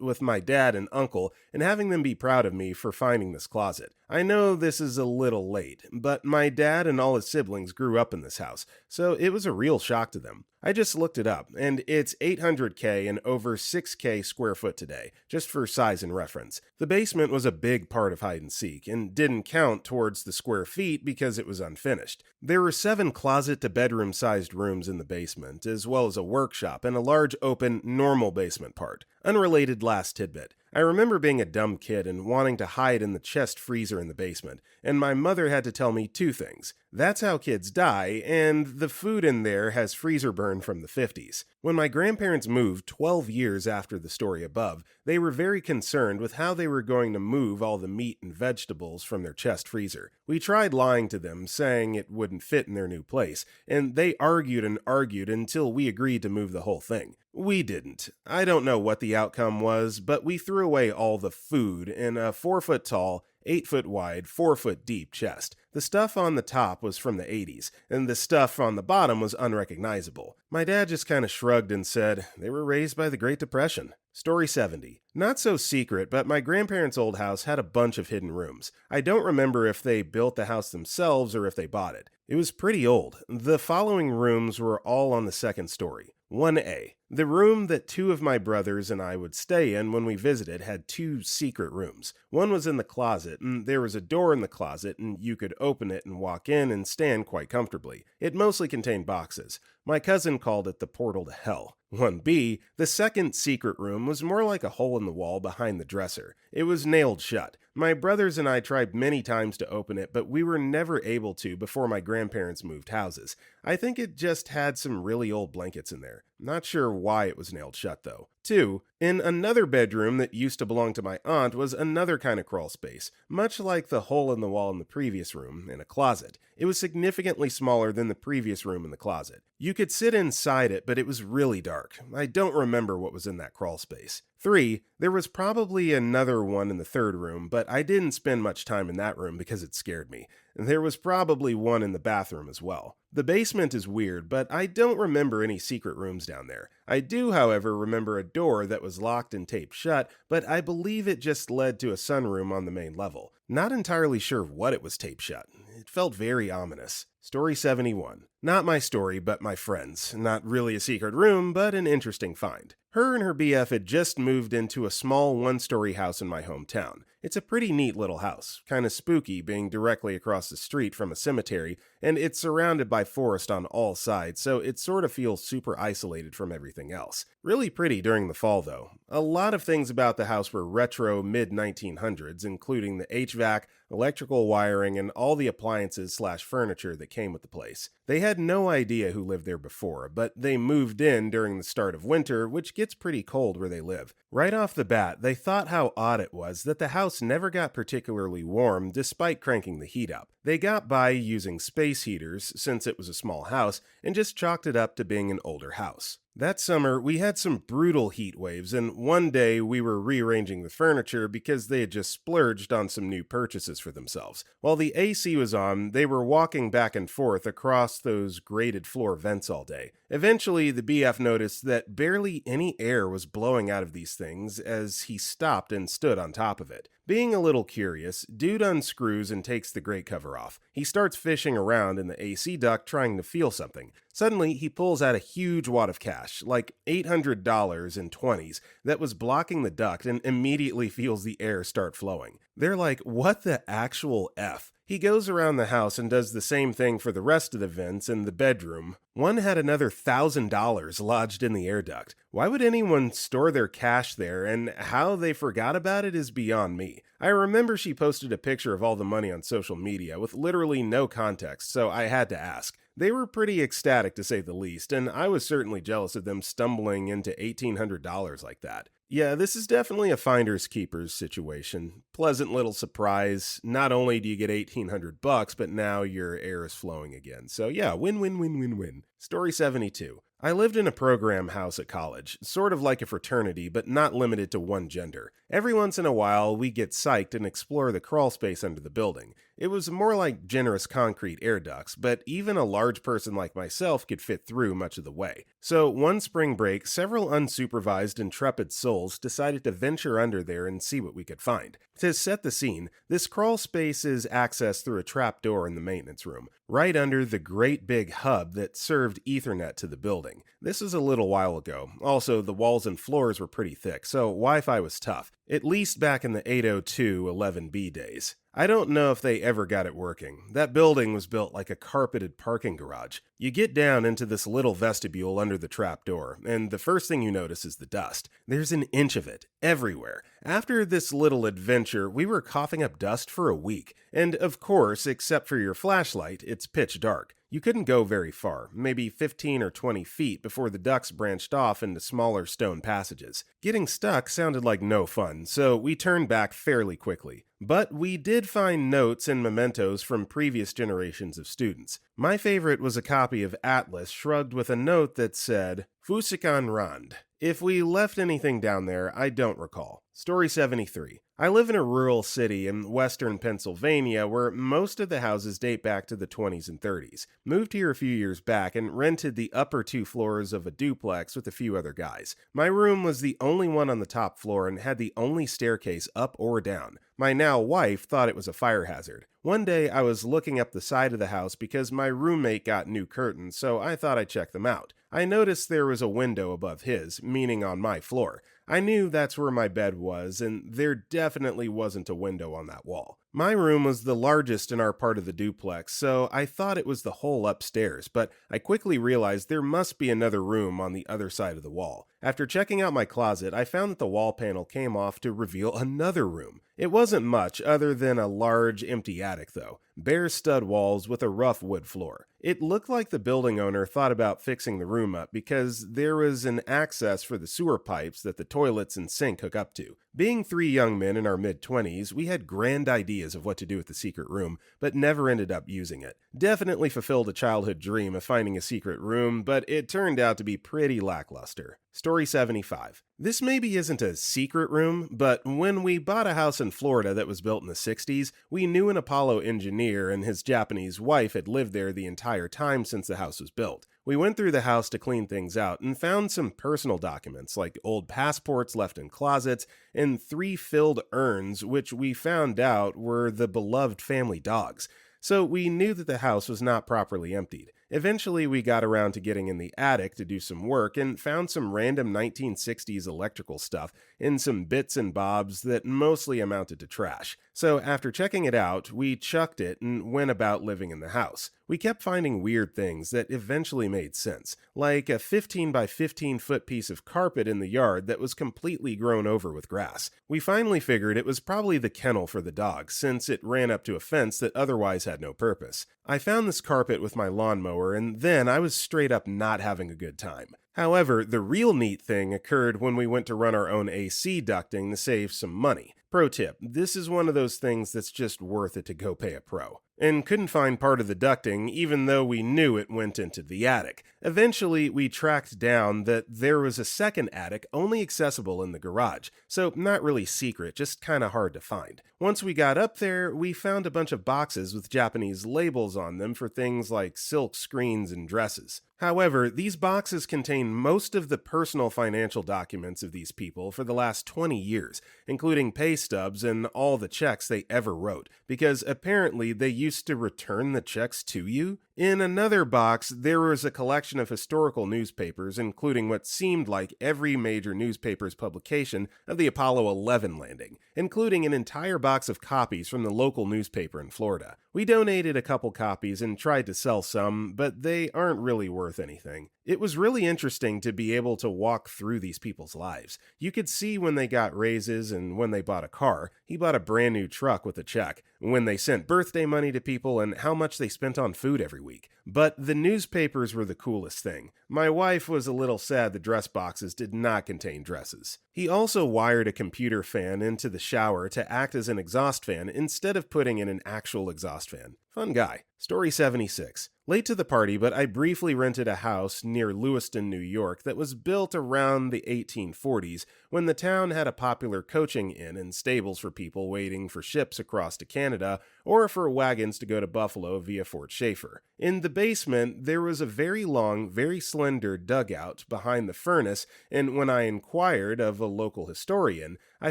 with my dad and uncle and having them be proud of me for finding this closet. I know this is a little late, but my dad and all his siblings grew up in this house, so it was a real shock to them. I just looked it up, and it's 800K and over 6K square foot today, just for size and reference. The basement was a big part of hide and seek, and didn't count towards the square feet because it was unfinished. There were 7 closet to bedroom sized rooms in the basement, as well as a workshop and a large open, normal basement part. Unrelated last tidbit. I remember being a dumb kid and wanting to hide in the chest freezer in the basement, and my mother had to tell me two things. That's how kids die, and the food in there has freezer burn from the 50s. When my grandparents moved 12 years after the story above, they were very concerned with how they were going to move all the meat and vegetables from their chest freezer. We tried lying to them, saying it wouldn't fit in their new place, and they argued and argued until we agreed to move the whole thing. We didn't. I don't know what the outcome was, but we threw away all the food in a 4-foot tall, 8-foot wide, 4-foot deep chest. The stuff on the top was from the 80s, and the stuff on the bottom was unrecognizable. My dad just kind of shrugged and said, they were raised by the Great Depression. Story 70. Not so secret, but my grandparents' old house had a bunch of hidden rooms. I don't remember if they built the house themselves or if they bought it. It was pretty old. The following rooms were all on the second story. 1A. The room that two of my brothers and I would stay in when we visited had two secret rooms. One was in the closet, and there was a door in the closet, and you could open it and walk in and stand quite comfortably. It mostly contained boxes. My cousin called it the portal to hell. 1B, the second secret room, was more like a hole in the wall behind the dresser. It was nailed shut. My brothers and I tried many times to open it, but we were never able to before my grandparents moved houses. I think it just had some really old blankets in there. Not sure why it was nailed shut, though. 2. In another bedroom that used to belong to my aunt was another kind of crawl space, much like the hole in the wall in the previous room, in a closet. It was significantly smaller than the previous room in the closet. You could sit inside it, but it was really dark. I don't remember what was in that crawl space. 3. There was probably another one in the third room, but I didn't spend much time in that room because it scared me. There was probably one in the bathroom as well. The basement is weird, but I don't remember any secret rooms down there. I do, however, remember a door that was locked and taped shut, but I believe it just led to a sunroom on the main level. Not entirely sure what it was taped shut. It felt very ominous. Story 71. Not my story, but my friend's. Not really a secret room, but an interesting find. Her and her BF had just moved into a small one-story house in my hometown. It's a pretty neat little house, kind of spooky being directly across the street from a cemetery, and it's surrounded by forest on all sides, so it sort of feels super isolated from everything else. Really pretty during the fall, though. A lot of things about the house were retro mid-1900s, including the HVAC, electrical wiring, and all the appliances/furniture that came with the place. They had no idea who lived there before, but they moved in during the start of winter, which gets pretty cold where they live. Right off the bat, they thought how odd it was that the house never got particularly warm despite cranking the heat up. They got by using space heaters, since it was a small house, and just chalked it up to being an older house. That summer, we had some brutal heat waves, and one day we were rearranging the furniture because they had just splurged on some new purchases for themselves. While the AC was on, they were walking back and forth across those grated floor vents all day. Eventually, the BF noticed that barely any air was blowing out of these things as he stopped and stood on top of it. Being a little curious, dude unscrews and takes the grate cover off. He starts fishing around in the AC duct trying to feel something. Suddenly, he pulls out a huge wad of cash, like $800 in 20s, that was blocking the duct and immediately feels the air start flowing. They're like, what the actual F? He goes around the house and does the same thing for the rest of the vents in the bedroom. One had another $1,000 lodged in the air duct. Why would anyone store their cash there, and how they forgot about it is beyond me. I remember she posted a picture of all the money on social media with literally no context, so I had to ask. They were pretty ecstatic to say the least, and I was certainly jealous of them stumbling into $1,800 like that. Yeah, this is definitely a finders keepers situation. Pleasant little surprise. Not only do you get $1,800, but now your air is flowing again. So yeah, win-win-win-win-win. Story 72. I lived in a program house at college, sort of like a fraternity, but not limited to one gender. Every once in a while, we get psyched and explore the crawl space under the building. It was more like generous concrete air ducts, but even a large person like myself could fit through much of the way. So one spring break, several unsupervised, intrepid souls decided to venture under there and see what we could find. To set the scene, this crawl space is accessed through a trapdoor in the maintenance room, right under the great big hub that served Ethernet to the building. This was a little while ago. Also, the walls and floors were pretty thick, so Wi-Fi was tough, at least back in the 802.11b days. I don't know if they ever got it working. That building was built like a carpeted parking garage. You get down into this little vestibule under the trapdoor, and the first thing you notice is the dust. There's an inch of it, everywhere. After this little adventure, we were coughing up dust for a week. And of course, except for your flashlight, it's pitch dark. You couldn't go very far, maybe 15 or 20 feet before the ducts branched off into smaller stone passages. Getting stuck sounded like no fun, so we turned back fairly quickly. But we did find notes and mementos from previous generations of students. My favorite was a copy of Atlas shrugged with a note that said, Fusikan Rand. If we left anything down there, I don't recall. Story 73. I live in a rural city in western Pennsylvania where most of the houses date back to the 20s and 30s. Moved here a few years back and rented the upper 2 floors of a duplex with a few other guys. My room was the only one on the top floor and had the only staircase up or down. My now wife thought it was a fire hazard. One day I was looking up the side of the house because my roommate got new curtains, so I thought I'd check them out. I noticed there was a window above his, meaning on my floor. I knew that's where my bed was, and there definitely wasn't a window on that wall. My room was the largest in our part of the duplex, so I thought it was the whole upstairs, but I quickly realized there must be another room on the other side of the wall. After checking out my closet, I found that the wall panel came off to reveal another room. It wasn't much other than a large, empty attic, though. Bare stud walls with a rough wood floor. It looked like the building owner thought about fixing the room up because there was an access for the sewer pipes that the toilets and sink hook up to. Being 3 young men in our mid-20s, we had grand ideas of what to do with the secret room, but never ended up using it. Definitely fulfilled a childhood dream of finding a secret room, but it turned out to be pretty lackluster. Story 75. This maybe isn't a secret room, but when we bought a house in Florida that was built in the 60s, we knew an Apollo engineer and his Japanese wife had lived there the entire time since the house was built. We went through the house to clean things out and found some personal documents like old passports left in closets and 3 filled urns, which we found out were the beloved family dogs. So we knew that the house was not properly emptied. Eventually, we got around to getting in the attic to do some work and found some random 1960s electrical stuff and some bits and bobs that mostly amounted to trash. So after checking it out, we chucked it and went about living in the house. We kept finding weird things that eventually made sense, like a 15 by 15 foot piece of carpet in the yard that was completely grown over with grass. We finally figured it was probably the kennel for the dogs, since it ran up to a fence that otherwise had no purpose. I found this carpet with my lawnmower, and then I was straight up not having a good time. However, the real neat thing occurred when we went to run our own AC ducting to save some money. Pro tip, this is one of those things that's just worth it to go pay a pro. And couldn't find part of the ducting even though we knew it went into the attic. Eventually, we tracked down that there was a second attic only accessible in the garage, so not really secret, just kinda hard to find. Once we got up there, we found a bunch of boxes with Japanese labels on them for things like silk screens and dresses. However, these boxes contain most of the personal financial documents of these people for the last 20 years, including pay stubs and all the checks they ever wrote, because apparently they used to return the checks to you. In another box, there was a collection of historical newspapers, including what seemed like every major newspaper's publication of the Apollo 11 landing, including an entire box of copies from the local newspaper in Florida. We donated a couple copies and tried to sell some, but they aren't really worth anything. It was really interesting to be able to walk through these people's lives. You could see when they got raises and when they bought a car. He bought a brand new truck with a check. When they sent birthday money to people and how much they spent on food every week. But the newspapers were the coolest thing. My wife was a little sad the dress boxes did not contain dresses. He also wired a computer fan into the shower to act as an exhaust fan instead of putting in an actual exhaust fan. Fun guy. Story 76. Late to the party, but I briefly rented a house near Lewiston, New York that was built around the 1840s when the town had a popular coaching inn and stables for people waiting for ships across to Canada or for wagons to go to Buffalo via Fort Schaefer. In the basement, there was a very long, very slender dugout behind the furnace, and when I inquired of a local historian, I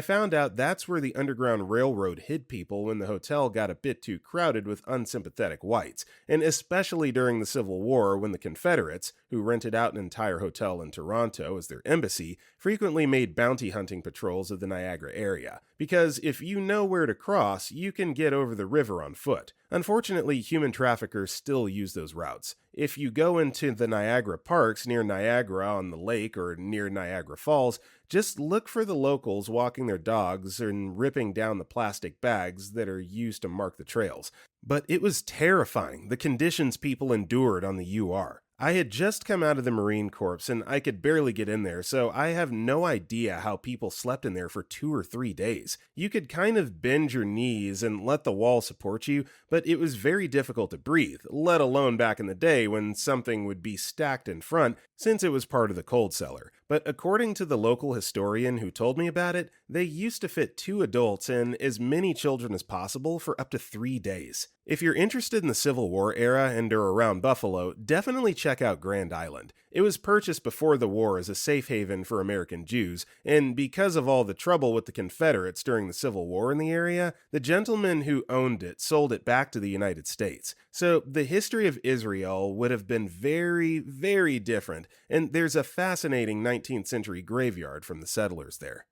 found out that's where the Underground Railroad hid people when the hotel got a bit too crowded with unsympathetic whites, and especially during the Civil War when the Confederates, who rented out an entire hotel in Toronto as their embassy, frequently made bounty hunting patrols of the Niagara area. Because if you know where to cross, you can get over the river on foot. Unfortunately, human traffickers still use those routes. If you go into the Niagara Parks near Niagara on the lake or near Niagara Falls, just look for the locals walking their dogs and ripping down the plastic bags that are used to mark the trails. But it was terrifying, the conditions people endured on the UR. I had just come out of the Marine Corps and I could barely get in there, so I have no idea how people slept in there for 2 or 3 days. You could kind of bend your knees and let the wall support you, but it was very difficult to breathe, let alone back in the day when something would be stacked in front, since it was part of the cold cellar. But according to the local historian who told me about it, they used to fit 2 adults and as many children as possible for up to 3 days. If you're interested in the Civil War era and are around Buffalo, definitely check out Grand Island. It was purchased before the war as a safe haven for American Jews, and because of all the trouble with the Confederates during the Civil War in the area, the gentleman who owned it sold it back to the United States. So the history of Israel would have been very, very different, and there's a fascinating 19th century graveyard from the settlers there.